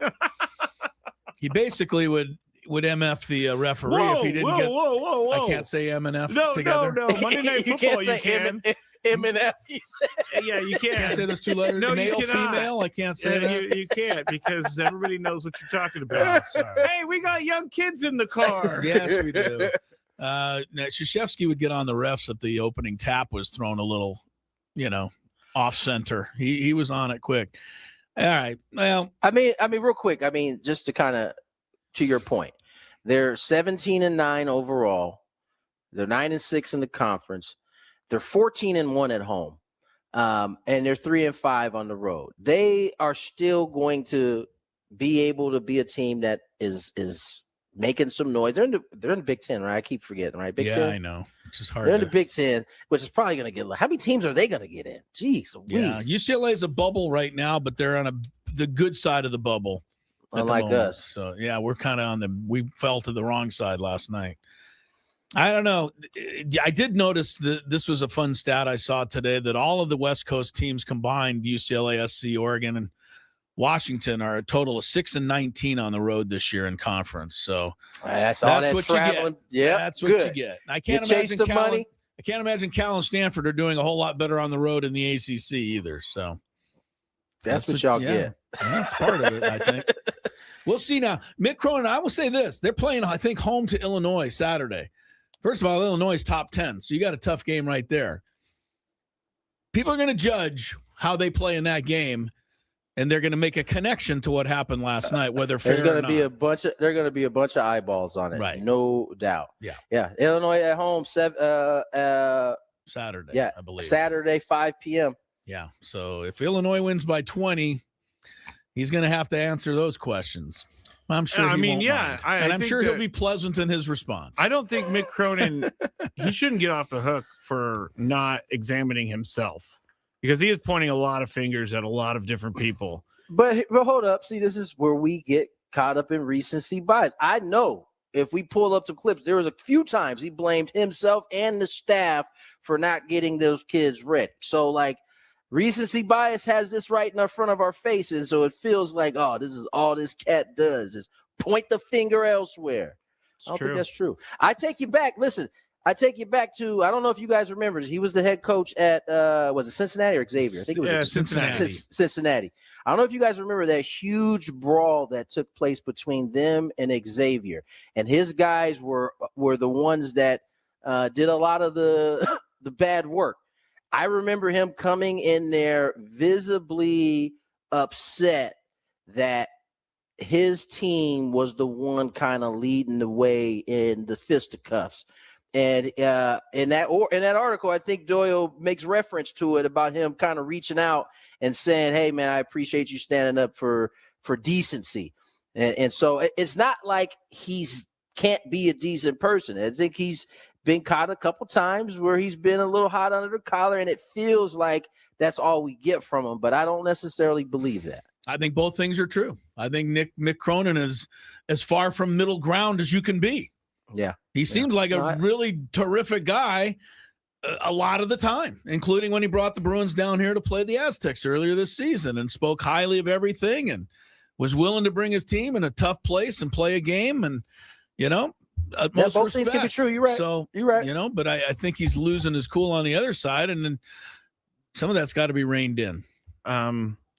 He basically would MF the referee if he didn't get. Whoa. I can't say M and F together. No. Monday Night Football, you can. M and F. He said. Yeah, you can't. Can't say those two letters. No, Male, you cannot. female. I can't say that. You can't because everybody knows what you're talking about. Hey, we got young kids in the car. Yes, we do. Now, Krzyzewski would get on the refs if the opening tap was thrown a little, off center. He was on it quick. All right. Well, I mean, real quick. I mean, just to kind of to your point, they're 17-9 overall. They're 9-6 in the conference. They're 14-1 at home, and they're 3-5 on the road. They are still going to be able to be a team that is making some noise. They're in the Big Ten, right? I keep forgetting, right? Big Ten. I know. It's just hard. They're in the Big Ten, which is probably going to get. How many teams are they going to get in? Jeez, yeah. UCLA's a bubble right now, but they're on the good side of the bubble. Unlike us. So yeah, we're kind of we fell to the wrong side last night. I don't know. I did notice that this was a fun stat I saw today that all of the West Coast teams combined, UCLA, SC, Oregon, and Washington, are a total of 6-19 on the road this year in conference. So that's what traveling. you get. Yeah, that's what you get. I can't imagine money. I can't imagine Cal and Stanford are doing a whole lot better on the road in the ACC either. So that's what y'all get. That's part of it, I think. We'll see now. Mick Cronin, I will say this. They're playing, I think, home to Illinois Saturday. First of all, Illinois is top 10, so you got a tough game right there. People are going to judge how they play in that game, and they're going to make a connection to what happened last night, whether fair There's going or to be not. There's going to be a bunch of eyeballs on it, Right. No doubt. Yeah. Illinois at home, Saturday, yeah, I believe. Saturday, 5 p.m. Yeah, so if Illinois wins by 20, he's going to have to answer those questions. I'm sure he won't mind. And I'm sure he'll be pleasant in his response. I don't think Mick Cronin, he shouldn't get off the hook for not examining himself because he is pointing a lot of fingers at a lot of different people. But hold up. See, this is where we get caught up in recency bias. I know if we pull up the clips, there was a few times he blamed himself and the staff for not getting those kids ready. So, recency bias has this right in front of our faces, so it feels like, oh, this is all this cat does is point the finger elsewhere. I don't think that's true. I take you back. Listen, I take you back to, I don't know if you guys remember, he was the head coach at, was it Cincinnati or Xavier? I think it was Cincinnati. I don't know if you guys remember that huge brawl that took place between them and Xavier. And his guys were the ones that did a lot of the bad work. I remember him coming in there visibly upset that his team was the one kind of leading the way in the fisticuffs. And in that article, I think Doyle makes reference to it about him kind of reaching out and saying, "Hey, man, I appreciate you standing up for decency." And so it's not like he's can't be a decent person. I think he's been caught a couple times where he's been a little hot under the collar, and it feels like that's all we get from him. But I don't necessarily believe that. I think both things are true. I think Mick Cronin is as far from middle ground as you can be. Yeah. He seems like a really terrific guy a lot of the time, including when he brought the Bruins down here to play the Aztecs earlier this season and spoke highly of everything and was willing to bring his team in a tough place and play a game. And, most both things can be true. You're right. So, you're right. But I think he's losing his cool on the other side. And then some of that's got to be reined in.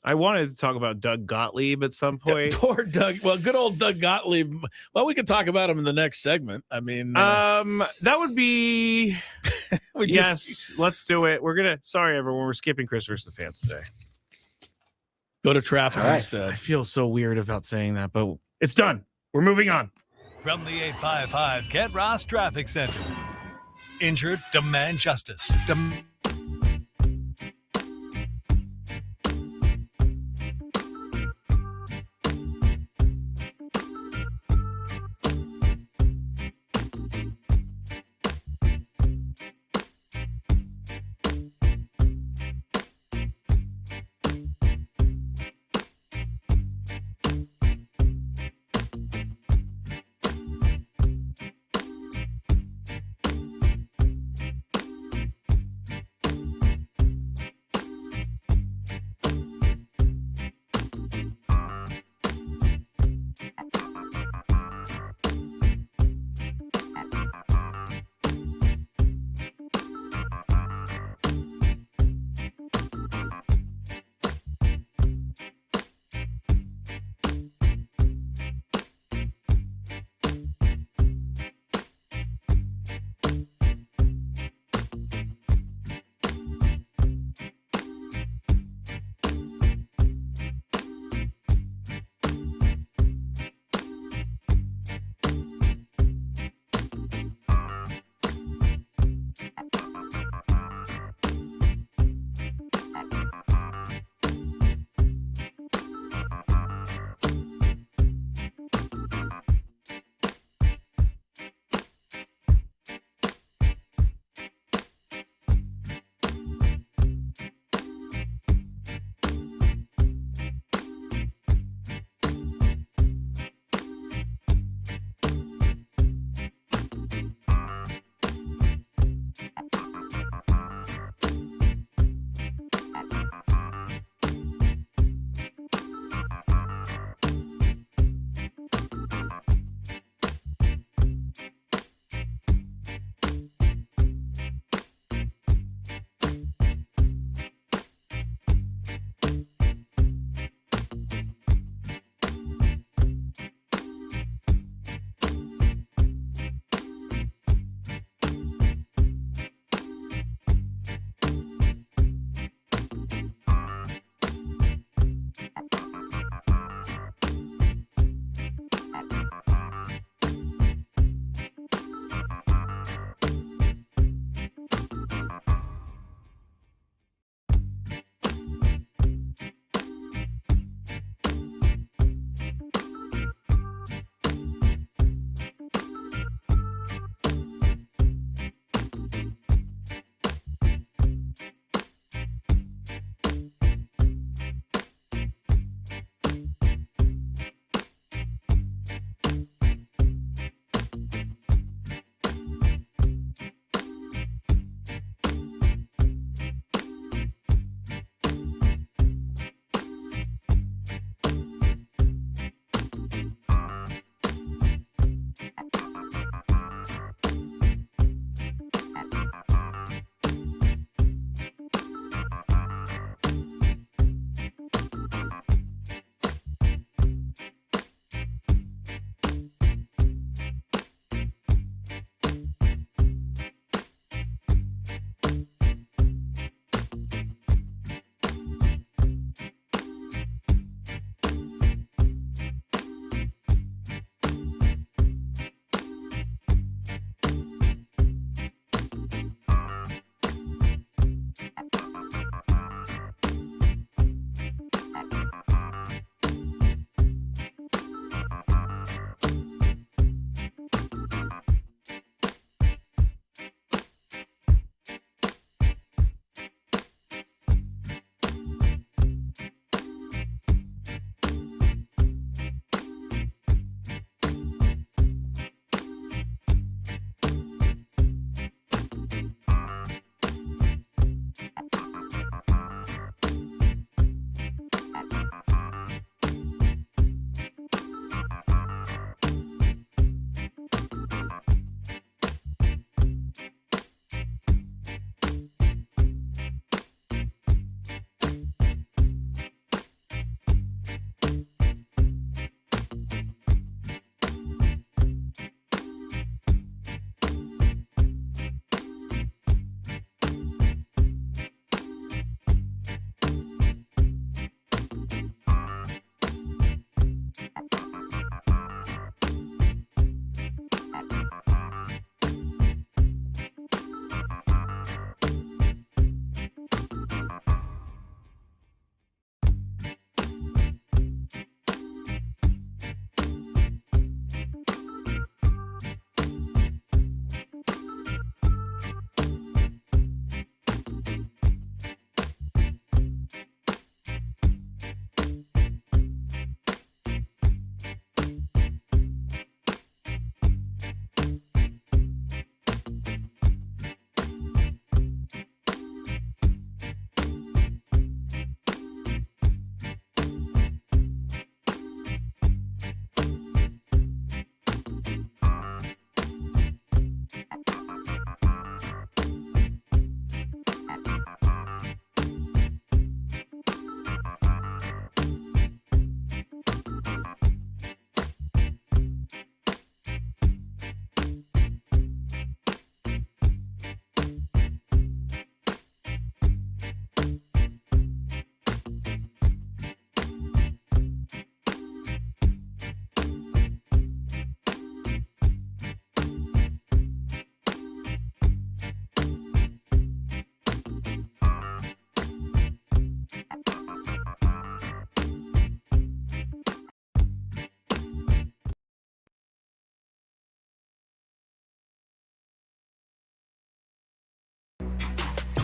I wanted to talk about Doug Gottlieb at some point. Poor Doug. Well, good old Doug Gottlieb. Well, we could talk about him in the next segment. I mean, that would be. Yes, let's do it. Sorry, everyone. We're skipping Chris versus the fans today. Go to traffic instead. I feel so weird about saying that, but it's done. We're moving on. From the 855 Kent Ross Traffic Center. Injured, demand justice.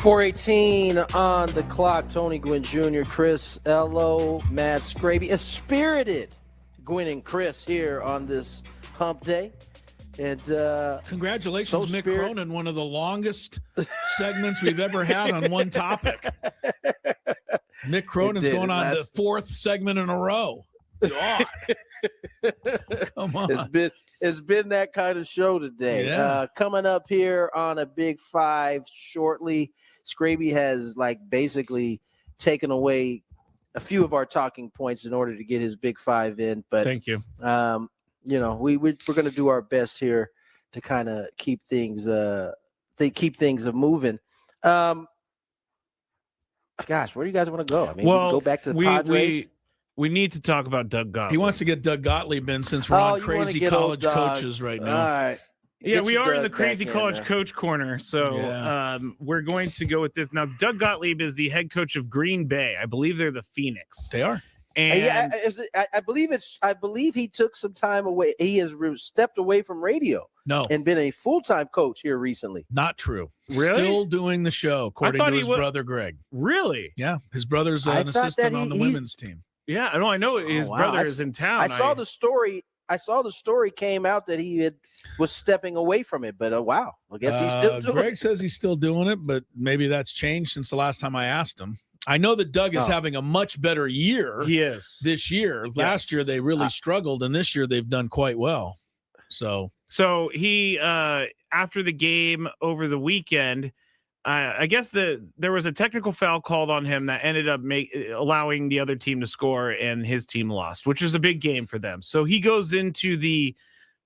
4:18 on the clock. Tony Gwynn Jr., Chris Ello, Matt Scraby, a spirited Gwynn and Chris here on this hump day. And congratulations, Mick Cronin, one of the longest segments we've ever had on one topic. Mick Cronin's going on the 4th segment in a row. God. Come on. It's been that kind of show today. Yeah. Coming up here on a Big Five shortly, Scraby has basically taken away a few of our talking points in order to get his Big Five in. But thank you. We're going to do our best here to kind of keep things moving. Gosh, where do you guys want to go? I mean, we can go back to the Padres. We need to talk about Doug Gottlieb. He wants to get Doug Gottlieb in since we're on crazy college coaches right now. All right. Yeah, we are in the Doug crazy back college in coach corner. So we're going to go with this. Now, Doug Gottlieb is the head coach of Green Bay. I believe they're the Phoenix. They are. And I believe he took some time away. He has stepped away from radio. No. And been a full-time coach here recently. Not true. Really? Still doing the show, according to his brother Greg. Really? Yeah. His brother's an assistant on the women's team. Yeah, I know his brother is in town. I saw the story. Came out that he was stepping away from it, but wow, I guess he's still doing Greg it. says he's still doing it, but maybe that's changed since the last time I asked him. I know that Doug is having a much better year. This year. Last year they really struggled, and this year they've done quite well. So he after the game over the weekend, I guess there was a technical foul called on him that ended up allowing the other team to score, and his team lost, which was a big game for them. So he goes into the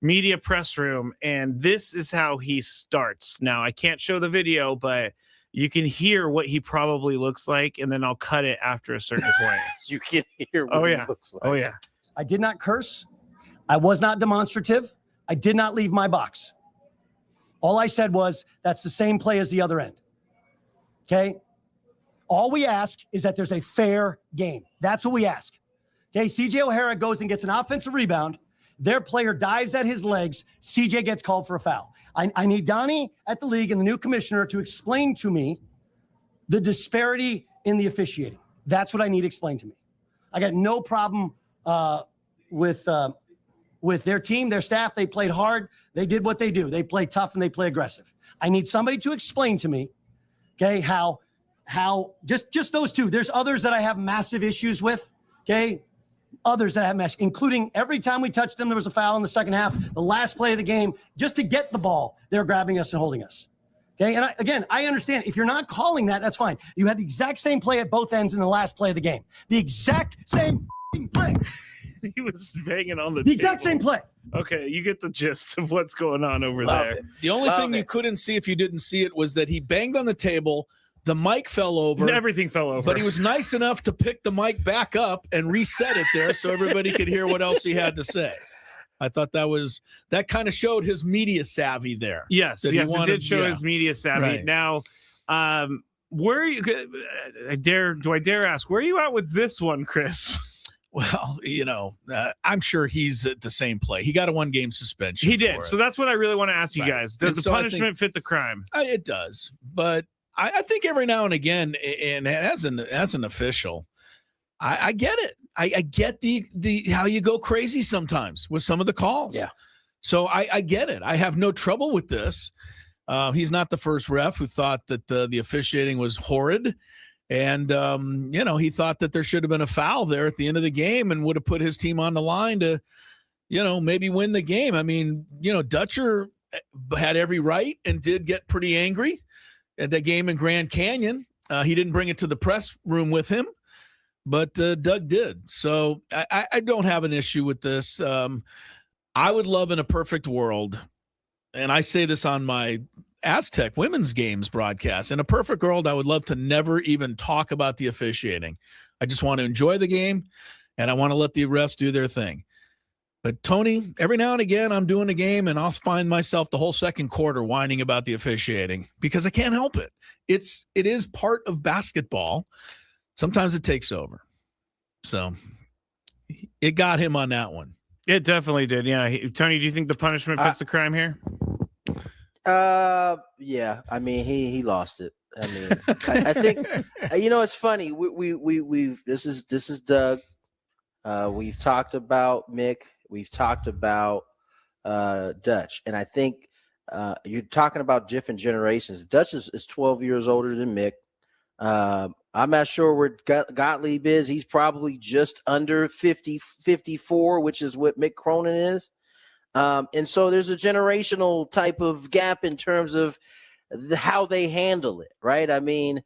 media press room, and this is how he starts. Now, I can't show the video, but you can hear what he probably looks like, and then I'll cut it after a certain point. You can hear what he looks like. Oh, yeah. I did not curse. I was not demonstrative. I did not leave my box. All I said was, that's the same play as the other end. Okay? All we ask is that there's a fair game. That's what we ask. Okay? CJ O'Hara goes and gets an offensive rebound. Their player dives at his legs. CJ gets called for a foul. I need Donnie at the league and the new commissioner to explain to me the disparity in the officiating. That's what I need explained to me. I got no problem with their team, their staff. They played hard. They did what they do. They play tough and they play aggressive. I need somebody to explain to me, okay, how just those two. There's others that I have massive issues with, okay? Others that have including every time we touched them, there was a foul in the second half. The last play of the game, just to get the ball, they're grabbing us and holding us. Okay, and I understand. If you're not calling that, that's fine. You had the exact same play at both ends in the last play of the game. The exact same play. He was banging on the exact same play. Okay, you get the gist of what's going on over there. The only thing you couldn't see if you didn't see it was that he banged on the table. The mic fell over. Everything fell over. But he was nice enough to pick the mic back up and reset it there so everybody could hear what else he had to say. I thought that kind of showed his media savvy there. Yes, it did show his media savvy. Right. Now, where are you? Do I dare ask? Where are you at with this one, Chris? Well, I'm sure he's at the same play. He got a 1-game suspension. He did. So that's what I really want to ask you guys. Does the punishment fit the crime? It does, but I think every now and again, and as an official, I get it. I get the how you go crazy sometimes with some of the calls. Yeah. So I get it. I have no trouble with this. He's not the first ref who thought that the officiating was horrid. And, he thought that there should have been a foul there at the end of the game and would have put his team on the line to, maybe win the game. I mean, Dutcher had every right and did get pretty angry at that game in Grand Canyon. He didn't bring it to the press room with him, but Doug did. So I don't have an issue with this. I would love in a perfect world, and I say this on my Aztec women's games broadcast. In a perfect world, I would love to never even talk about the officiating. I just want to enjoy the game, and I want to let the refs do their thing. But, Tony, every now and again, I'm doing a game, and I'll find myself the whole second quarter whining about the officiating because I can't help it. It is part of basketball. Sometimes it takes over. So it got him on that one. It definitely did, yeah. Tony, do you think the punishment fits the crime here? Yeah. I mean, he lost it. I mean, I think it's funny. We've this is Doug. We've talked about Mick. We've talked about Dutch, and I think you're talking about different generations. Dutch is 12 years older than Mick. I'm not sure where Gottlieb is. He's probably just under 54, which is what Mick Cronin is. And so there's a generational type of gap in terms of how they handle it, right? I mean,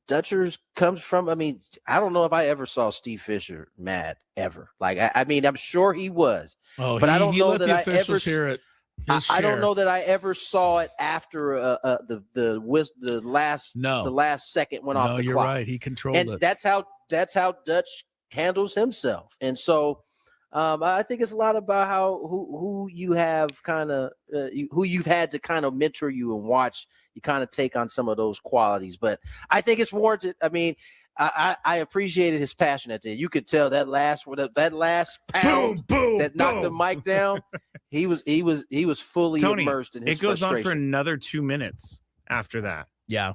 Dutchers comes from, I don't know if I ever saw Steve Fisher mad ever. Like, I mean, I'm sure he was, but I don't know that I ever hear it. I don't know that I ever saw it after the last second went off the clock. No, you're right. He controlled and it. That's how Dutch handles himself. And so I think it's a lot about who you have who you've had to kind of mentor you and watch you kind of take on some of those qualities. But I think it's warranted. I mean, I appreciated his passion at the end. You could tell that last pound that knocked the mic down. He was fully immersed in his frustration. It goes on for another 2 minutes after that. Yeah.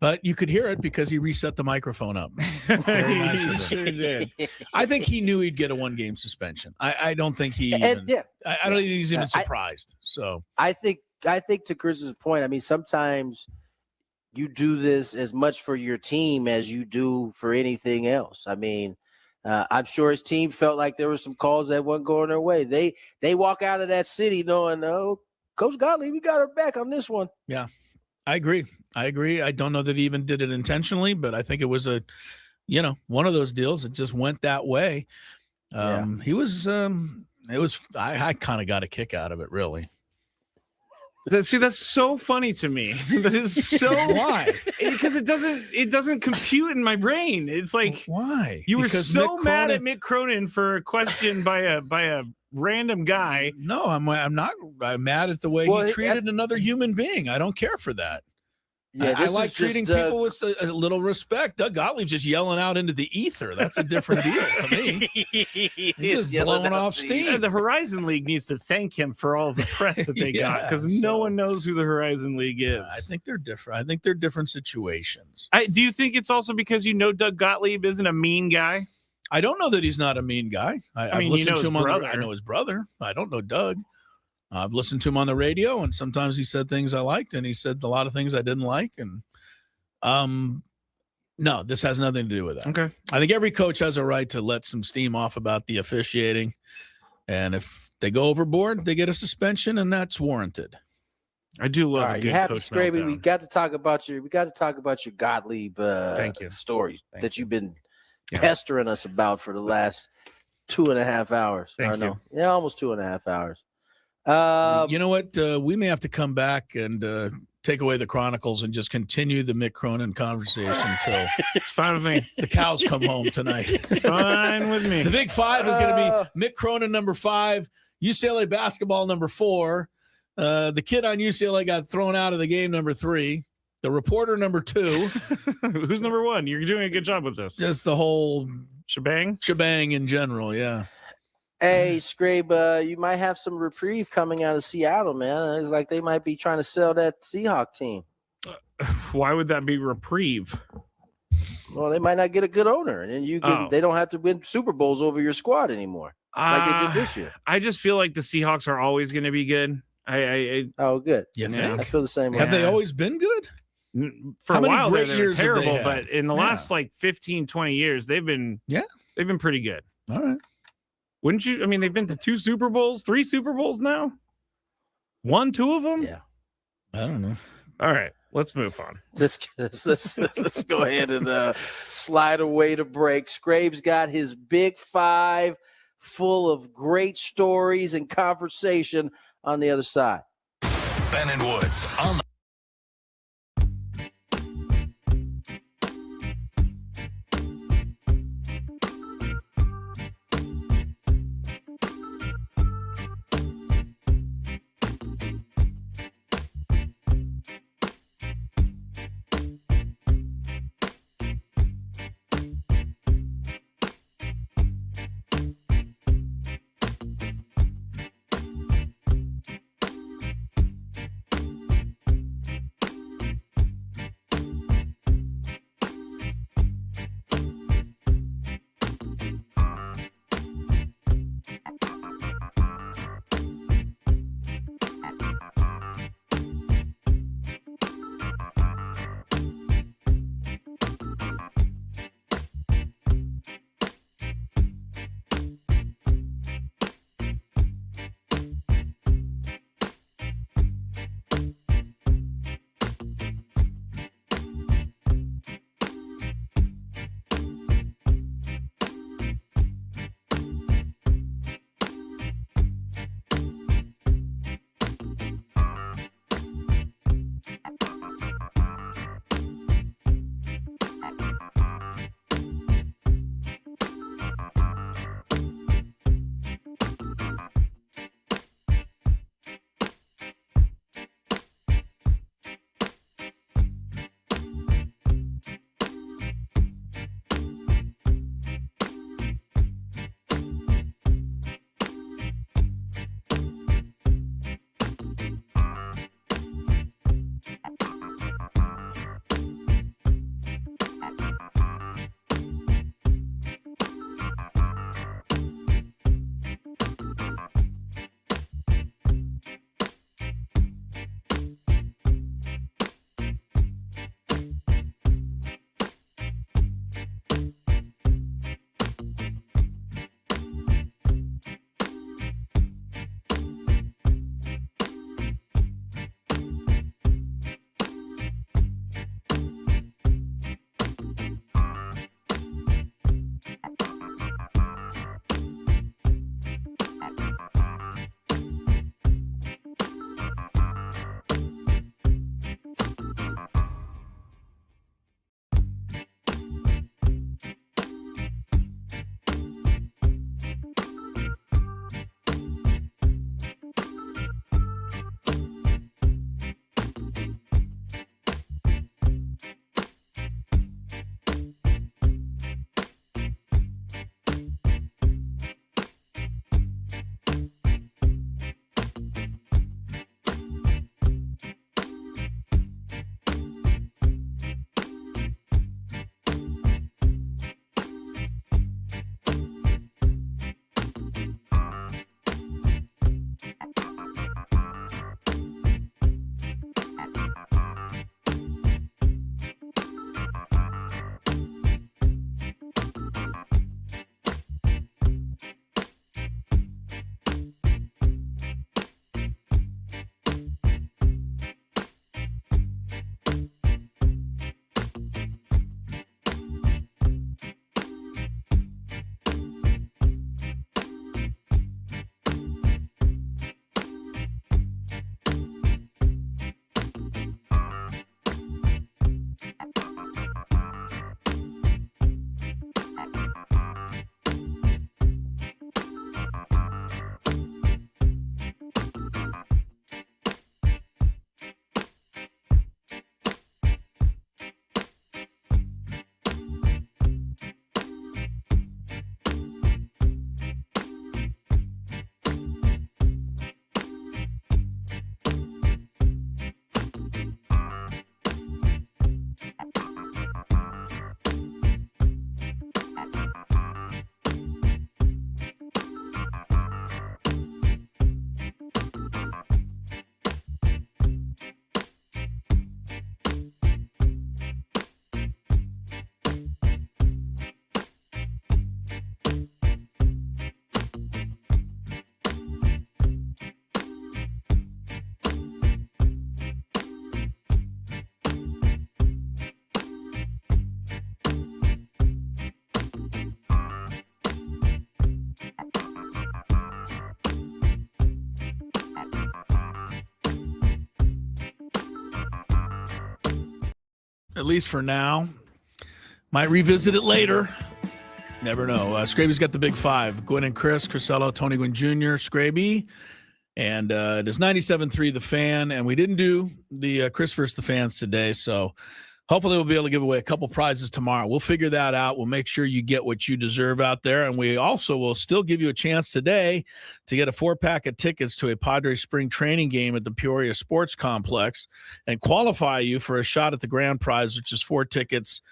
But you could hear it because he reset the microphone up. He sure did. I think he knew he'd get a 1-game suspension. I don't think I don't think he's even surprised. So I think to Chris's point, I mean, sometimes you do this as much for your team as you do for anything else. I mean, I'm sure his team felt like there were some calls that weren't going their way. They walk out of that city knowing, Coach Gottlieb, we got her back on this one. Yeah, I agree. I don't know that he even did it intentionally, but I think it was one of those deals. It just went that way. He was, I kind of got a kick out of it, really. See, that's so funny to me. That is so why? Because it doesn't compute in my brain. It's like, why? You were because so mad at Mick Cronin for a question by a random guy. No, I'm not. I'm mad at the way he treated another human being. I don't care for that. Yeah, I like treating people with a little respect. Doug Gottlieb's just yelling out into the ether. That's a different deal to me. He's just blowing off steam. The Horizon League needs to thank him for all of the press that they got, because no one knows who the Horizon League is. I think they're different. I think they're different situations. Do you think it's also because Doug Gottlieb isn't a mean guy? I don't know that he's not a mean guy. I've listened to him I know his brother. I don't know Doug. I've listened to him on the radio, and sometimes he said things I liked, and he said a lot of things I didn't like. And no, this has nothing to do with that. Okay. I think every coach has a right to let some steam off about the officiating, and if they go overboard, they get a suspension, and that's warranted. I do love a good coach meltdown. We got to talk about your Gottlieb story that you've been pestering us about for the last 2.5 hours. Almost 2.5 hours. You know what? We may have to come back and take away the Chronicles and just continue the Mick Cronin conversation until it's fine with me. The cows come home tonight. Fine with me. The big five is going to be Mick Cronin number 5, UCLA basketball number 4, the kid on UCLA got thrown out of the game number 3, the reporter number 2. Who's number 1? You're doing a good job with this. Just the whole shebang in general, yeah. Hey, Scrape, you might have some reprieve coming out of Seattle, man. It's like they might be trying to sell that Seahawk team. Why would that be reprieve? Well, they might not get a good owner, and then they don't have to win Super Bowls over your squad anymore, like they did this year. I just feel like the Seahawks are always going to be good. Good. You think? I feel the same way. Have they always been good? For How a many while great they were years have terrible, they had? but in the last 15, 20 years, they've been pretty good. All right. Wouldn't you? I mean, they've been to 2 Super Bowls, 3 Super Bowls now. 1, 2 of them. Yeah. I don't know. All right, let's move on. Let's go ahead and slide away to break. Scrape's got his big 5 full of great stories and conversation on the other side. Ben and Woods on the at least for now. Might revisit it later. Never know. Scraby's got the big five. Gwynn and Chris, Crisello, Tony Gwynn Jr., Scraby. And it is 97.3 The Fan. And we didn't do the Chris versus the Fans today, so hopefully we'll be able to give away a couple prizes tomorrow. We'll figure that out. We'll make sure you get what you deserve out there. And we also will still give you a chance today to get a 4-pack of tickets to a Padres spring training game at the Peoria Sports Complex and qualify you for a shot at the grand prize, which is 4 tickets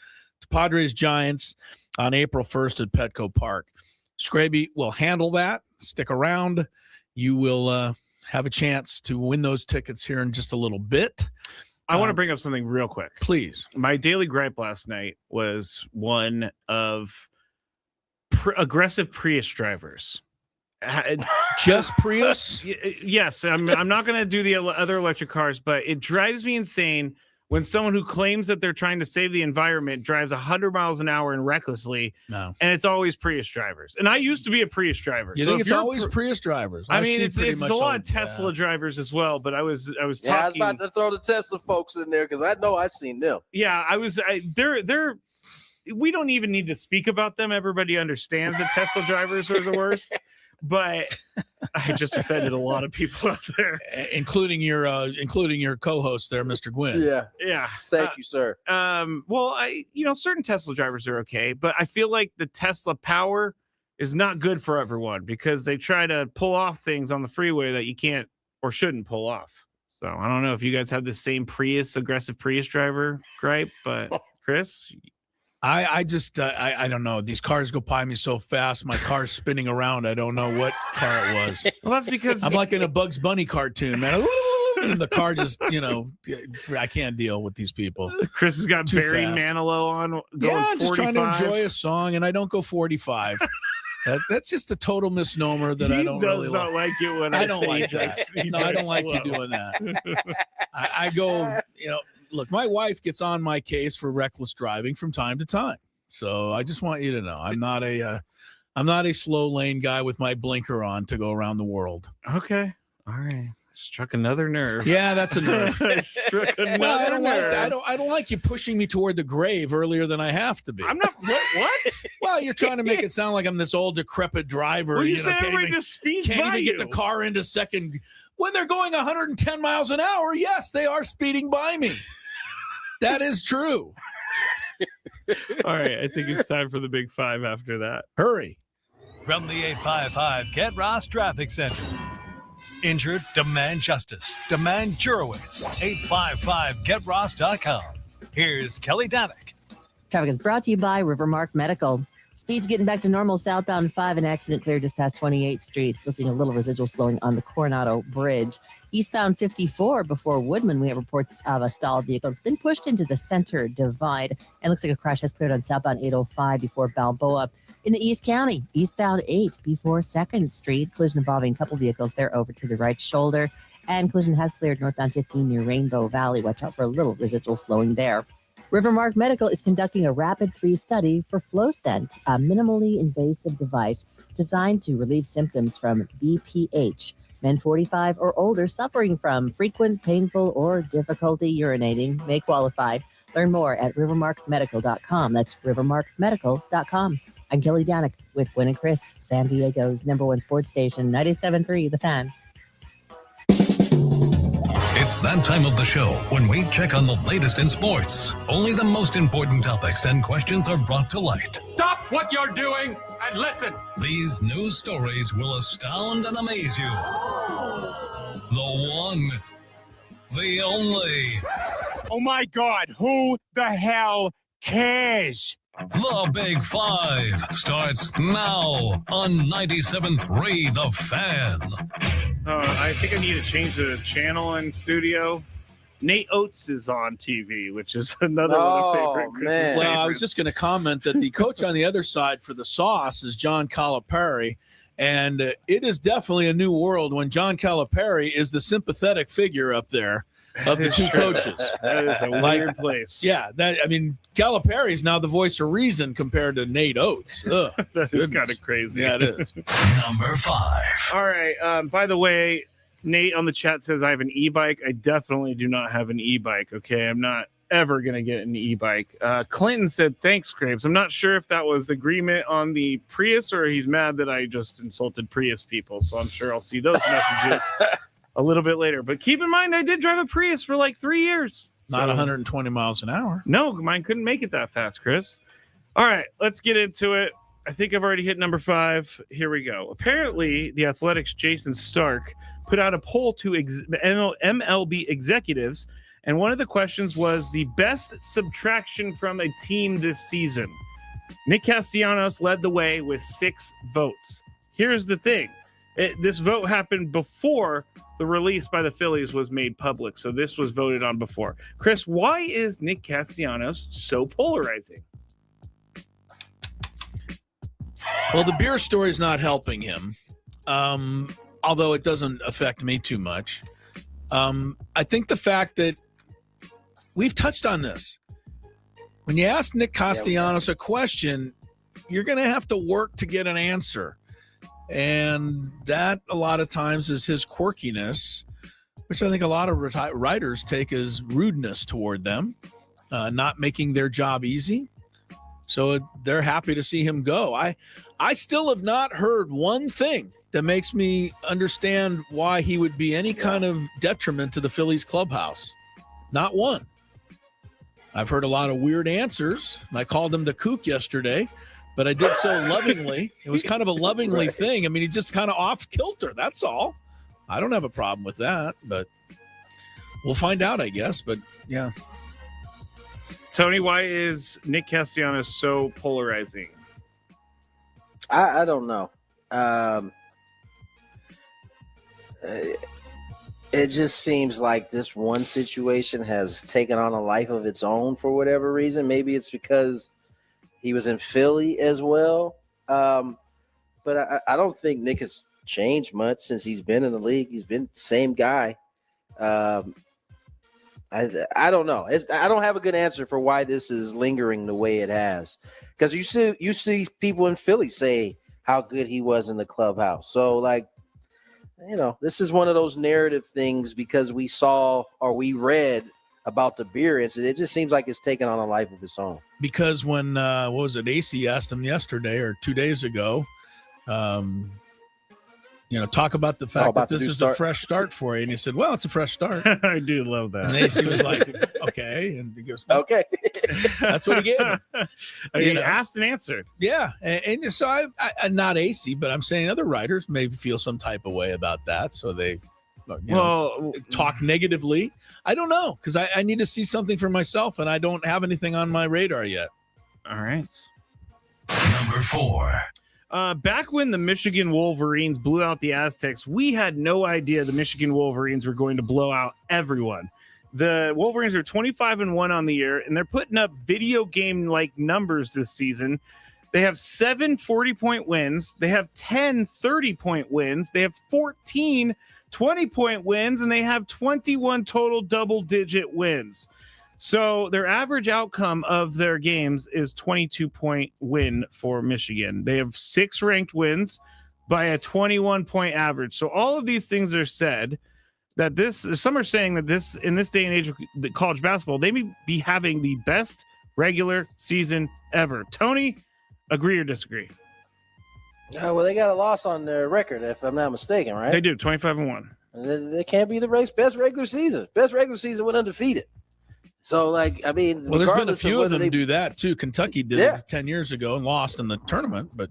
to Padres Giants on April 1st at Petco Park. Scraby will handle that. Stick around. You will have a chance to win those tickets here in just a little bit. I want to bring up something real quick. Please. My daily gripe last night was one of aggressive Prius drivers. Just Prius? Yes. I'm not going to do the other electric cars, but it drives me insane when someone who claims that they're trying to save the environment drives 100 miles an hour and recklessly, and it's always Prius drivers. And I used to be a Prius driver. You think it's always Prius drivers? I mean, it's a lot of Tesla drivers as well, but I was talking. Yeah, I was about to throw the Tesla folks in there because I know I've seen them. Yeah, they're we don't even need to speak about them. Everybody understands that Tesla drivers are the worst. But I just offended a lot of people out there, including your co-host there, Mr. Gwynn. Yeah. Thank you, sir. Well, certain Tesla drivers are okay, but I feel like the Tesla power is not good for everyone because they try to pull off things on the freeway that you can't or shouldn't pull off. So I don't know if you guys have the same aggressive Prius driver gripe, but Chris. I just I don't know. These cars go by me so fast. My car's spinning around. I don't know what car it was. Well, that's because I'm like in a Bugs Bunny cartoon, man. And the car just, I can't deal with these people. Chris has got Too Barry fast. Manilow on going 45. I'm just trying to enjoy a song, and I don't go 45. That's just a total misnomer that I don't really like. He does not like it when I I don't say like that. No, I don't like you doing that. I go, look, my wife gets on my case for reckless driving from time to time. So I just want you to know I'm not a slow lane guy with my blinker on to go around the world. Okay. All right. Struck another nerve. Yeah, that's a nerve. Struck another Well, I don't nerve. like that. I don't like you pushing me toward the grave earlier than I have to be. I'm not. What? Well, you're trying to make it sound like I'm this old decrepit driver. Well, you know, say can't everybody even, just speeds can't by even get the you. car into second. When they're going 110 miles an hour, yes, they are speeding by me. That is true. All right, I think it's time for the big five after that. Hurry. From the 855 Get Ross Traffic Center. Injured? Demand justice. Demand Jurowitz. 855GetRoss.com. Here's Kelly Danick. Traffic is brought to you by Rivermark Medical. Speed's getting back to normal southbound 5, an accident clear just past 28th Street. Still seeing a little residual slowing on the Coronado Bridge. Eastbound 54 before Woodman, we have reports of a stalled vehicle. It's been pushed into the center divide and looks like a crash has cleared on southbound 805 before Balboa. In the East County, eastbound 8 before 2nd Street. Collision involving a couple vehicles there over to the right shoulder. And collision has cleared northbound 15 near Rainbow Valley. Watch out for a little residual slowing there. Rivermark Medical is conducting a rapid 3 study for Flowcent, a minimally invasive device designed to relieve symptoms from BPH. Men 45 or older suffering from frequent, painful, or difficulty urinating may qualify. Learn more at rivermarkmedical.com. That's rivermarkmedical.com. I'm Kelly Danick with Gwynn and Chris, San Diego's #1 sports station, 97.3 The Fan. It's that time of the show when we check on the latest in sports. Only the most important topics and questions are brought to light. Stop what you're doing and listen. These news stories will astound and amaze you. The one, the only. Oh my God, who the hell cares? The Big Five starts now on 97.3 The Fan. I think I need to change the channel in studio. Nate Oates is on TV, which is another one of favorite Chris's Well, I was favorites. just going to comment that the coach on the other side for the Sauce is John Calipari. And it is definitely a new world when John Calipari is the sympathetic figure up there of the two coaches. That is a weird place. Yeah, Calipari is now the voice of reason compared to Nate Oates. Ugh, That is kind of crazy. Yeah, it is. Number 5. All right. By the way, Nate on the chat says I have an e-bike. I definitely do not have an e-bike. Okay, I'm not ever going to get an e-bike. Clinton said, thanks, Graves. I'm not sure if that was agreement on the Prius or he's mad that I just insulted Prius people. So I'm sure I'll see those messages a little bit later. But keep in mind, I did drive a Prius for like 3 years. Not 120 miles an hour. No, mine couldn't make it that fast, Chris. All right, let's get into it. I think I've already hit number 5. Here we go. Apparently, the Athletics' Jason Stark put out a poll to MLB executives, and one of the questions was the best subtraction from a team this season. Nick Castellanos led the way with 6 votes. Here's the thing. This vote happened before the release by the Phillies was made public, so this was voted on before. Chris, why is Nick Castellanos so polarizing? Well, the beer story is not helping him, although it doesn't affect me too much. I think the fact that we've touched on this. When you ask Nick Castellanos a question, you're going to have to work to get an answer. And that a lot of times is his quirkiness, which I think a lot of writers take as rudeness toward them, not making their job easy. So they're happy to see him go. I still have not heard one thing that makes me understand why he would be any kind of detriment to the Phillies clubhouse. Not one. I've heard a lot of weird answers. I called him the kook yesterday, but I did so lovingly. It was kind of a lovingly thing. I mean, he's just kind of off kilter. That's all. I don't have a problem with that, but we'll find out, I guess. But yeah. Tony, why is Nick Castellanos so polarizing? I don't know. It just seems like this one situation has taken on a life of its own for whatever reason. Maybe it's because he was in Philly as well. But I don't think Nick has changed much since he's been in the league. He's been the same guy. I don't know. I don't have a good answer for why this is lingering the way it has. Because you see people in Philly say how good he was in the clubhouse. So, like, you know, this is one of those narrative things because we saw or we read about the beer incident. It just seems like it's taken on a life of its own. Because when, what was it, AC asked him yesterday or 2 days ago, you know, talk about the fact that this is a fresh start for you. And he said, well, it's a fresh start. I do love that. And AC was like, okay. And he goes, okay. That's what he gave him. He asked and answered. Yeah. And so I'm not AC, but I'm saying other writers may feel some type of way about that. So they talk negatively. I don't know, because I need to see something for myself, and I don't have anything on my radar yet. All right. Number 4. Back when the Michigan Wolverines blew out the Aztecs, we had no idea the Michigan Wolverines were going to blow out everyone. The Wolverines are 25-1 on the year, and they're putting up video game-like numbers this season. They have 7 40-point wins. They have 10 30-point wins. They have 14 20-point wins, and they have 21 total double-digit wins. So their average outcome of their games is 22-point win for Michigan. They have 6 ranked wins by a 21-point average. So all of these things are said that some are saying that this, in this day and age of college basketball, they may be having the best regular season ever. Tony, agree or disagree? Well, they got a loss on their record, if I'm not mistaken, right? They do, 25-1. They can't be the best regular season. Best regular season went undefeated. So, like, I mean, well, there's been a few of them do that too. Kentucky did it 10 years ago and lost in the tournament, but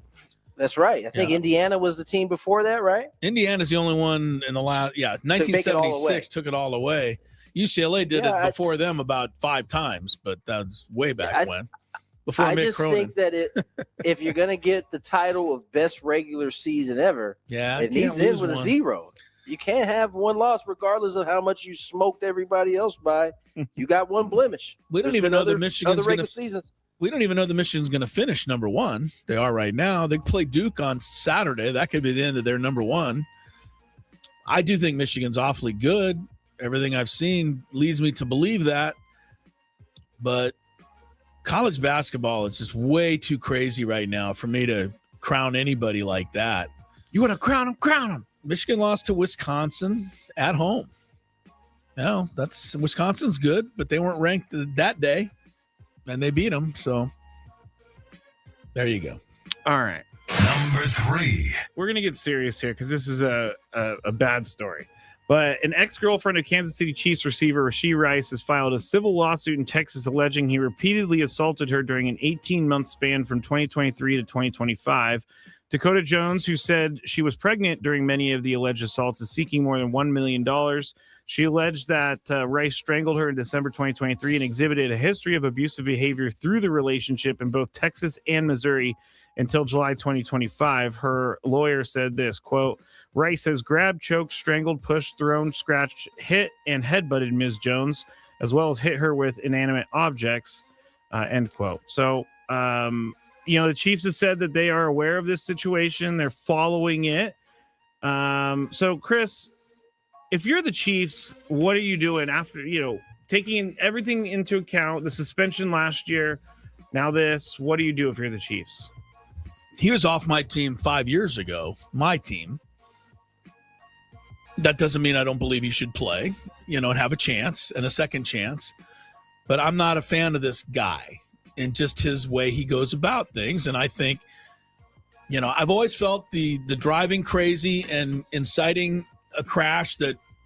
that's right. I think Indiana was the team before that, right? Indiana's the only one in the last, 1976 took it all away. UCLA did it before them about 5 times, but that's way back when. Before I Mick just Cronin. think that if you're going to get the title of best regular season ever, it needs to end with a 0. You can't have one loss regardless of how much you smoked everybody else by. You got one blemish. We don't even know the Michigan's going to. We don't even know the Michigan's going to finish number 1. They are right now. They play Duke on Saturday. That could be the end of their number 1. I do think Michigan's awfully good. Everything I've seen leads me to believe that. But college basketball is just way too crazy right now for me to crown anybody like that. You want to crown them? Crown them. Michigan lost to Wisconsin at home. No, that's Wisconsin's good, but they weren't ranked that day, and they beat them. So there you go. All right. Number 3. We're gonna get serious here because this is a bad story. But an ex-girlfriend of Kansas City Chiefs receiver Rashee Rice has filed a civil lawsuit in Texas alleging he repeatedly assaulted her during an 18-month span from 2023 to 2025. Dakota Jones, who said she was pregnant during many of the alleged assaults, is seeking more than $1 million. She alleged that Rice strangled her in December 2023 and exhibited a history of abusive behavior through the relationship in both Texas and Missouri until July 2025. Her lawyer said this, quote, Rice has grabbed, choked, strangled, pushed, thrown, scratched, hit, and headbutted Ms. Jones, as well as hit her with inanimate objects, end quote. So, the Chiefs have said that they are aware of this situation. They're following it. So, Chris, if you're the Chiefs, what are you doing after, taking everything into account, the suspension last year, now this, what do you do if you're the Chiefs? He was off my team 5 years ago, my team. That doesn't mean I don't believe he should play, and have a chance and a second chance. But I'm not a fan of this guy and just his way he goes about things. And I think, I've always felt the driving crazy and inciting a crash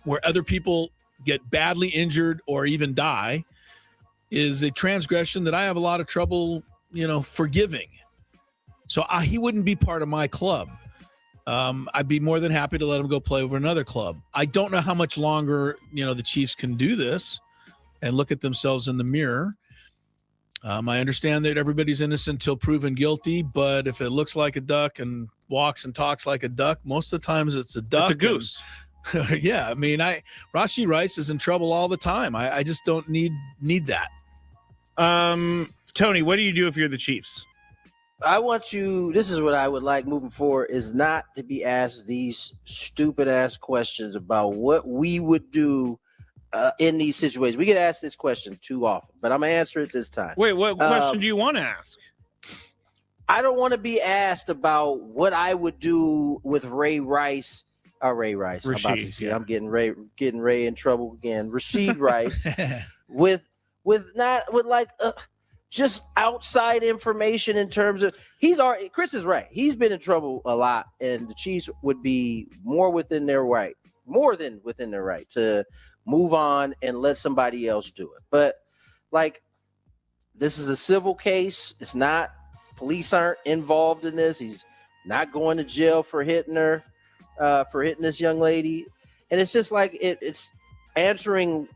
where other people get badly injured or even die is a transgression that I have a lot of trouble, forgiving. So he wouldn't be part of my club. I'd be more than happy to let him go play over another club. I don't know how much longer, the Chiefs can do this and look at themselves in the mirror. I understand that everybody's innocent until proven guilty, but if it looks like a duck and walks and talks like a duck, most of the times it's a duck. It's a goose. Yeah, Rashee Rice is in trouble all the time. I just don't need that. Tony, what do you do if you're the Chiefs? This is what I would like moving forward, is not to be asked these stupid ass questions about what we would do in these situations. We get asked this question too often, but I'm going to answer it this time. Wait, what question do you want to ask? I don't want to be asked about what I would do with Ray Rice. Rashee, yeah. I'm getting Ray in trouble again. Rashee Rice with just outside information in terms of Chris is right. He's been in trouble a lot, and the Chiefs would be more than within their right to move on and let somebody else do it. But this is a civil case. It's not, police aren't involved in this. He's not going to jail for hitting her, for hitting this young lady. And it's just it's answering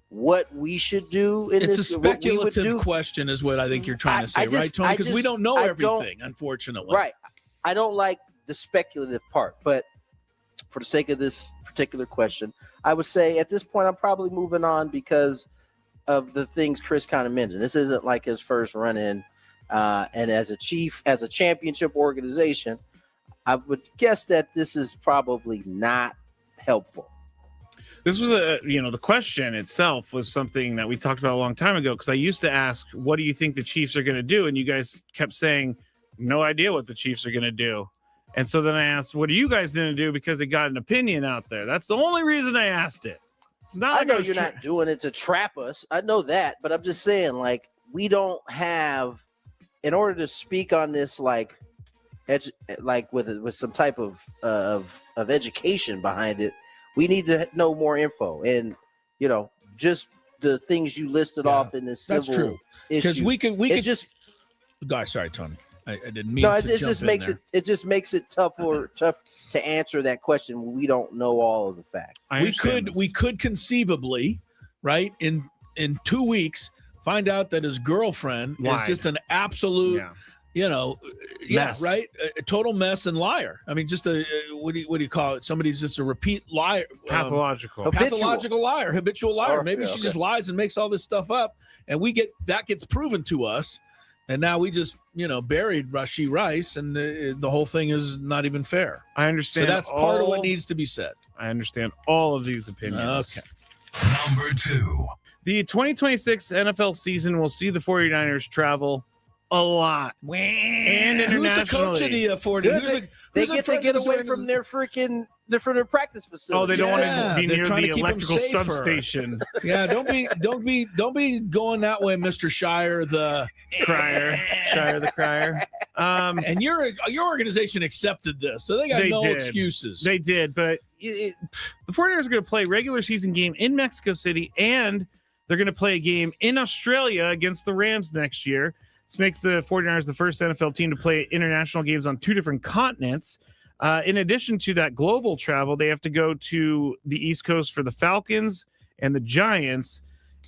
what we should do. It's a speculative question is what I think you're trying to say, right, Tony? Because we don't know everything, unfortunately. Right. I don't like the speculative part, but for the sake of this particular question, I would say at this point, I'm probably moving on because of the things Chris kind of mentioned. This isn't like his first run in. And as a championship organization, I would guess that this is probably not helpful. This was the question itself was something that we talked about a long time ago, because I used to ask, what do you think the Chiefs are going to do? And you guys kept saying, no idea what the Chiefs are going to do. And so then I asked, what are you guys going to do? Because it got an opinion out there. That's the only reason I asked it. It's not. I know you're not doing it to trap us. I know that. But I'm just saying, we don't have, in order to speak on this, with some type of education behind it, we need to know more info, and just the things you listed off in this civil. That's true. Because we could just. Guys, sorry, Tony, I didn't mean. No, to it just makes it. It just makes it tough to answer that question when we don't know all of the facts. We could conceivably, right, in 2 weeks, find out that his girlfriend is just an absolute. Mess. Right? A total mess and liar. Just what do you call it? Somebody's just a repeat liar. Pathological liar, habitual liar. Maybe she just lies and makes all this stuff up, and that gets proven to us, and now we just, buried Rashee Rice, and the whole thing is not even fair. I understand. So that's part of what needs to be said. I understand all of these opinions. Okay. Number 2. The 2026 NFL season will see the 49ers travel a lot. And internationally. Who's the coach of the 40? They get to get away from their freaking their practice facility. Oh, they don't want to be near trying the to keep 'em electrical safer. substation. Yeah, don't be going that way, Mr. Shire the Crier. Shire the Crier. And your organization accepted this, so they got no excuses. They did, but the 49ers are going to play a regular season game in Mexico City, and they're going to play a game in Australia against the Rams next year. This makes the 49ers the first NFL team to play international games on 2 different continents. In addition to that global travel, they have to go to the East Coast for the Falcons and the Giants,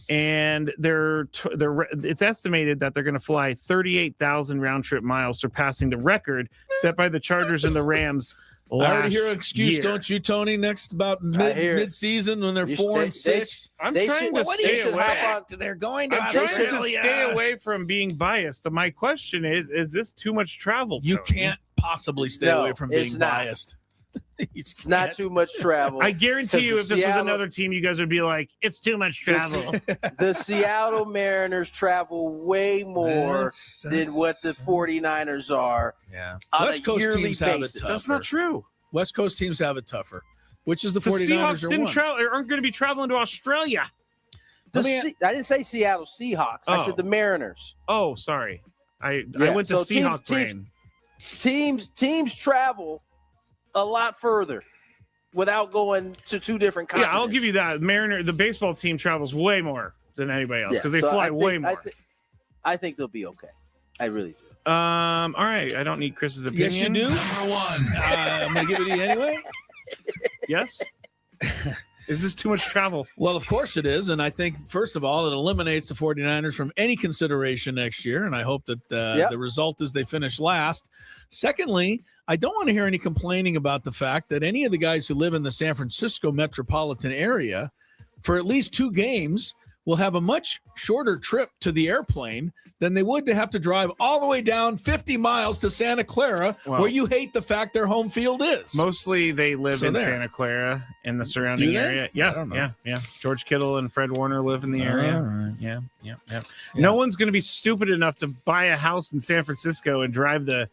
and it's estimated that they're going to fly 38,000 round-trip miles, surpassing the record set by the Chargers and the Rams I already last hear an excuse, year. don't you, Tony? Next about mid-season when they're 4-6. I'm trying to stay away. They're going to I'm trying to Australia. stay away from being biased. My question is this too much travel? You Tony? can't possibly stay away from being biased. It's not too much travel. I guarantee you, if this was Seattle- another team, you guys would be like, it's too much travel. The Seattle Mariners travel way more than what the 49ers are. Yeah. On West a Coast yearly teams have it basis. tougher. That's not true. West Coast teams have it tougher, which is the The 49ers Seahawks are didn't one. aren't going to be traveling to Australia. I didn't say Seattle Seahawks. I Oh. said the Mariners. Oh, sorry. I Yeah, went to so teams- Seahawk brain. Teams travel a lot further without going to 2 different continents. Yeah, I'll give you that. The baseball team travels way more than anybody else because they so fly I think- way more. I think they'll be okay. I really do. All right. I don't need Chris's opinion. Yes, you do. Number 1. I'm going to give it to you anyway. Yes. Is this too much travel? Well, of course it is. And I think, first of all, it eliminates the 49ers from any consideration next year. And I hope that the result is they finish last. Secondly, I don't want to hear any complaining about the fact that any of the guys who live in the San Francisco metropolitan area for at least 2 games will have a much shorter trip to the airplane than they would to have to drive all the way down 50 miles to Santa Clara, Well, where you hate the fact their home field is. Mostly they live in Santa Clara and the surrounding Do they? area. I Yeah, don't know. yeah. George Kittle and Fred Warner live in the area. All right. Yeah. No one's going to be stupid enough to buy a house in San Francisco and drive the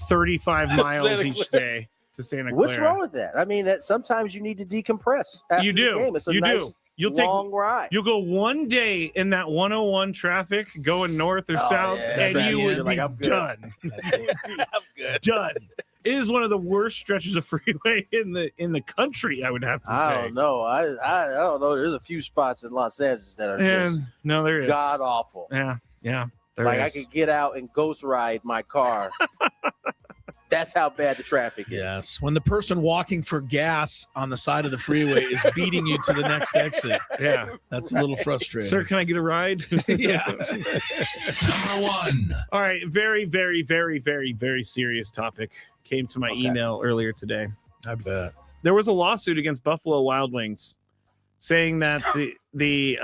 35 miles Santa each Clara. day to Santa Clara. What's wrong with that? I mean, sometimes you need to decompress. After You the do. game. It's a You nice do. You'll take long ride. You'll go one day in that 101 traffic going north or south, and you would be done. I'm good. Done. It is one of the worst stretches of freeway in the country, I would have to say. I don't know. I don't know. There's a few spots in Los Angeles that are just no, there is god awful. Yeah. There Like I is. could get out and ghost ride my car. That's how bad the traffic is. Yes, when the person walking for gas on the side of the freeway is beating you to the next exit. Yeah, that's a little frustrating. Sir, can I get a ride? Yeah. Number 1. All right. Very, very, very, very, very serious topic came to my email earlier today. I bet. There was a lawsuit against Buffalo Wild Wings saying that the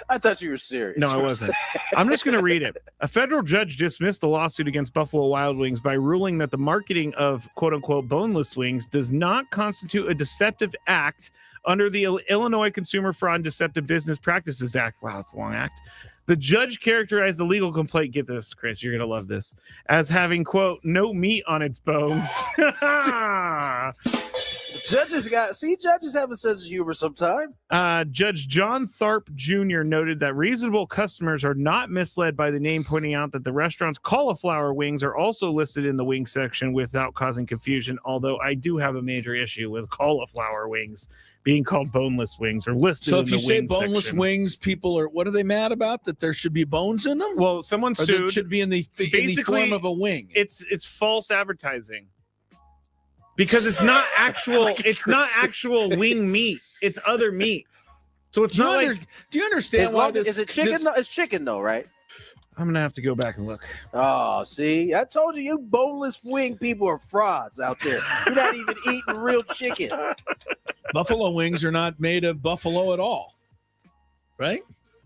I thought you were serious. No, I wasn't. I'm just going to read it. A federal judge dismissed the lawsuit against Buffalo Wild Wings by ruling that the marketing of quote-unquote boneless wings does not constitute a deceptive act under the Illinois Consumer Fraud and Deceptive Business Practices Act. Wow, it's a long act. The judge characterized the legal complaint, get this, Chris, you're going to love this, as having, quote, no meat on its bones. Judges have a sense of humor sometimes. Judge John Tharp Jr. noted that reasonable customers are not misled by the name, pointing out that the restaurant's cauliflower wings are also listed in the wing section without causing confusion, although I do have a major issue with cauliflower wings being called boneless wings or listed So in if the you say wing boneless section. wings, people are, what are they mad about? That there should be bones in them? Well, someone Or that sued. should be in the form of a wing. It's false advertising. Because it's not actual actual wing meat. It's other meat. So it's not like do you understand why this is it chicken? this- though? It's chicken though, right? I'm gonna have to go back and look. Oh, see, I told you boneless wing people are frauds out there. You're not even eating real chicken. Buffalo wings are not made of buffalo at all, right?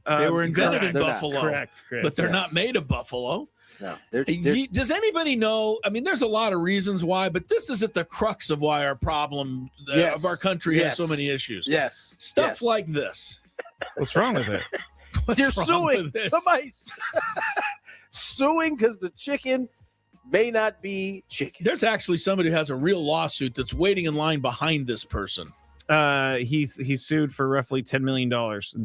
They were invented in They're not. Buffalo, Correct, Chris. but they're Yes. not made of buffalo. No. Does anybody know? I mean, there's a lot of reasons why, but this is at the crux of why our problem Yes. of our country has so Yes. many issues. Yes. Stuff Yes. like this. What's wrong with it? What's You're wrong suing with it? somebody. suing because the chicken may not be chicken. There's actually somebody who has a real lawsuit that's waiting in line behind this person. He's sued for roughly $10 million.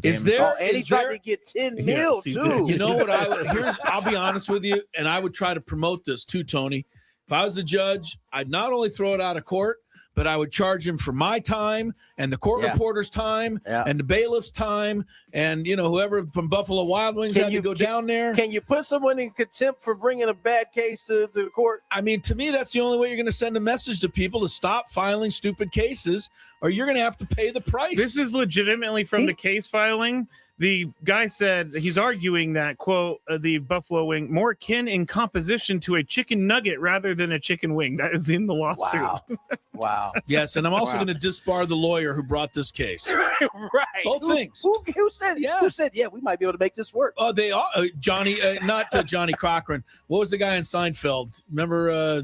Is there? And he tried to get 10 mil he too. did. You know what? I'll be honest with you, and I would try to promote this too, Tony. If I was a judge, I'd not only throw it out of court, but I would charge him for my time and the court reporter's time and the bailiff's time and, whoever from Buffalo Wild Wings had to go down there. Can you put someone in contempt for bringing a bad case to the court? I mean, to me, that's the only way you're going to send a message to people to stop filing stupid cases, or you're going to have to pay the price. This is legitimately from the case filing. The guy said he's arguing that, quote, the buffalo wing more akin in composition to a chicken nugget rather than a chicken wing. That is in the lawsuit. Wow. Yes, and I'm also going to disbar the lawyer who brought this case. Right. Both things. Who said? Yeah. Who said? Yeah, we might be able to make this work. Oh, they are Johnny, not Johnny Cochran. What was the guy in Seinfeld? Remember,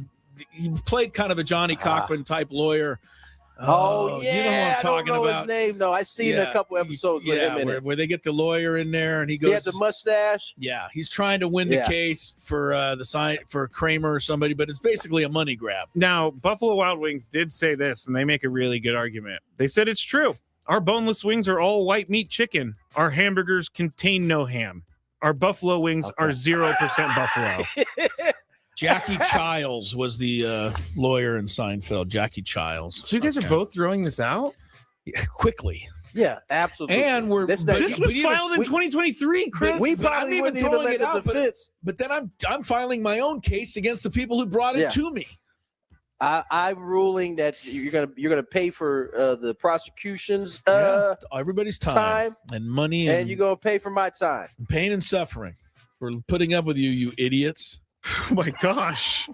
he played kind of a Johnny Cochran type lawyer. Oh yeah, you know what I'm talking I don't know about. his name. No, I seen a couple episodes with him in it. Where they get the lawyer in there and he goes. He had the mustache. Yeah, he's trying to win the case for for Kramer or somebody, but it's basically a money grab. Now, Buffalo Wild Wings did say this, and they make a really good argument. They said it's true. Our boneless wings are all white meat chicken. Our hamburgers contain no ham. Our buffalo wings are 0% buffalo. Jackie Childs was the lawyer in Seinfeld. Jackie Childs. So you guys are both throwing this out? Yeah, quickly. Yeah, absolutely. And this was filed in 2023, Chris. We probably wouldn't even let the defense. But then I'm filing my own case against the people who brought it to me. I'm ruling that you're gonna pay for the prosecution's everybody's time and money, and you're gonna pay for my time, pain and suffering for putting up with you idiots. Oh my gosh.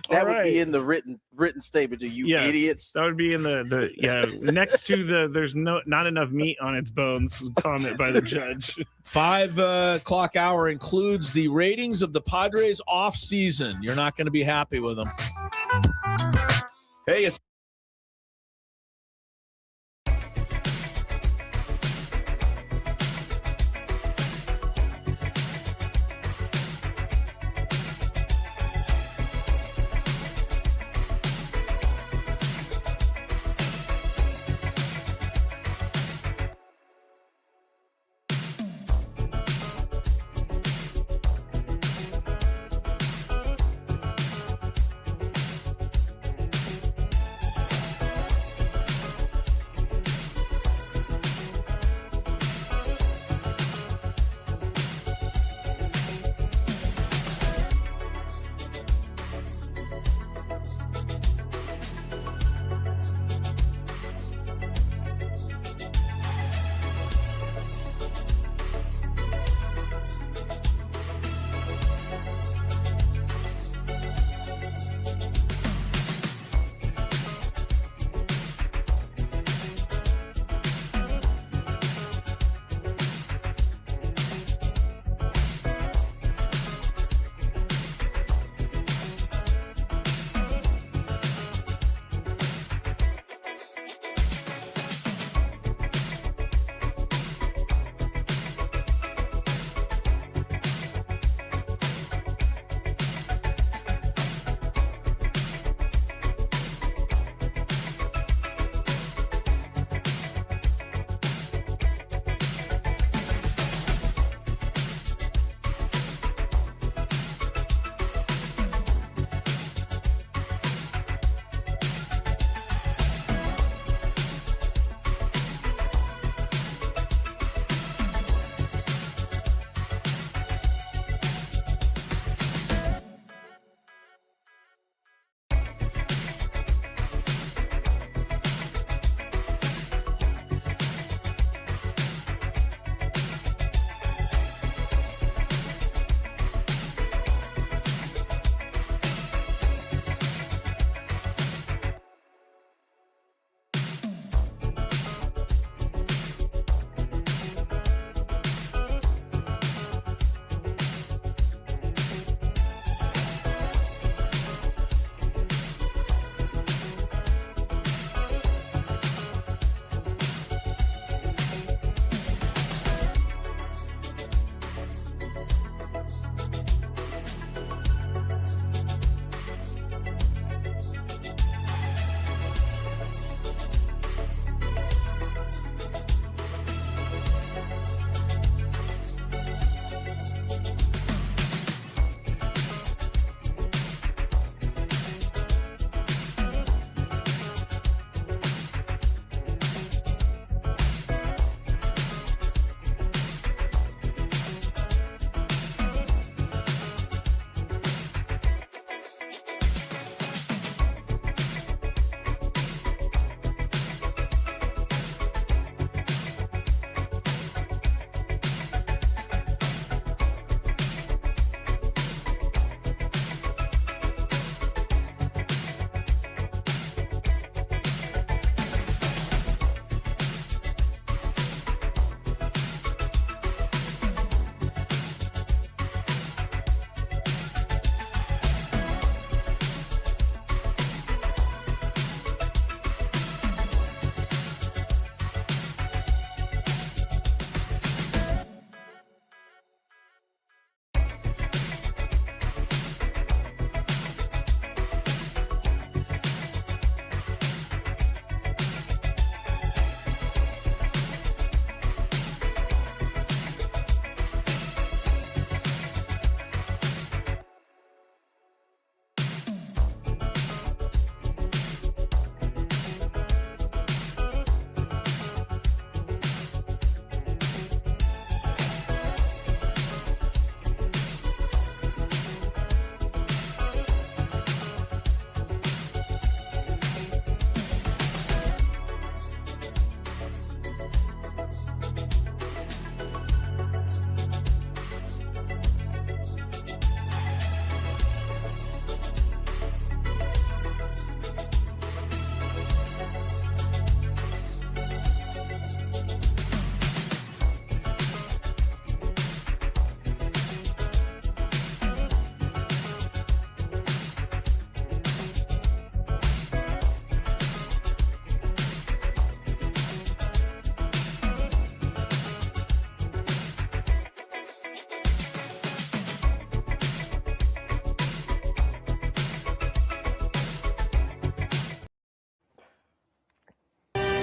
That would be in the written statement to you idiots. That would be in the next to the there's not enough meat on its bones comment by the judge. 5 o'clock hour includes the ratings of the Padres off season. You're not going to be happy with them. Hey, it's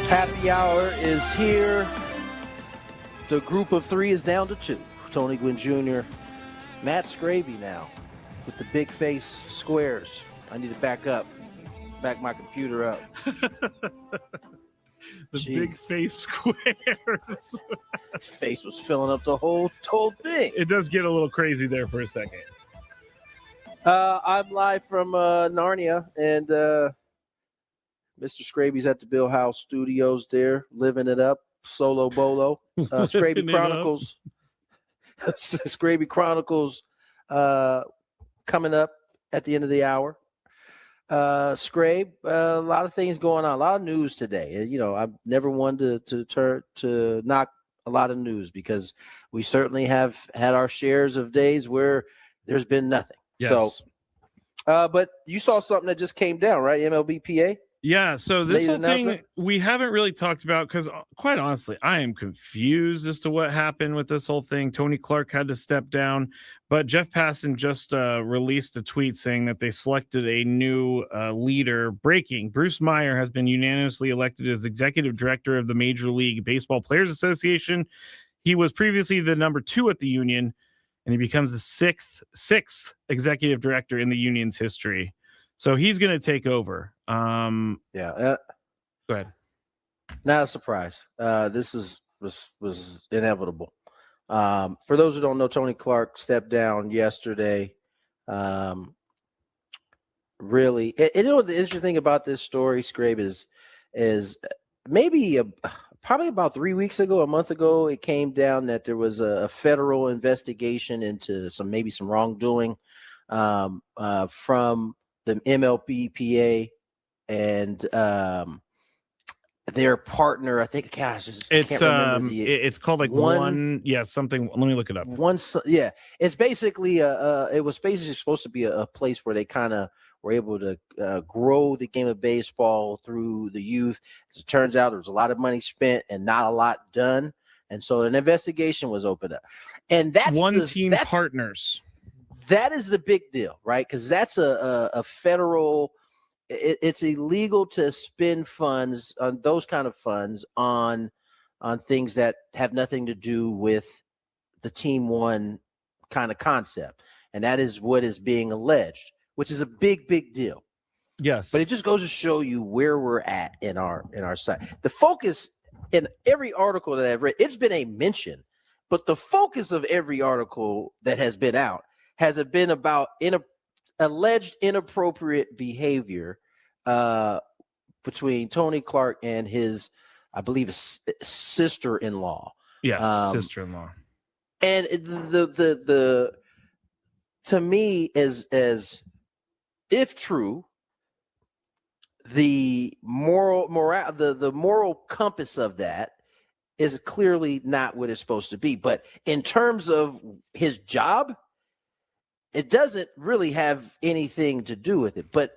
Happy hour is here. The group of three is down to two. Tony Gwynn Jr., Matt Scraby now with the big face squares. I need to back my computer up. The big face squares. Face was filling up the whole thing. It does get a little crazy there for a second. I'm live from Narnia, and Mr. Scraby's at the Bill House Studios there, living it up. Solo Bolo. Scraby Chronicles. Scraby Chronicles coming up at the end of the hour. Scrabe, a lot of things going on, a lot of news today. You know, I've never wanted to knock a lot of news because we certainly have had our shares of days where there's been nothing. Yes. So, but you saw something that just came down, right? MLBPA? Yeah, so this whole thing we haven't really talked about because, quite honestly, I am confused as to what happened with this whole thing. Tony Clark had to step down, but Jeff Passan just released a tweet saying that they selected a new leader. Breaking: Bruce Meyer has been unanimously elected as executive director of the Major League Baseball Players Association. He was previously the number 2 at the union, and he becomes the sixth executive director in the union's history. So he's going to take over. Go ahead. Not a surprise. This was inevitable. For those who don't know, Tony Clark stepped down yesterday. Really, you know what the interesting thing about this story, Scrape, is maybe probably about 3 weeks ago, a month ago, it came down that there was a federal investigation into some wrongdoing from the MLBPA and their partner. I think, gosh, it's called like something. Let me look it up. It's basically it was basically supposed to be a place where they kind of were able to grow the game of baseball through the youth. As it turns out, there was a lot of money spent and not a lot done, and so an investigation was opened up. And that's partners. That is the big deal, right? Because that's a federal. It's illegal to spend funds on those kind of funds on things that have nothing to do with the Team One kind of concept, and that is what is being alleged, which is a big deal. Yes, but it just goes to show you where we're at in our site. The focus in every article that I've read, it's been a mention, but the focus of every article that has been out has it been about alleged inappropriate behavior between Tony Clark and his, I believe, sister-in-law. Yes, sister-in-law. And the to me, as if true, the moral compass of that is clearly not what it's supposed to be. But in terms of his job, it doesn't really have anything to do with it. But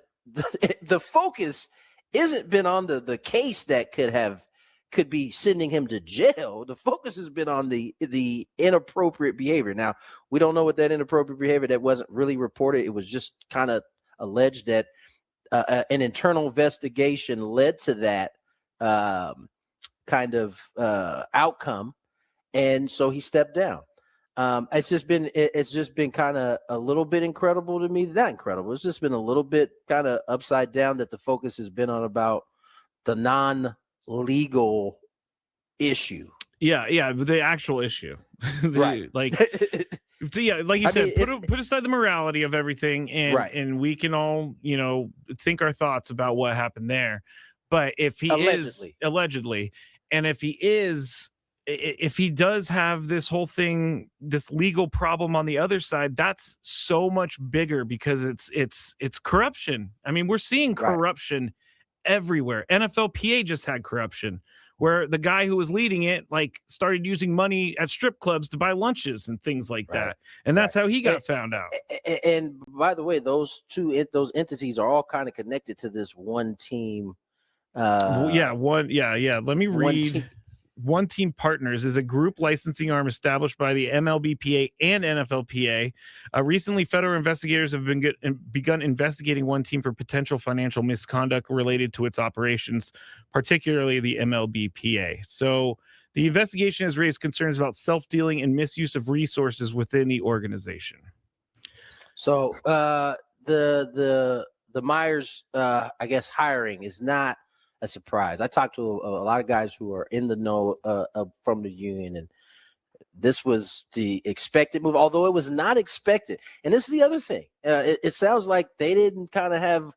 the focus isn't been on the case that could be sending him to jail. The focus has been on the inappropriate behavior. Now, we don't know what that inappropriate behavior that wasn't really reported. It was just kind of alleged that an internal investigation led to that kind of outcome, and so he stepped down. It's just been kind of a little bit incredible to me. Not incredible. It's just been a little bit kind of upside down that the focus has been on about the non-legal issue. Yeah, the actual issue. Right. Like you said, put aside the morality of everything, and we can all, think our thoughts about what happened there. But if he allegedly, and if he does have this whole thing, this legal problem on the other side, that's so much bigger because it's corruption. I mean, we're seeing corruption everywhere. NFLPA just had corruption where the guy who was leading it started using money at strip clubs to buy lunches and things like that. And that's how he got found out. And by the way, those entities are all kind of connected to this one team. Let me read One Team Partners is a group licensing arm established by the MLBPA and NFLPA. Recently, federal investigators have begun investigating One Team for potential financial misconduct related to its operations, particularly the MLBPA. So the investigation has raised concerns about self-dealing and misuse of resources within the organization. So the Myers, I guess, hiring is not a surprise. I talked to a lot of guys who are in the know from the union, and this was the expected move, although it was not expected. And this is the other thing. It sounds like they didn't kind of have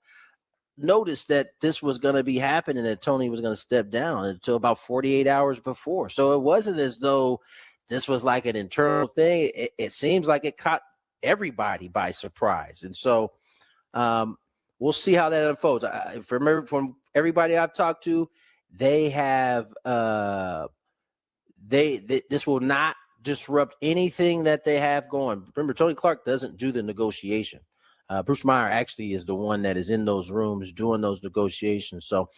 noticed that this was going to be happening, that Tony was going to step down until about 48 hours before. So it wasn't as though this was like an internal thing. It seems like it caught everybody by surprise. And so we'll see how that unfolds. From everybody I've talked to, they have this will not disrupt anything that they have going. Remember, Tony Clark doesn't do the negotiation. Bruce Meyer actually is the one that is in those rooms doing those negotiations. So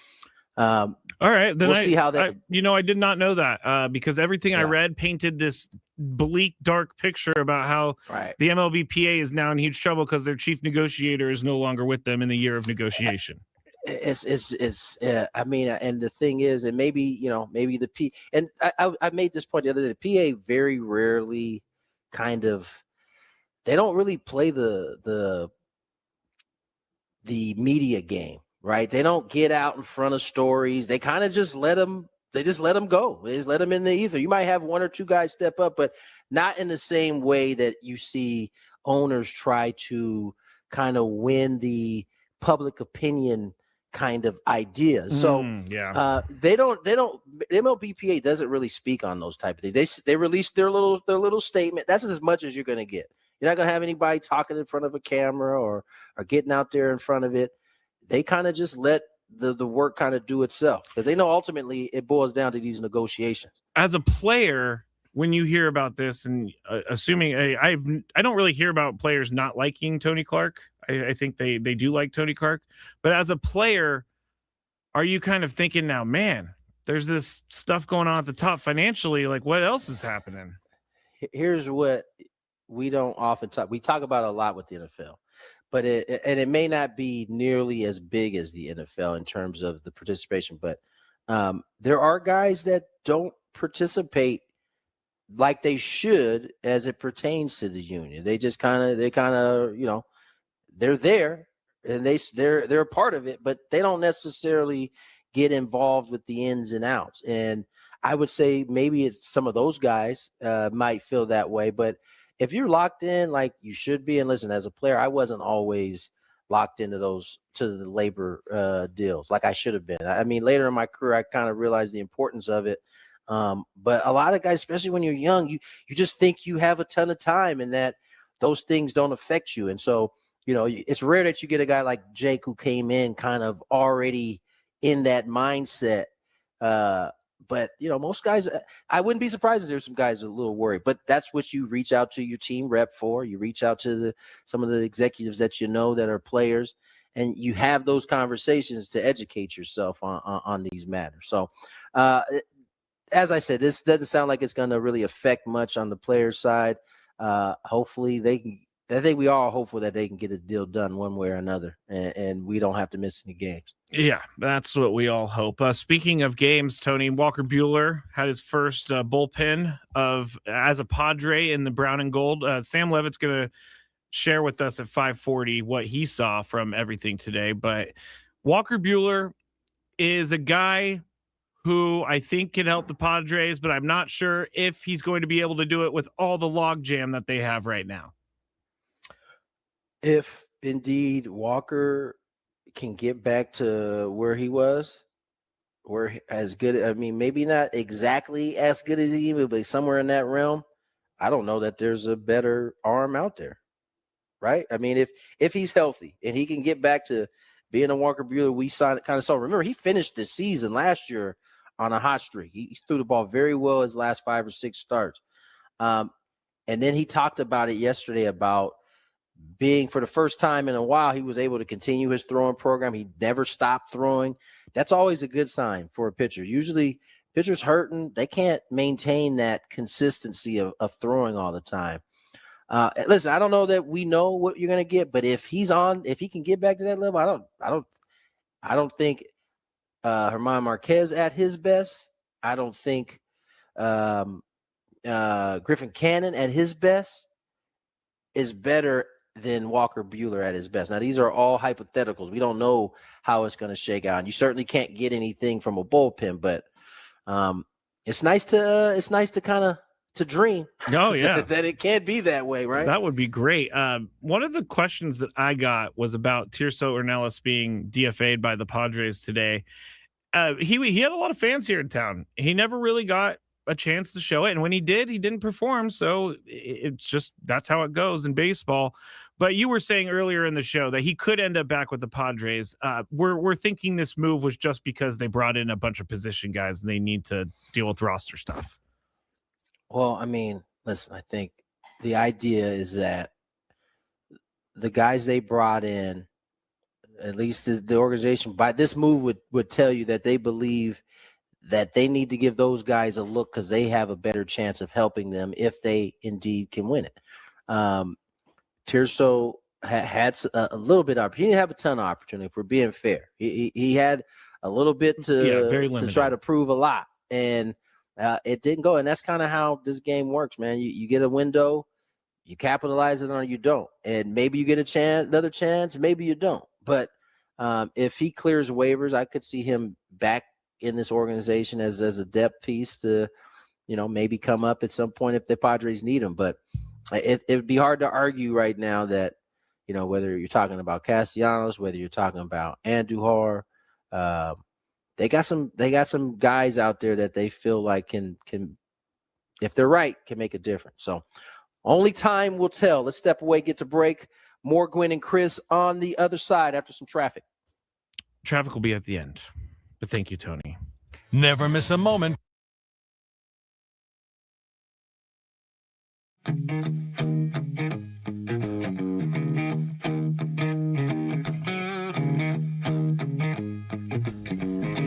all right, then we'll see how that. I did not know that because everything I read painted this bleak, dark picture about how the MLBPA is now in huge trouble because their chief negotiator is no longer with them in the year of negotiation. I mean, and the thing is, and maybe the P, and I made this point the other day, the PA very rarely they don't really play the media game, right? They don't get out in front of stories. They kind of just let them go. They just let them in the ether. You might have one or two guys step up, but not in the same way that you see owners try to kind of win the public opinion kind of ideas. So they don't MLBPA doesn't really speak on those type of things. They release their little statement. That's as much as you're going to get. You're not going to have anybody talking in front of a camera or getting out there in front of it. They kind of just let the work kind of do itself because they know ultimately it boils down to these negotiations. As a player, when you hear about this, and assuming I don't really hear about players not liking Tony Clark. I think they do like Tony Clark, but as a player, are you kind of thinking now, man, there's this stuff going on at the top financially, like what else is happening? Here's what we don't often talk. We talk about a lot with the NFL, but it may not be nearly as big as the NFL in terms of the participation, but there are guys that don't participate like they should as it pertains to the union. They just kind of, they're there and they're a part of it, but they don't necessarily get involved with the ins and outs. And I would say maybe some of those guys might feel that way, but if you're locked in like you should be, and listen, as a player, I wasn't always locked into the labor deals like I should have been. I mean, later in my career, I kind of realized the importance of it. But a lot of guys, especially when you're young, you just think you have a ton of time and that those things don't affect you. And so, it's rare that you get a guy like Jake who came in kind of already in that mindset. But most guys, I wouldn't be surprised if there's some guys a little worried, but that's what you reach out to your team rep for. You reach out to some of the executives that that are players, and you have those conversations to educate yourself on these matters. So, as I said, this doesn't sound like it's going to really affect much on the player side. Hopefully they can. I think we are hopeful that they can get a deal done one way or another, and we don't have to miss any games. Yeah, that's what we all hope. Speaking of games, Tony, Walker Buehler had his first bullpen as a Padre in the brown and gold. Sam Levitt's going to share with us at 5:40 what he saw from everything today. But Walker Buehler is a guy who I think can help the Padres, but I'm not sure if he's going to be able to do it with all the logjam that they have right now. If indeed Walker can get back to where he was, or as good, I mean, maybe not exactly as good as he was, but somewhere in that realm, I don't know that there's a better arm out there, right? I mean, if he's healthy and he can get back to being a Walker Buehler we saw. Remember, he finished the season last year on a hot streak. He threw the ball very well his last 5 or 6 starts. And then he talked about it yesterday about being, for the first time in a while, he was able to continue his throwing program. He never stopped throwing. That's always a good sign for a pitcher. Usually pitchers hurting. They can't maintain that consistency of throwing all the time. Listen, I don't know that we know what you're going to get, but if he can get back to that level, I don't think German Marquez at his best. I don't think Griffin Cannon at his best is better than Walker Buehler at his best. Now, these are all hypotheticals. We don't know how it's going to shake out. And you certainly can't get anything from a bullpen, but it's nice to kind of to dream. Oh, yeah. that it can't be that way, right? That would be great. One of the questions that I got was about Tirso Ornelas being DFA'd by the Padres today. He had a lot of fans here in town. He never really got a chance to show it, and when he did, he didn't perform. So it's just that's how it goes in baseball. But you were saying earlier in the show that he could end up back with the Padres. We're thinking this move was just because they brought in a bunch of position guys and they need to deal with roster stuff. Well, I mean, listen, I think the idea is that the guys they brought in, at least the organization, by this move would tell you that they believe that they need to give those guys a look because they have a better chance of helping them if they indeed can win it. Tirso had a little bit of opportunity. He didn't have a ton of opportunity, if we're being fair. He had a little bit to try to prove a lot, and it didn't go. And that's kind of how this game works, man. You get a window, you capitalize it or you don't. And maybe you get another chance, maybe you don't. But if he clears waivers, I could see him back in this organization as a depth piece to, maybe come up at some point if the Padres need him. But it would be hard to argue right now that, whether you're talking about Castellanos, whether you're talking about Andujar, they got some guys out there that they feel like can, if they're right, can make a difference. So only time will tell. Let's step away, get to break. More Gwynn and Chris on the other side after some traffic. Traffic will be at the end. But thank you, Tony. Never miss a moment.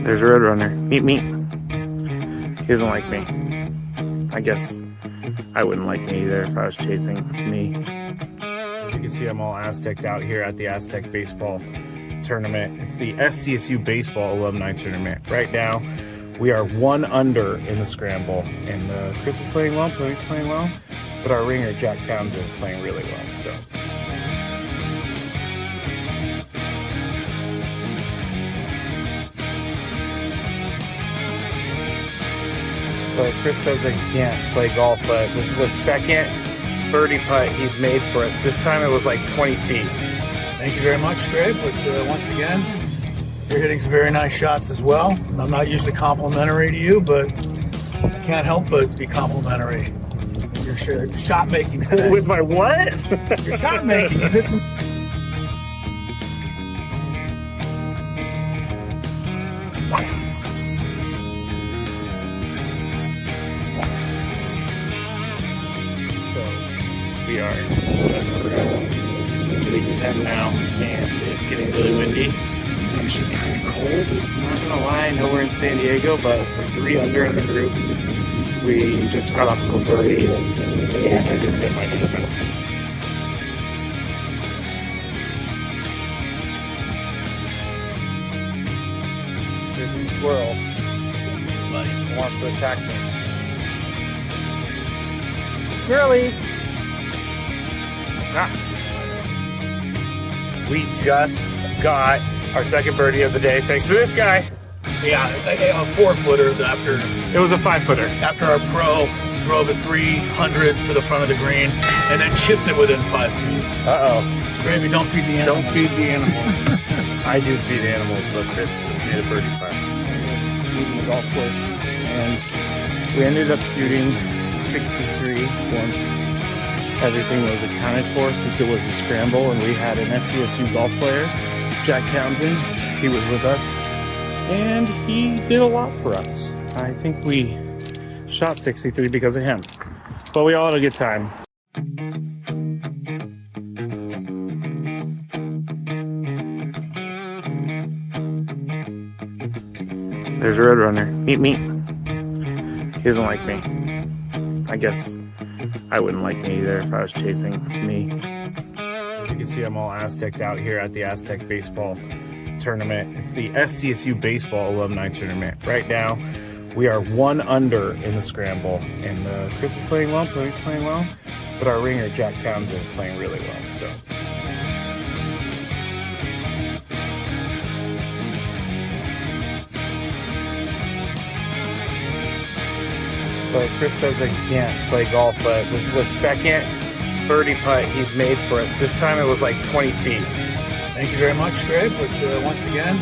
There's Roadrunner. Meet me. He doesn't like me. I guess I wouldn't like me either if I was chasing me. As you can see, I'm all Aztec out here at the Aztec baseball tournament. It's the SDSU baseball alumni tournament. Right now, we are 1 under in the scramble, and Chris is playing well, Tony's playing well, but our ringer, Jack Townsend, is playing really well, so. So Chris says that he can't play golf, but this is the second birdie putt he's made for us. This time it was like 20 feet. Thank you very much, Greg. But once again, you're hitting some very nice shots as well. I'm not usually complimentary to you, but I can't help but be complimentary. Your shot making today. With my what? Your shot making. You hit some. We are league 10 now, and it's getting really windy. It's actually kind of cold. I'm not gonna lie, I know we're in San Diego, but we're 3 under as a group. We just got off the birdie, and I just hit my defense. There's a squirrel, but he wants to attack me. Squirrely! We just got our second birdie of the day thanks to this guy. Yeah, a 4-footer after. It was a 5-footer. After our pro drove it 300 to the front of the green and then chipped it within 5 feet. Uh-oh. Gravy, don't feed the animals. Don't feed the animals. I do feed animals, but Chris made a birdie putt. Leaving the golf course. And we ended up shooting 63 once everything was accounted for, since it was a scramble, and we had an SDSU golf player, Jack Townsend. He was with us, and he did a lot for us. I think we shot 63 because of him. But we all had a good time. There's Roadrunner. Meet me. He doesn't like me. I guess I wouldn't like me either if I was chasing me. As you can see, I'm all Aztec out here at the Aztec baseball tournament. It's the SDSU Baseball Alumni Tournament. Right now, we are 1 under in the scramble, and Chris is playing well, so he's playing well. But our ringer, Jack Townsend, is playing really well. So. So Chris says I can't play golf, but this is the second birdie putt he's made for us. This time it was like 20 feet. Thank you very much, Greg. But once again,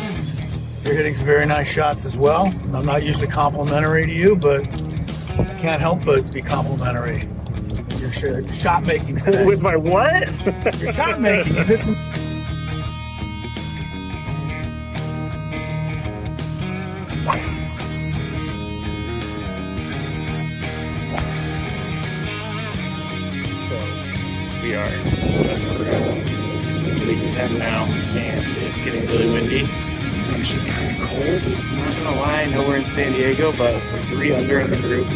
you're hitting some very nice shots as well. I'm not usually complimentary to you, but I can't help but be complimentary. Your shot making today. With my what? Your shot making. You've hit some. We are just around league 10 now, and it's getting really windy. It's actually kind of cold. I'm not gonna lie, I know we're in San Diego, but we're 3 under as a group.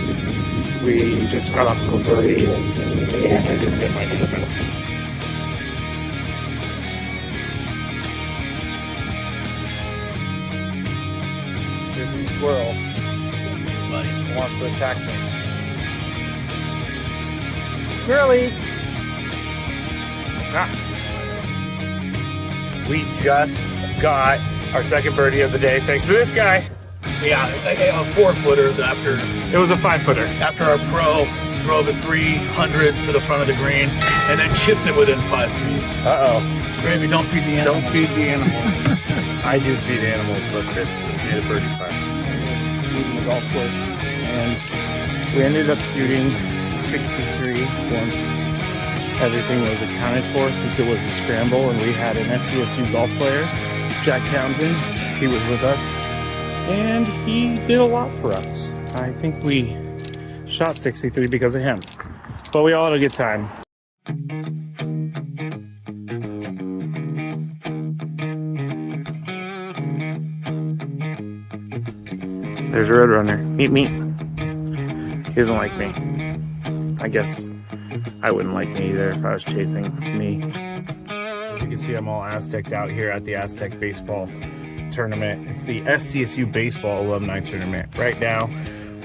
We just got off the birdie, and I just hit my defense. There's a squirrel. Buddy wants to attack me. Squirrely! We just got our second birdie of the day thanks to this guy. Yeah, a 4-footer after. It was a 5-footer. After our pro drove it 300 to the front of the green and then chipped it within 5 feet. Uh-oh. Gravy, don't feed the animals. Don't feed the animals. I do feed animals, but Chris made a birdie putt. Leaving the golf course. And we ended up shooting 63 once everything was accounted for, since it was a scramble and we had an SDSU golf player, Jack Townsend. He was with us and he did a lot for us. I think we shot 63 because of him, but we all had a good time. There's a Roadrunner. Meet me. He doesn't like me. I guess I wouldn't like me either if I was chasing me. As you can see, I'm all Aztec out here at the Aztec baseball tournament. It's the SDSU Baseball Alumni Tournament. Right now,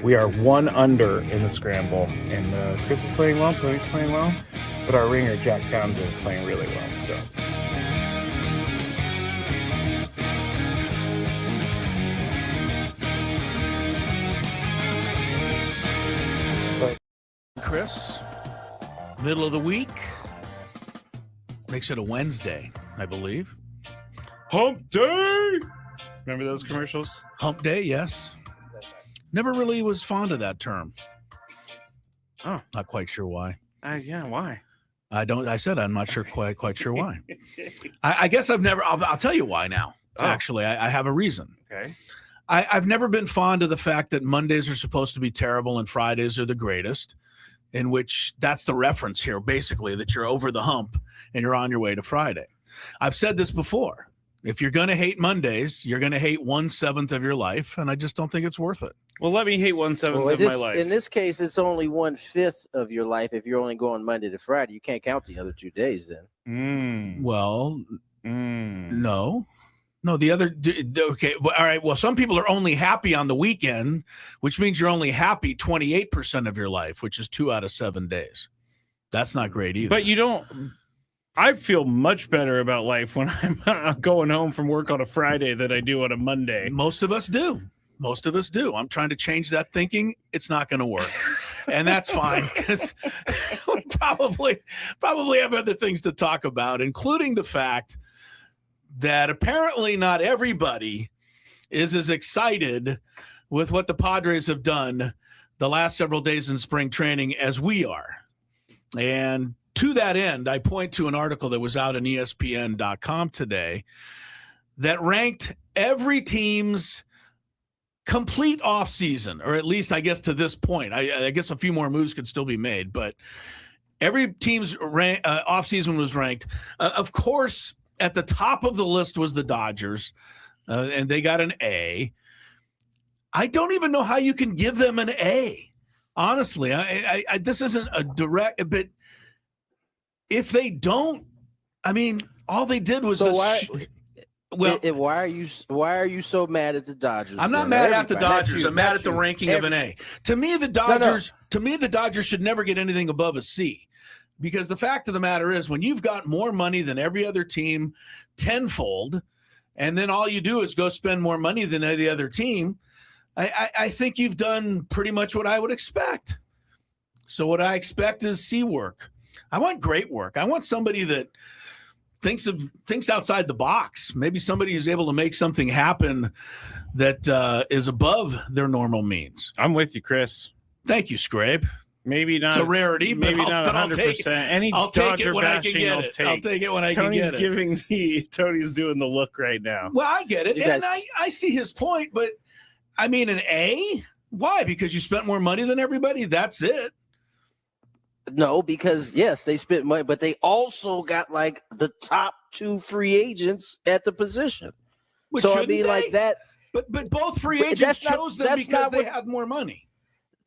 we are 1 under in the scramble, and Chris is playing well, so he's playing well. But our ringer, Jack Townsend, is playing really well. So. Chris, middle of the week, makes it a Wednesday, I believe. Hump Day! Remember those commercials? Hump Day, yes. Never really was fond of that term. Oh. Not quite sure why. Yeah, why? I said I'm not sure quite sure why. I guess I'll tell you why now. Oh. Actually, I have a reason. Okay. I've never been fond of the fact that Mondays are supposed to be terrible and Fridays are the greatest, in which that's the reference here, basically, that you're over the hump and you're on your way to Friday. I've said this before. If you're going to hate Mondays, you're going to hate 1/7 of your life, and I just don't think it's worth it. Well, let me hate 1/7 of my life. In this case, it's only 1/5 of your life if you're only going Monday to Friday. You can't count the other 2 days then. Well, no. No, the other – okay, all right. Well, some people are only happy on the weekend, which means you're only happy 28% of your life, which is 2 out of 7 days. That's not great either. But you don't – I feel much better about life when I'm going home from work on a Friday than I do on a Monday. Most of us do. Most of us do. I'm trying to change that thinking. It's not going to work. And that's fine because we probably have other things to talk about, including the fact that apparently not everybody is as excited with what the Padres have done the last several days in spring training as we are. And to that end, I point to an article that was out on ESPN.com today that ranked every team's complete offseason, or at least I guess to this point. I guess a few more moves could still be made, but every team's offseason was ranked. Of course, at the top of the list was the Dodgers, and they got an A. I don't even know how you can give them an A. Honestly, I this isn't a direct, but if they don't, I mean, all they did was why are you so mad at the Dodgers? I'm not mad at the Dodgers. I'm mad at the ranking of an A. To me, the Dodgers should never get anything above a C, because the fact of the matter is, when you've got more money than every other team, tenfold, and then all you do is go spend more money than any other team, I think you've done pretty much what I would expect. So what I expect is C work. I want great work. I want somebody that thinks outside the box. Maybe somebody is able to make something happen that is above their normal means. I'm with you, Chris. Thank you, Scrape. Maybe not. It's a rarity, maybe not 100%. I'll take it when I can get it. I'll take it when I can get it. Tony's doing the look right now. Well, I get it, and I see his point, but I mean, an A? Why? Because you spent more money than everybody? That's it. No, because yes, they spent money, but they also got like the top 2 free agents at the position. Well, so I mean, like that. But both free agents chose them because they had more money.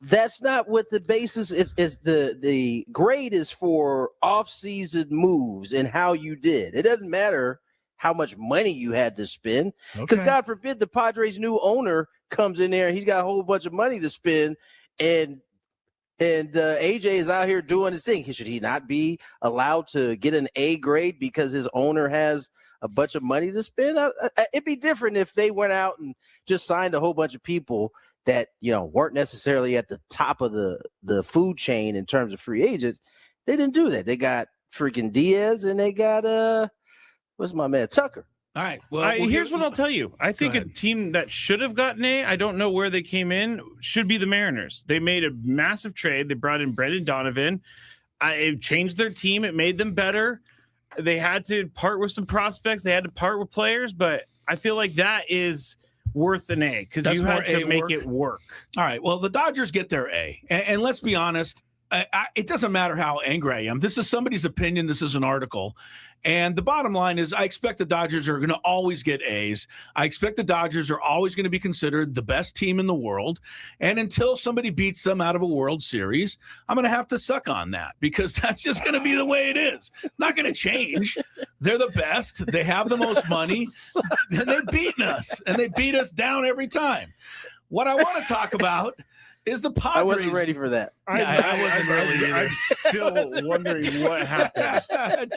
That's not what the basis is. The grade is for off-season moves and how you did. It doesn't matter how much money you had to spend, because God forbid the Padres' new owner comes in there and he's got a whole bunch of money to spend, and AJ is out here doing his thing. Should he not be allowed to get an A grade because his owner has a bunch of money to spend? It'd be different if they went out and just signed a whole bunch of people that, weren't necessarily at the top of the food chain in terms of free agents. They didn't do that. They got freaking Diaz and they got what's my man, Tucker. All right. Well, here's what I'll tell you. I think a team that should have gotten A, I don't know where they came in, should be the Mariners. They made a massive trade. They brought in Brendan Donovan. It changed their team. It made them better. They had to part with some prospects. They had to part with players, but I feel like that is worth an A because you had to make it work. All right. Well, the Dodgers get their A. And let's be honest, it doesn't matter how angry I am. This is somebody's opinion. This is an article. And the bottom line is I expect the Dodgers are going to always get A's. I expect the Dodgers are always going to be considered the best team in the world. And until somebody beats them out of a World Series, I'm going to have to suck on that because that's just going to be the way it is. It's not going to change. They're the best. They have the most money. And they've beaten us. And they beat us down every time. What I want to talk about is the Padres. I wasn't ready for that. I wasn't really either. I'm still wondering what happened.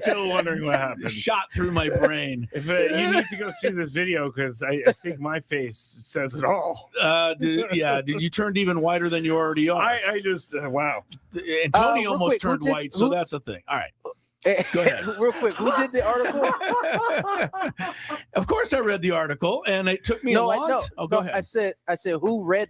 Still wondering what happened. Shot through my brain. If you need to go see this video because I think my face says it all. Did you turn even whiter than you already are? I just wow. And Tony almost turned white, so that's a thing. All right. Go ahead. Real quick, who did the article? Of course, I read the article, and it took me a lot. Go ahead. I said, who wrote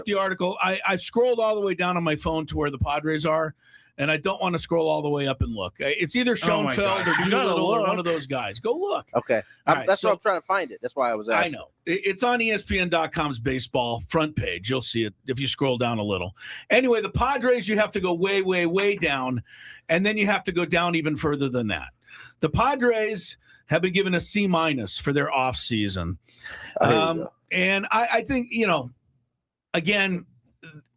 the article? I scrolled all the way down on my phone to where the Padres are, and I don't want to scroll all the way up and look. It's either Schoenfeld or Doolittle or one of those guys. Go look. Okay, that's why I'm trying to find it. That's why I was asking. I know. It's on ESPN.com's baseball front page. You'll see it if you scroll down a little. Anyway, the Padres, you have to go way, way, way down, and then you have to go down even further than that. The Padres have been given a C- for their offseason. And I think, again,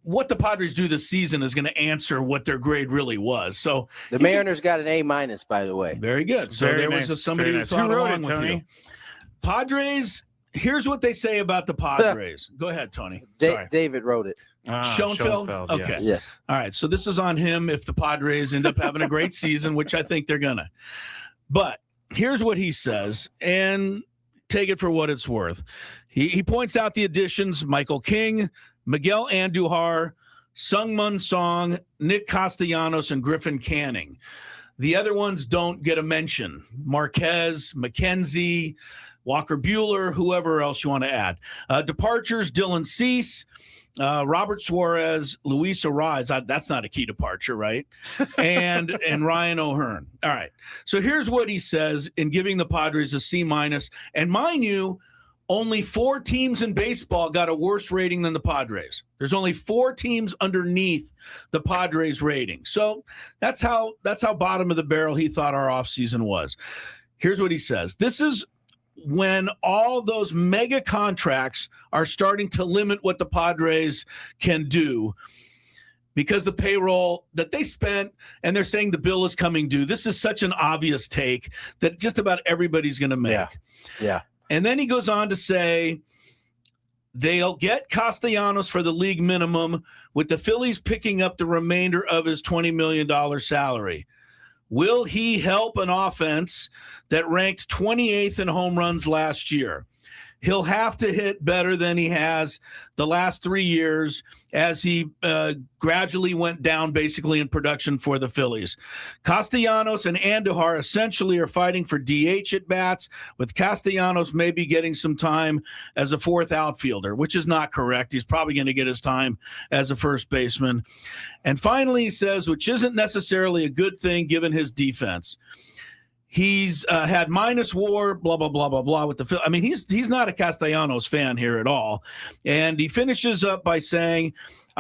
what the Padres do this season is going to answer what their grade really was. So the Mariners got an A-, by the way. Very good. So there was somebody who thought along with you. Padres, here's what they say about the Padres. Go ahead, Tony. Sorry. David wrote it. Schoenfeld? Okay. Yes. All right. So this is on him if the Padres end up having a great season, which I think they're going to. But here's what he says, and take it for what it's worth. He points out the additions: Michael King, Miguel Andujar, Sungmun Song, Nick Castellanos, and Griffin Canning. The other ones don't get a mention. Marquez, McKenzie, Walker Buehler, whoever else you want to add. Departures: Dylan Cease, Robert Suarez, Luis Arraez. That's not a key departure, right? And Ryan O'Hearn. All right. So here's what he says in giving the Padres a C-. And mind you, only 4 teams in baseball got a worse rating than the Padres. There's only 4 teams underneath the Padres rating. So that's how bottom of the barrel he thought our offseason was. Here's what he says. This is when all those mega contracts are starting to limit what the Padres can do because the payroll that they spent, and they're saying the bill is coming due. This is such an obvious take that just about everybody's going to make. Yeah. And then he goes on to say they'll get Castellanos for the league minimum, with the Phillies picking up the remainder of his $20 million salary. Will he help an offense that ranked 28th in home runs last year? He'll have to hit better than he has the last 3 years as he gradually went down basically in production for the Phillies. Castellanos and Andujar essentially are fighting for DH at bats, with Castellanos maybe getting some time as a fourth outfielder, which is not correct. He's probably going to get his time as a first baseman. And finally, he says, which isn't necessarily a good thing given his defense. He's had minus WAR, blah, blah, blah, blah, blah with the Phil. I mean, he's not a Castellanos fan here at all. And he finishes up by saying,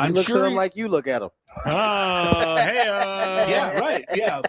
He looks at him like you look at him. Oh, hey. Yeah, right. Yeah.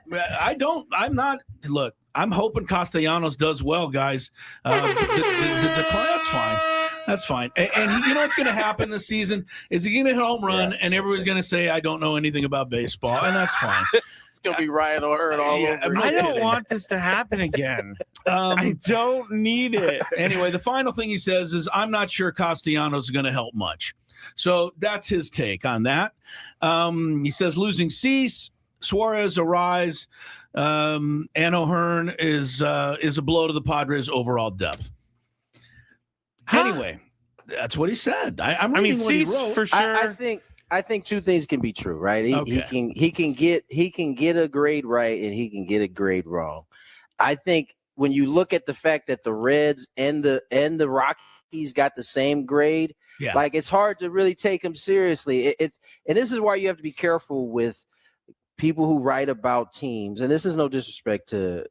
Look, I'm hoping Castellanos does well, guys. That's fine. That's fine. And you know what's going to happen this season is he's going to hit a home run, and everyone's going to say, I don't know anything about baseball, and that's fine. It's going to be Ryan O'Hearn all over. I don't want this to happen again. I don't need it. Anyway, the final thing he says is, I'm not sure Castellanos is going to help much. So that's his take on that. He says losing Cease, Suarez, Arise, and O'Hearn is a blow to the Padres' overall depth. Anyway, that's what he said. I'm reading what he wrote. For sure. I think two things can be true, right? He can get a grade right, and he can get a grade wrong. I think when you look at the fact that the Reds and the Rockies got the same grade, like it's hard to really take him seriously. And this is why you have to be careful with people who write about teams, and this is no disrespect to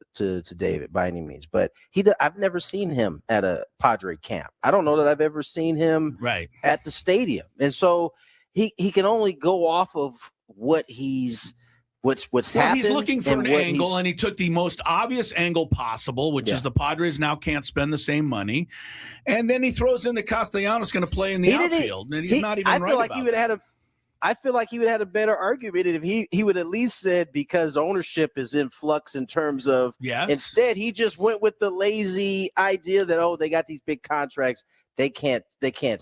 David by any means, but I've never seen him at a Padre camp. I don't know that I've ever seen him at the stadium, and so he can only go off of what's happened. He's looking for an angle, and he took the most obvious angle possible, which is the Padres now can't spend the same money, and then he throws in the Castellanos going to play in the outfield, and he's not even right about it. I feel like he would have had a better argument if he would at least said, because ownership is in flux in terms of instead he just went with the lazy idea that they got these big contracts they can't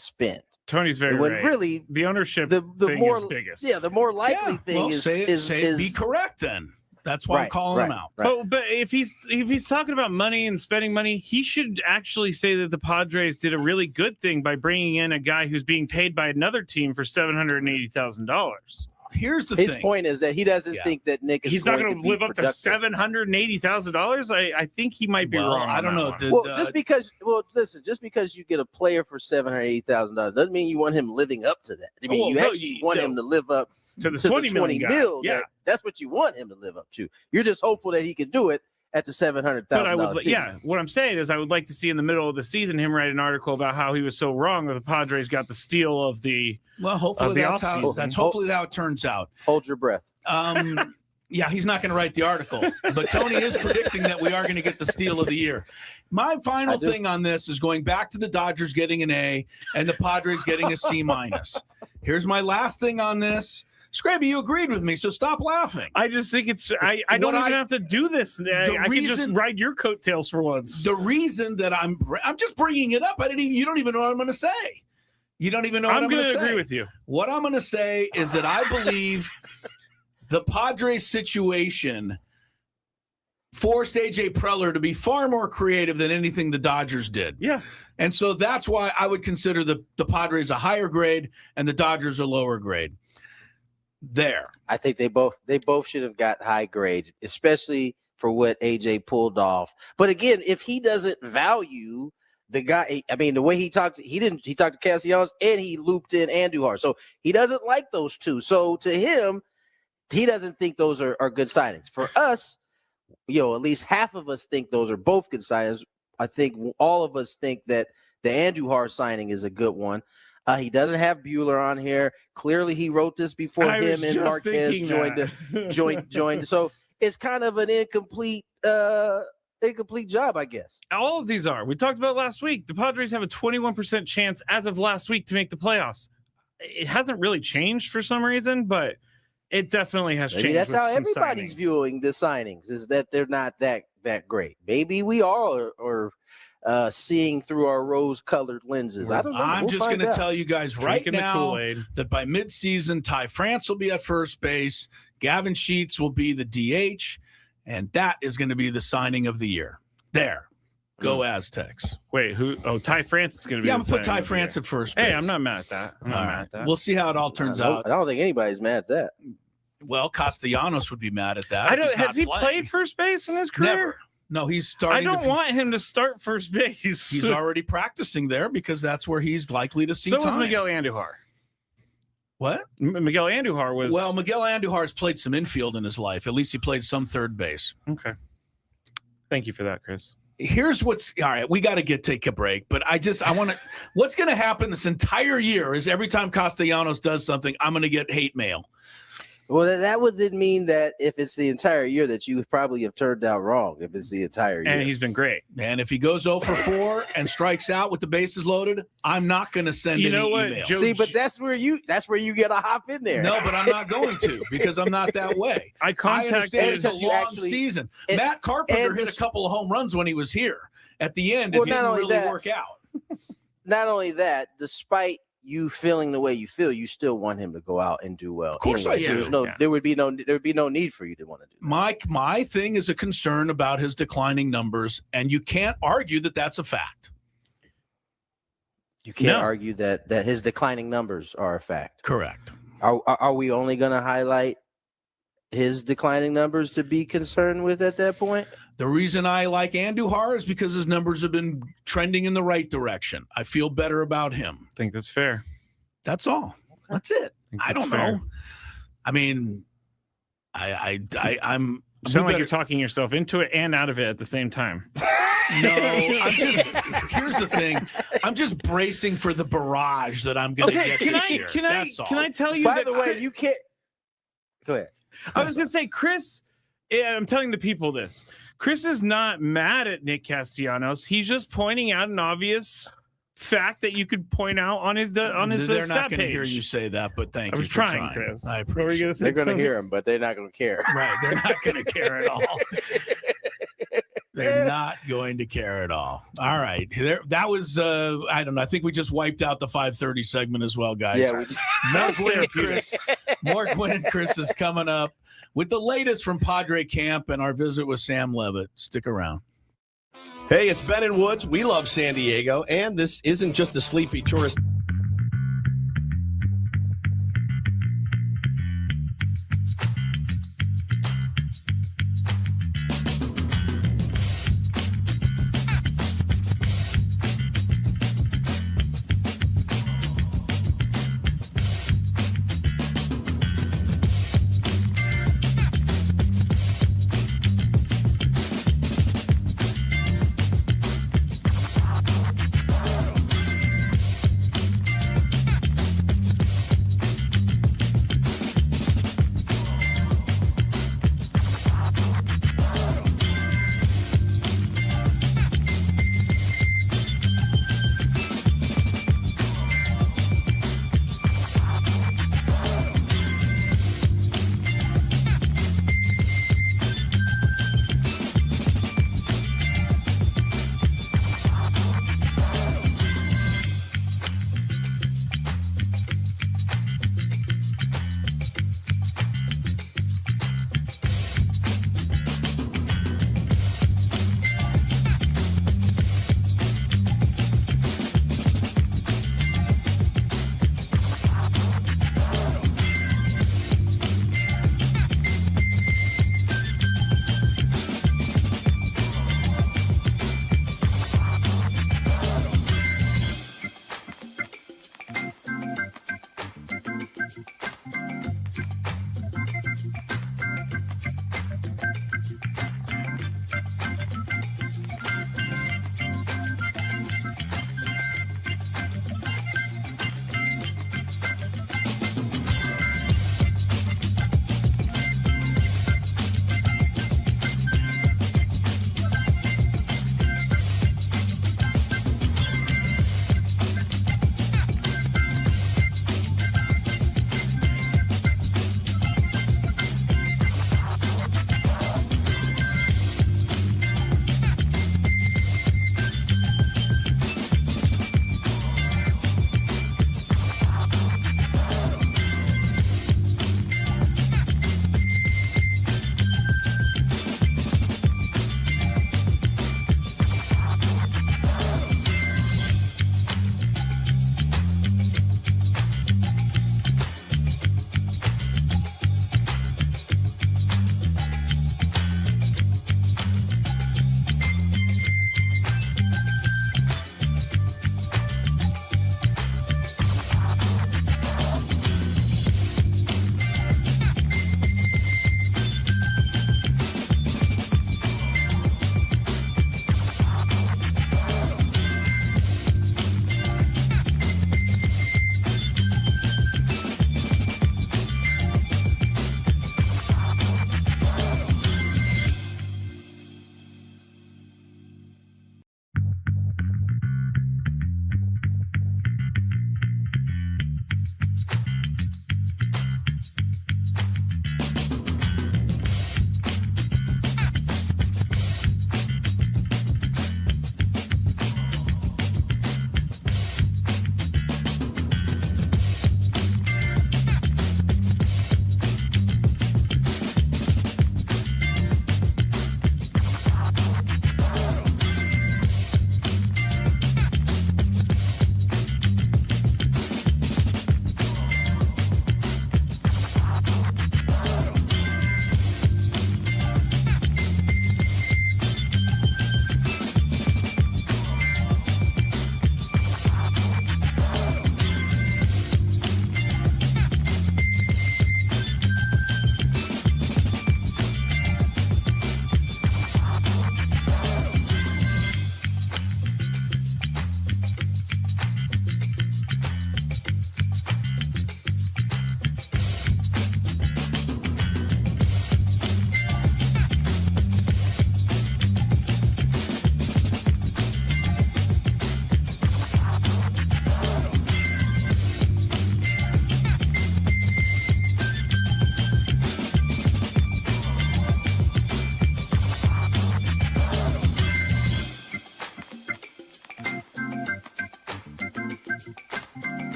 spend. Tony's very when right. Really the ownership the thing more is biggest. The more likely thing is be correct then. That's why I'm calling him out. Right. But if he's talking about money and spending money, he should actually say that the Padres did a really good thing by bringing in a guy who's being paid by another team for $780,000. Here's the thing. His point is that he doesn't think that Nick is. He's not going to live up to $780,000. I think he might be wrong. I don't know. Just because you get a player for $780,000 doesn't mean you want him living up to that. I mean, you want him to live up to the 20 mil. Yeah, that's what you want him to live up to. You're just hopeful that he can do it at the $700,000. What I'm saying is I would like to see in the middle of the season him write an article about how he was so wrong that the Padres got the steal of the hopefully that's how it turns out. Hold your breath. Yeah, he's not going to write the article, but Tony is predicting that we are going to get the steal of the year. My final thing on this is going back to the Dodgers getting an A and the Padres getting a C-. Here's my last thing on this. Scrappy, you agreed with me, so stop laughing. I just think I don't even have to do this. I can just ride your coattails for once. The reason that I'm just bringing it up, you don't even know what I'm going to say. You don't even know what I'm going to say. I'm going to agree with you. What I'm going to say is that I believe the Padres situation forced A.J. Preller to be far more creative than anything the Dodgers did. Yeah. And so that's why I would consider the Padres a higher grade and the Dodgers a lower grade. There. I think they both should have got high grades, especially for what AJ pulled off. But again, if he doesn't value the guy, I mean, the way he talked to Castellanos and he looped in Andujar. So he doesn't like those two. So to him, he doesn't think those are good signings. For us, at least half of us think those are both good signings. I think all of us think that the Andujar signing is a good one. He doesn't have Buehler on here. Clearly, he wrote this before him and Marquez joined. So it's kind of an incomplete incomplete job, I guess. All of these are. We talked about last week. The Padres have a 21% chance as of last week to make the playoffs. It hasn't really changed for some reason, but it definitely has changed. That's how with some everybody's signings. viewing the signings, is that they're not that great. Maybe we all are seeing through our rose-colored lenses. I don't know. I'm just going to tell you guys right Drinking the now Kool-Aid. that by midseason, Ty France will be at first base, Gavin Sheets will be the DH, and that is going to be the signing of the year. There. Go Aztecs. Wait, who? Oh, Ty France is going to be. Yeah, the I'm going to put signing Ty of the France year. at first base. Hey, I'm not mad at that. I'm not All mad right. at that. We'll see how it all turns out. I don't think anybody's mad at that. Well, Castellanos would be mad at that. I if don't. he's not Has he playing. played first base in his career? Never. No, he's starting. I don't want him to start first base. He's already practicing there because that's where he's likely to see So time. was Miguel Andujar. What? Miguel Andujar was. Well, Miguel Andujar's played some infield in his life. At least he played some third base. Okay. Thank you for that, Chris. Here's what's all right. We got to take a break, but I want to. What's going to happen this entire year is every time Castellanos does something, I'm going to get hate mail. Well, that would then mean that if it's the entire year, that you would probably have turned out wrong. If it's the entire year, And he's been great. And if he goes 0 for 4 and strikes out with the bases loaded, I'm not going to send You any know what, email. Joe- See, but that's where you get a hop in there. No, but I'm not going to because I'm not that way. I I contacted understand it's a because you long actually- season. and- Matt Carpenter and hit this- a couple of home runs when he was here. At the end, Well, it not didn't only really that- work out. Not only that, despite you feeling the way you feel, you still want him to go out and do well. Of course I So do. there would be no need for you to want to do that. My thing is a concern about his declining numbers, and you can't argue that that's a fact. You can't argue that his declining numbers are a fact. Correct. Are we only going to highlight his declining numbers to be concerned with at that point? The reason I like Andujar is because his numbers have been trending in the right direction. I feel better about him. I think that's fair. That's all. That's it. I don't know. I mean, I'm. You sound like you're talking yourself into it and out of it at the same time. No, I'm just. Here's the thing. I'm just bracing for the barrage that I'm going to get this year. That's all. Can I tell you? By that the way, you can't. Go ahead. I was going to say, Chris. Yeah, I'm telling the people this. Chris is not mad at Nick Castellanos. He's just pointing out an obvious fact that you could point out on his They're not stat going to page. hear you say that, but thank you. I was for trying, Chris. I What were you going to say? They're going to Tony? hear him, but they're not going to care. Right. They're not going to care at all. They're not going to care at all. All right. That was, I don't know. I think we just wiped out the 5:30 segment as well, guys. Yeah, More Gwynn and Chris. More Gwynn and Chris is coming up with the latest from Padre Camp and our visit with Sam Levitt. Stick around. Hey, it's Ben and Woods. We love San Diego, and this isn't just a sleepy tourist.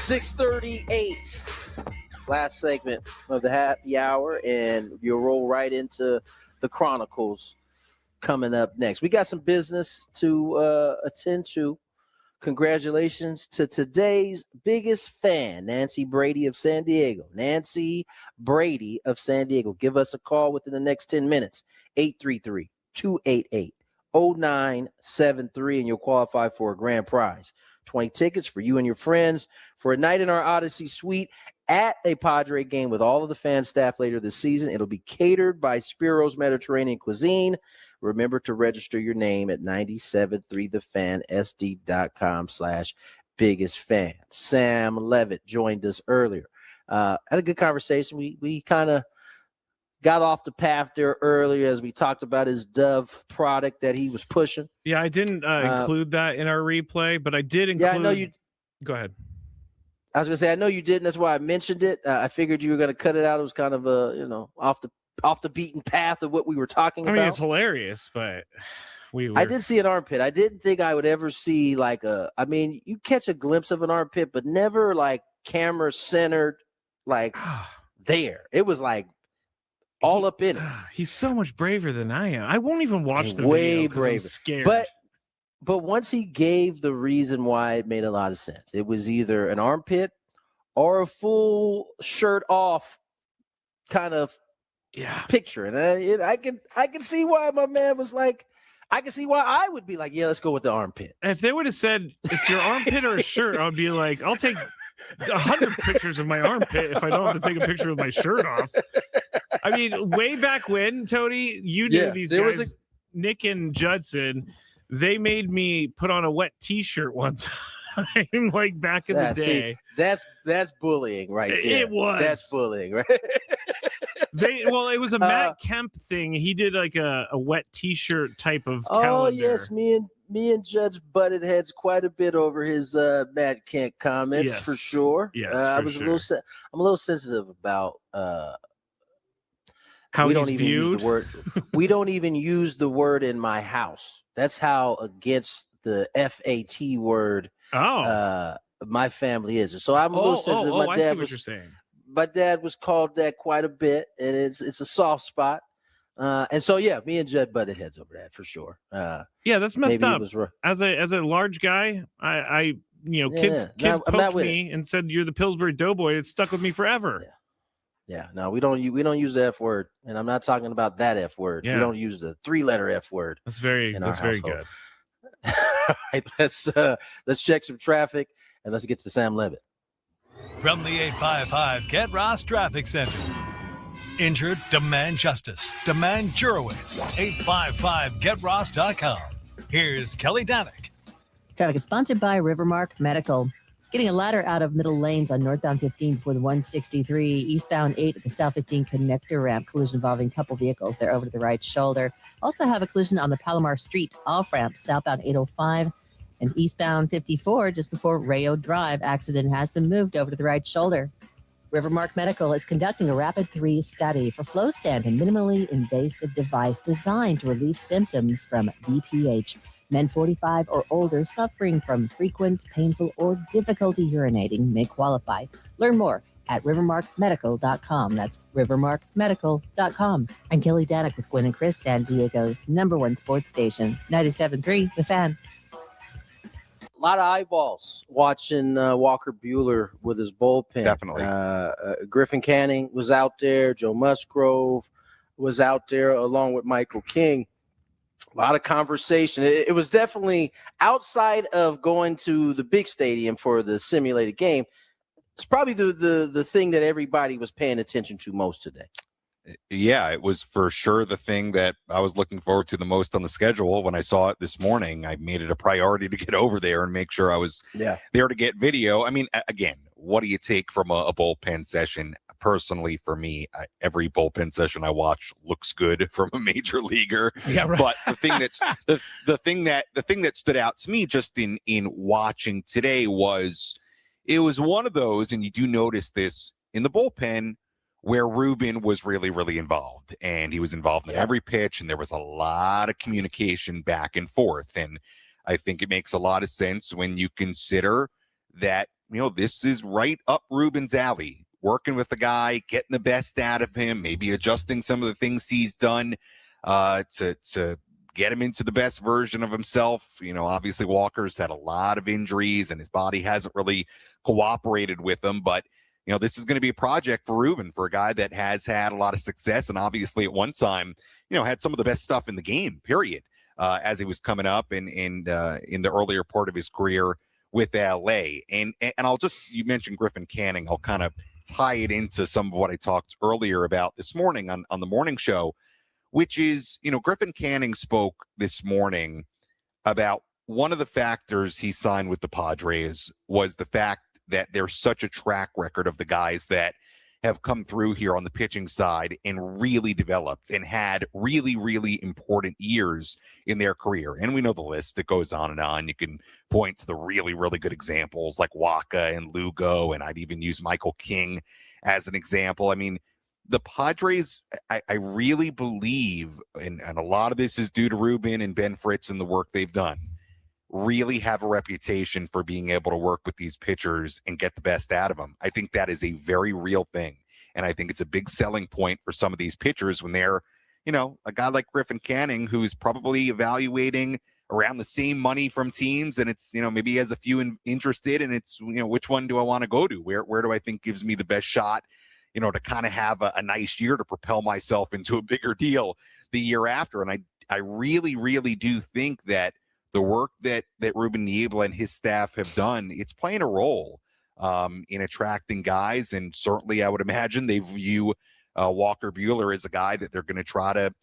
6:38. Last segment of the happy hour, and you'll roll right into the Chronicles coming up next. We got some business to attend to. Congratulations to today's biggest fan, Nancy Brady of San Diego. Nancy Brady of San Diego. Give us a call within the next 10 minutes. 833-288-0973, and you'll qualify for a grand prize. 20 tickets for you and your friends for a night in our Odyssey suite at a Padre game with all of the fan staff later this season. It'll be catered by Spiro's Mediterranean Cuisine. Remember to register your name at 973thefansd.com/biggest fan. Sam Levitt joined us earlier. Had a good conversation. We kind of got off the path there earlier as we talked about his Dove product that he was pushing. Yeah, I didn't include that in our replay, but I did include. Yeah, I know you. Go ahead. I was gonna say I know you didn't. That's why I mentioned it. I figured you were gonna cut it out. It was kind of a off the beaten path of what we were talking about. I mean, it's hilarious, but I did see an armpit. I didn't think I would ever see you catch a glimpse of an armpit, but never like camera centered, like there. It was like all up in it. He's so much braver than I am. I won't even watch the way video braver. I'm scared. But once he gave the reason why, it made a lot of sense. It was either an armpit or a full shirt off kind of picture, and I can see why my man was like, I can see why I would be like, yeah, let's go with the armpit. If they would have said it's your armpit or a shirt, I'd be like, I'll take 100 pictures of my armpit if I don't have to take a picture of my shirt off. I mean, way back when, Tony, you knew these guys, Nick and Judson, they made me put on a wet T-shirt one time, like back in the day. See, that's bullying right there. It was. That's bullying, right? It was a Matt Kemp thing. He did like a wet T-shirt type of calendar. Oh yes, me and Judge butted heads quite a bit over his Matt Kemp comments for sure. Yes, I'm a little sensitive about how we he's don't even viewed. use the word. We don't even use the word in my house. That's how against the FAT word. My family is. So I'm a little sensitive. I see what you're saying. My dad was called that quite a bit, and it's a soft spot. And so me and Judd butted heads over that for sure. That's messed up. As a large guy, kids poked me and said you're the Pillsbury Doughboy. It stuck with me forever. Yeah, no, we don't use the F word, and I'm not talking about that F word. Yeah. We don't use the 3-letter F word. That's very good. All right, let's check some traffic and let's get to Sam Levitt. From the 855 Get Ross Traffic Center. Injured? Demand justice. Demand Jurowitz. 855GetRoss.com. Here's Kelly Danick. Traffic is sponsored by Rivermark Medical. Getting a ladder out of middle lanes on northbound 15 for the 163, eastbound 8 at the South 15 connector ramp. Collision involving a couple vehicles. They're over to the right shoulder. Also have a collision on the Palomar Street off ramp, southbound 805 and eastbound 54 just before Rayo Drive. Accident has been moved over to the right shoulder. Rivermark Medical is conducting a Rapid 3 study for flow stent, a minimally invasive device designed to relieve symptoms from BPH. Men 45 or older suffering from frequent, painful, or difficulty urinating may qualify. Learn more at rivermarkmedical.com. That's rivermarkmedical.com. I'm Kelly Danick with Gwynn and Chris, San Diego's #1 sports station, 97.3 The Fan. A lot of eyeballs watching Walker Buehler with his bullpen. Definitely. Griffin Canning was out there. Joe Musgrove was out there along with Michael King. A lot of conversation. It was definitely outside of going to the big stadium for the simulated game. It's probably the thing that everybody was paying attention to most today. Yeah, it was for sure the thing that I was looking forward to the most on the schedule. When I saw it this morning, I made it a priority to get over there and make sure I was there to get video. I mean, again, what do you take from a bullpen session? Personally, for me, every bullpen session I watch looks good from a major leaguer. Yeah, right. But the thing that's the thing that stood out to me just in watching today was it was one of those, and you do notice this in the bullpen, where Ruben was really, really involved, and he was involved in every pitch, and there was a lot of communication back and forth. And I think it makes a lot of sense when you consider that this is right up Ruben's alley. Working with the guy, getting the best out of him, maybe adjusting some of the things he's done to get him into the best version of himself. Obviously Walker's had a lot of injuries and his body hasn't really cooperated with him, but this is going to be a project for Ruben, for a guy that has had a lot of success and obviously at one time, had some of the best stuff in the game, period, as he was coming up and in the earlier part of his career with LA. And you mentioned Griffin Canning. I'll kind of tie it into some of what I talked earlier about this morning on the morning show, which is, Griffin Canning spoke this morning about one of the factors he signed with the Padres was the fact that there's such a track record of the guys that have come through here on the pitching side and really developed and had really, really important years in their career. And we know the list. It goes on and on. You can point to the really, really good examples like Waka and Lugo, and I'd even use Michael King as an example. I mean, the Padres, I really believe, and a lot of this is due to Ruben and Ben Fritz and the work they've done, really have a reputation for being able to work with these pitchers and get the best out of them. I think that is a very real thing. And I think it's a big selling point for some of these pitchers when they're, a guy like Griffin Canning, who's probably evaluating around the same money from teams. And it's, maybe he has a few interested and it's, which one do I want to go to? Where do I think gives me the best shot, to kind of have a nice year to propel myself into a bigger deal the year after. And I really, really do think that the work that Ruben Niebla and his staff have done, it's playing a role in attracting guys. And certainly I would imagine they view Walker Buehler as a guy that they're going to try to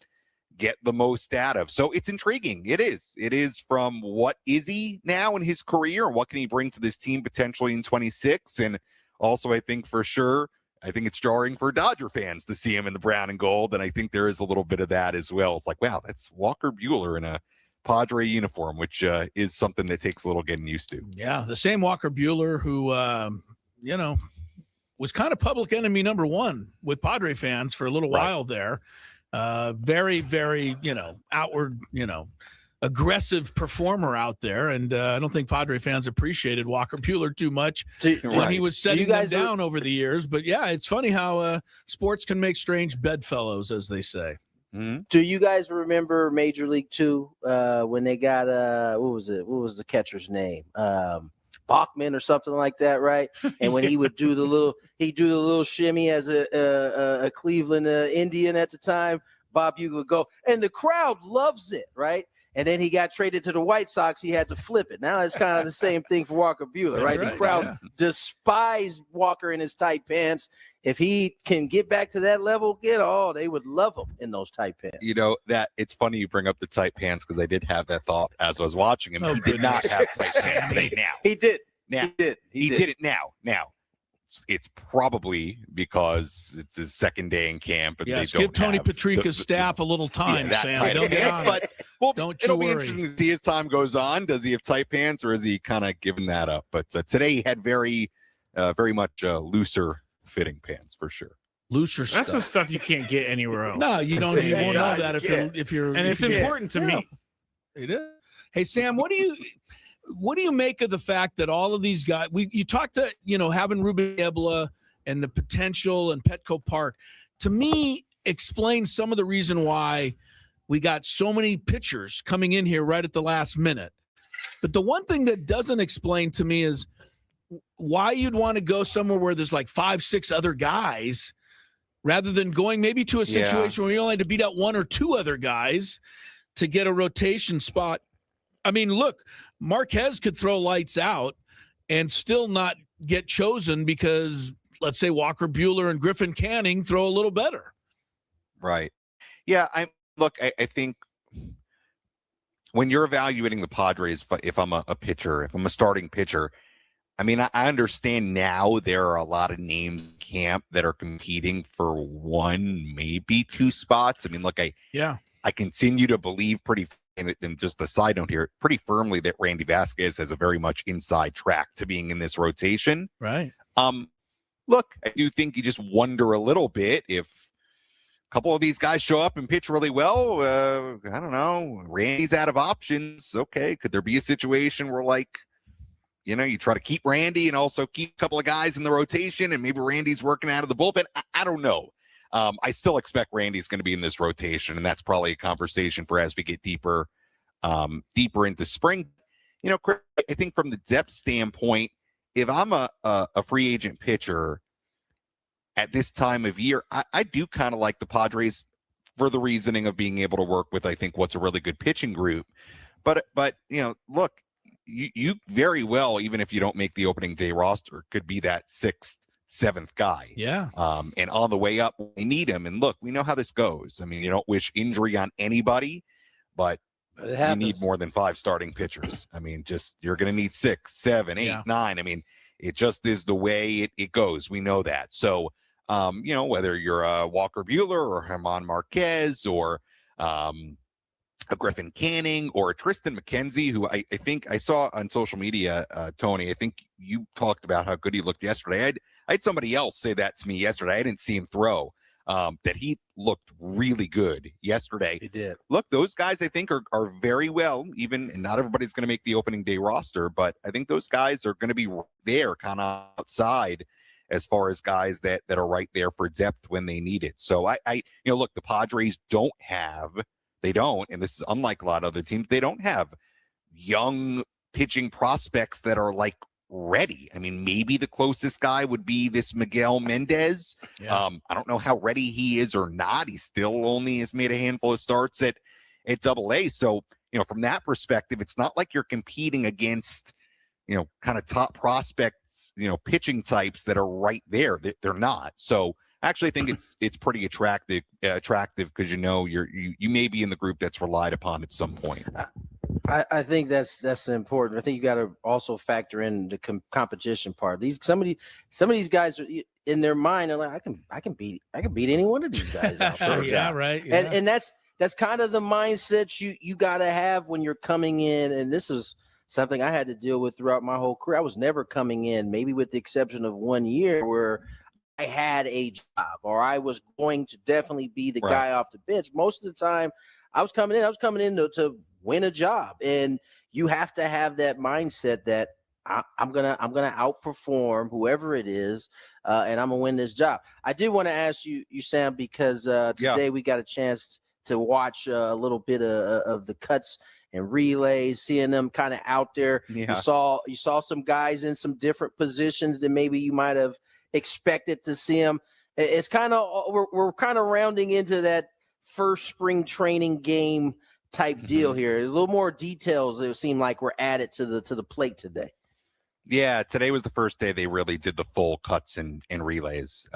get the most out of. So it's intriguing. It is from what is he now in his career and what can he bring to this team potentially in 26. And also I think for sure, I think it's jarring for Dodger fans to see him in the brown and gold. And I think there is a little bit of that as well. It's like, wow, that's Walker Buehler in a Padre uniform, which is something that takes a little getting used to. Yeah, the same Walker Buehler who, was kind of public enemy number one with Padre fans for a little while there. Very, very, outward, aggressive performer out there. And I don't think Padre fans appreciated Walker Buehler too much when he was setting them down over the years. But yeah, it's funny how sports can make strange bedfellows, as they say. Mm-hmm. Do you guys remember Major League 2 when they got what was it? What was the catcher's name? Bachman or something like that, right? And when he would do the little shimmy as a Cleveland Indian at the time, Bob Uecker would go, and the crowd loves it, right? And then he got traded to the White Sox. He had to flip it. Now it's kind of the same thing for Walker Buehler, right? The crowd despised Walker in his tight pants. If he can get back to that level again, they would love him in those tight pants. That it's funny you bring up the tight pants because I did have that thought as I was watching him. He did not have tight pants today. Now he did. He did it now. It's probably because it's his second day in camp. And yes, they don't give Tony have Patrica's staff a little time, Sam. They'll get on it. But don't it'll you be worry. interesting to see as time goes on. Does he have tight pants or is he kind of giving that up? But today he had very much looser fitting pants for sure. Looser stuff. That's the stuff you can't get anywhere else. No, you don't. You won't know that if you're. And it's important to me. It is. Hey, Sam, what do you make of the fact that all of these guys? You talked to having Ruben Niebla and the potential in Petco Park. To me, explains some of the reason why we got so many pitchers coming in here right at the last minute. But the one thing that doesn't explain to me is why you'd want to go somewhere where there's like 5-6 other guys rather than going maybe to a situation where you only had to beat out 1 or 2 other guys to get a rotation spot. I mean, look, Marquez could throw lights out and still not get chosen because, let's say, Walker Buehler and Griffin Canning throw a little better. Right. Yeah, I think when you're evaluating the Padres, if I'm a pitcher, if I'm a starting pitcher, I mean, I understand now there are a lot of names in camp that are competing for 1, maybe 2 spots. I mean, look, I continue to believe and just a side note here, pretty firmly that Randy Vasquez has a very much inside track to being in this rotation. Right. Look, I do think you just wonder a little bit if a couple of these guys show up and pitch really well. I don't know. Randy's out of options. Okay. Could there be a situation where you try to keep Randy and also keep a couple of guys in the rotation, and maybe Randy's working out of the bullpen. I don't know. I still expect Randy's going to be in this rotation, and that's probably a conversation for as we get deeper into spring. Chris, I think from the depth standpoint, if I'm a free agent pitcher at this time of year, I do kind of like the Padres for the reasoning of being able to work with, I think, what's a really good pitching group. But look, you very well, even if you don't make the opening day roster, could be that 6th, 7th guy. Yeah. And on the way up, we need him. And look, we know how this goes. I mean, you don't wish injury on anybody, but you need more than 5 starting pitchers. I mean, you're going to need 6, 7, 8, 9. I mean, it just is the way it goes. We know that. So, whether you're a Walker Buehler or Herman Marquez or a Griffin Canning or a Tristan McKenzie, who I think I saw on social media, Tony, I think you talked about how good he looked yesterday. I had somebody else say that to me yesterday. I didn't see him throw. That he looked really good yesterday. He did. Look, those guys I think are very well, even, and not everybody's going to make the opening day roster, but I think those guys are going to be there kind of outside as far as guys that are right there for depth when they need it. So look, the Padres don't, and this is unlike a lot of other teams, they don't have young pitching prospects that are like ready. I mean, maybe the closest guy would be this Miguel Mendez. Yeah. I don't know how ready he is or not. He still only has made a handful of starts at AA. So, from that perspective, it's not like you're competing against, kind of top prospects, pitching types that are right there. They're not. So I actually think it's pretty attractive because you may be in the group that's relied upon at some point. I think that's important. I think you got to also factor in the competition part. Some of these guys are in their mind are like, I can beat any one of these guys out. Yeah, right. Yeah. And that's kind of the mindset you got to have when you're coming in. And this is something I had to deal with throughout my whole career. I was never coming in, maybe with the exception of 1 year where I had a job or I was going to definitely be the guy off the bench. Most of the time I was coming in to win a job. And you have to have that mindset that I'm gonna outperform whoever it is, and I'm gonna win this job. I did want to ask you Sam, because today we got a chance to watch a little bit of the cuts and relays, seeing them kind of out there. Yeah. You saw some guys in some different positions than maybe you might have expected to see them. It's kind of we're kind of rounding into that first spring training game type deal here. There's a little more details that seem like were added to the plate today. Yeah, today was the first day they really did the full cuts and relays,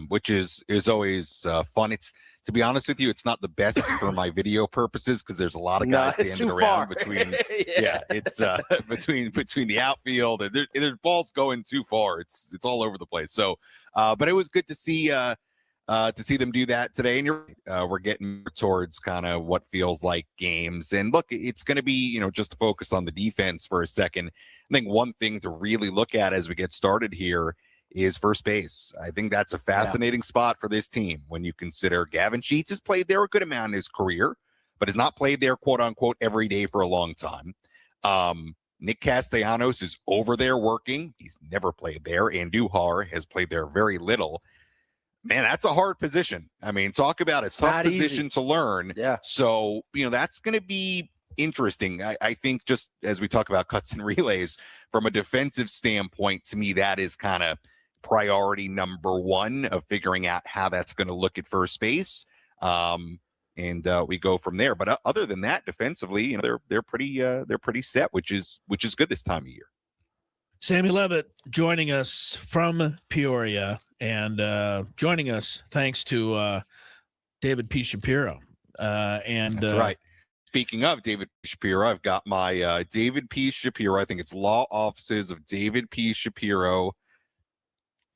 which is always fun. It's, to be honest with you, it's not the best for my video purposes because there's a lot of guys standing around between. It's between the outfield and there's balls going too far. It's all over the place. So, but it was good to see them do that today. And we're getting towards kind of what feels like games. And look, it's going to be, just to focus on the defense for a second. I think one thing to really look at as we get started here is first base. I think that's a fascinating spot for this team when you consider Gavin Sheets has played there a good amount in his career, but has not played there, quote unquote, every day for a long time. Nick Castellanos is over there working. He's never played there. Andujar has played there very little. Man, that's a hard position. I mean, talk about a tough position to learn. Yeah. So, that's going to be interesting. I think just as we talk about cuts and relays, from a defensive standpoint, to me, that is kind of priority number one of figuring out how that's going to look at first base. And we go from there. But other than that, defensively, they're pretty set, which is good this time of year. Sammy Levitt joining us from Peoria and joining us thanks to David P. Shapiro. That's right. Speaking of David P. Shapiro, I've got my David P. Shapiro. I think it's Law Offices of David P. Shapiro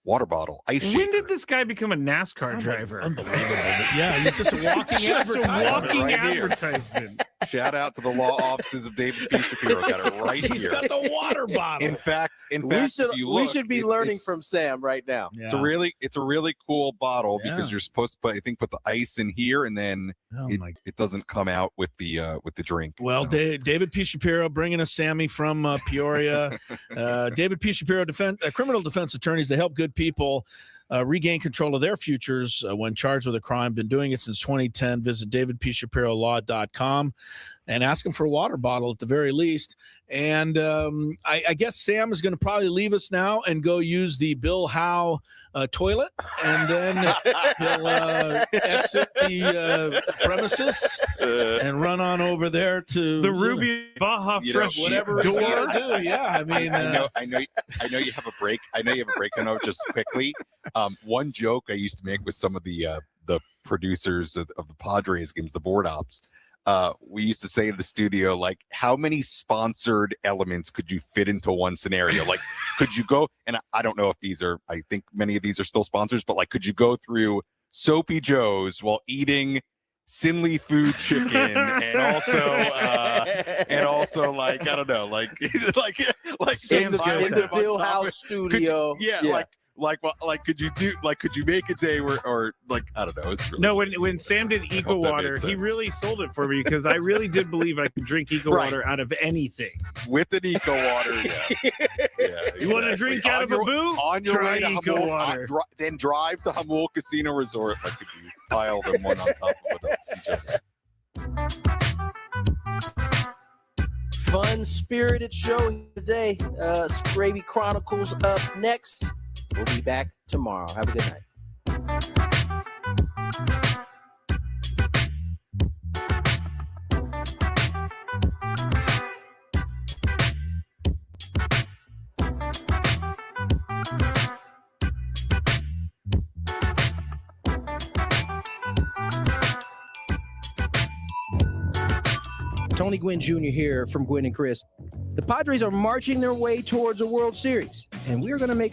water bottle, ice shaker. When did this guy become a NASCAR driver? Unbelievable. But yeah, he's just a walking Just a advertisement. walking right here. advertisement. Shout out to the law offices of David P. Shapiro. Got it right He's here. got the water bottle. In fact, We if you look, should be it's- learning it's- from Sam right now. Yeah. It's a really cool bottle Yeah. because you're supposed to put the ice in here, and then it doesn't come out with the drink. Well, so. David P. Shapiro bringing us Sammy from Peoria. David P. Shapiro, criminal defense attorneys. They help good people regain control of their futures when charged with a crime. Been doing it since 2010. Visit davidpshapirolaw.com and ask him for a water bottle at the very least. And I guess Sam is going to probably leave us now and go use the Bill Howe toilet, and then he'll exit the premises and run on over there to The Ruby Baja Fresh whatever he's door. going to do. Yeah, I mean, I know you have a break. I know you have a break. I know just quickly. One joke I used to make with some of the producers of the Padres games, the board ops. We used to say in the studio, like, how many sponsored elements could you fit into one scenario? Like, could you go, and I don't know if these are, I think many of these are still sponsors, but like, could you go through Soapy Joe's while eating Sinley Food Chicken and also like, I don't know, like In the Bill House studio. Could you make a day where, or like, I don't know. It's really No, when Sam did Eco hope that Water, made he sense. really sold it for me because I really did believe I could drink Eco Right. Water out of anything. with an Eco Water. Yeah. You want to drink out of a boo? On your Try way to Eco Hamul, Water. then drive to Hamul Casino Resort. Like, if you pile them one on top of each other. Fun spirited show today. Scraby Chronicles up next. We'll be back tomorrow. Have a good night. Tony Gwynn Jr. here from Gwynn and Chris. The Padres are marching their way towards a World Series, and we're going to make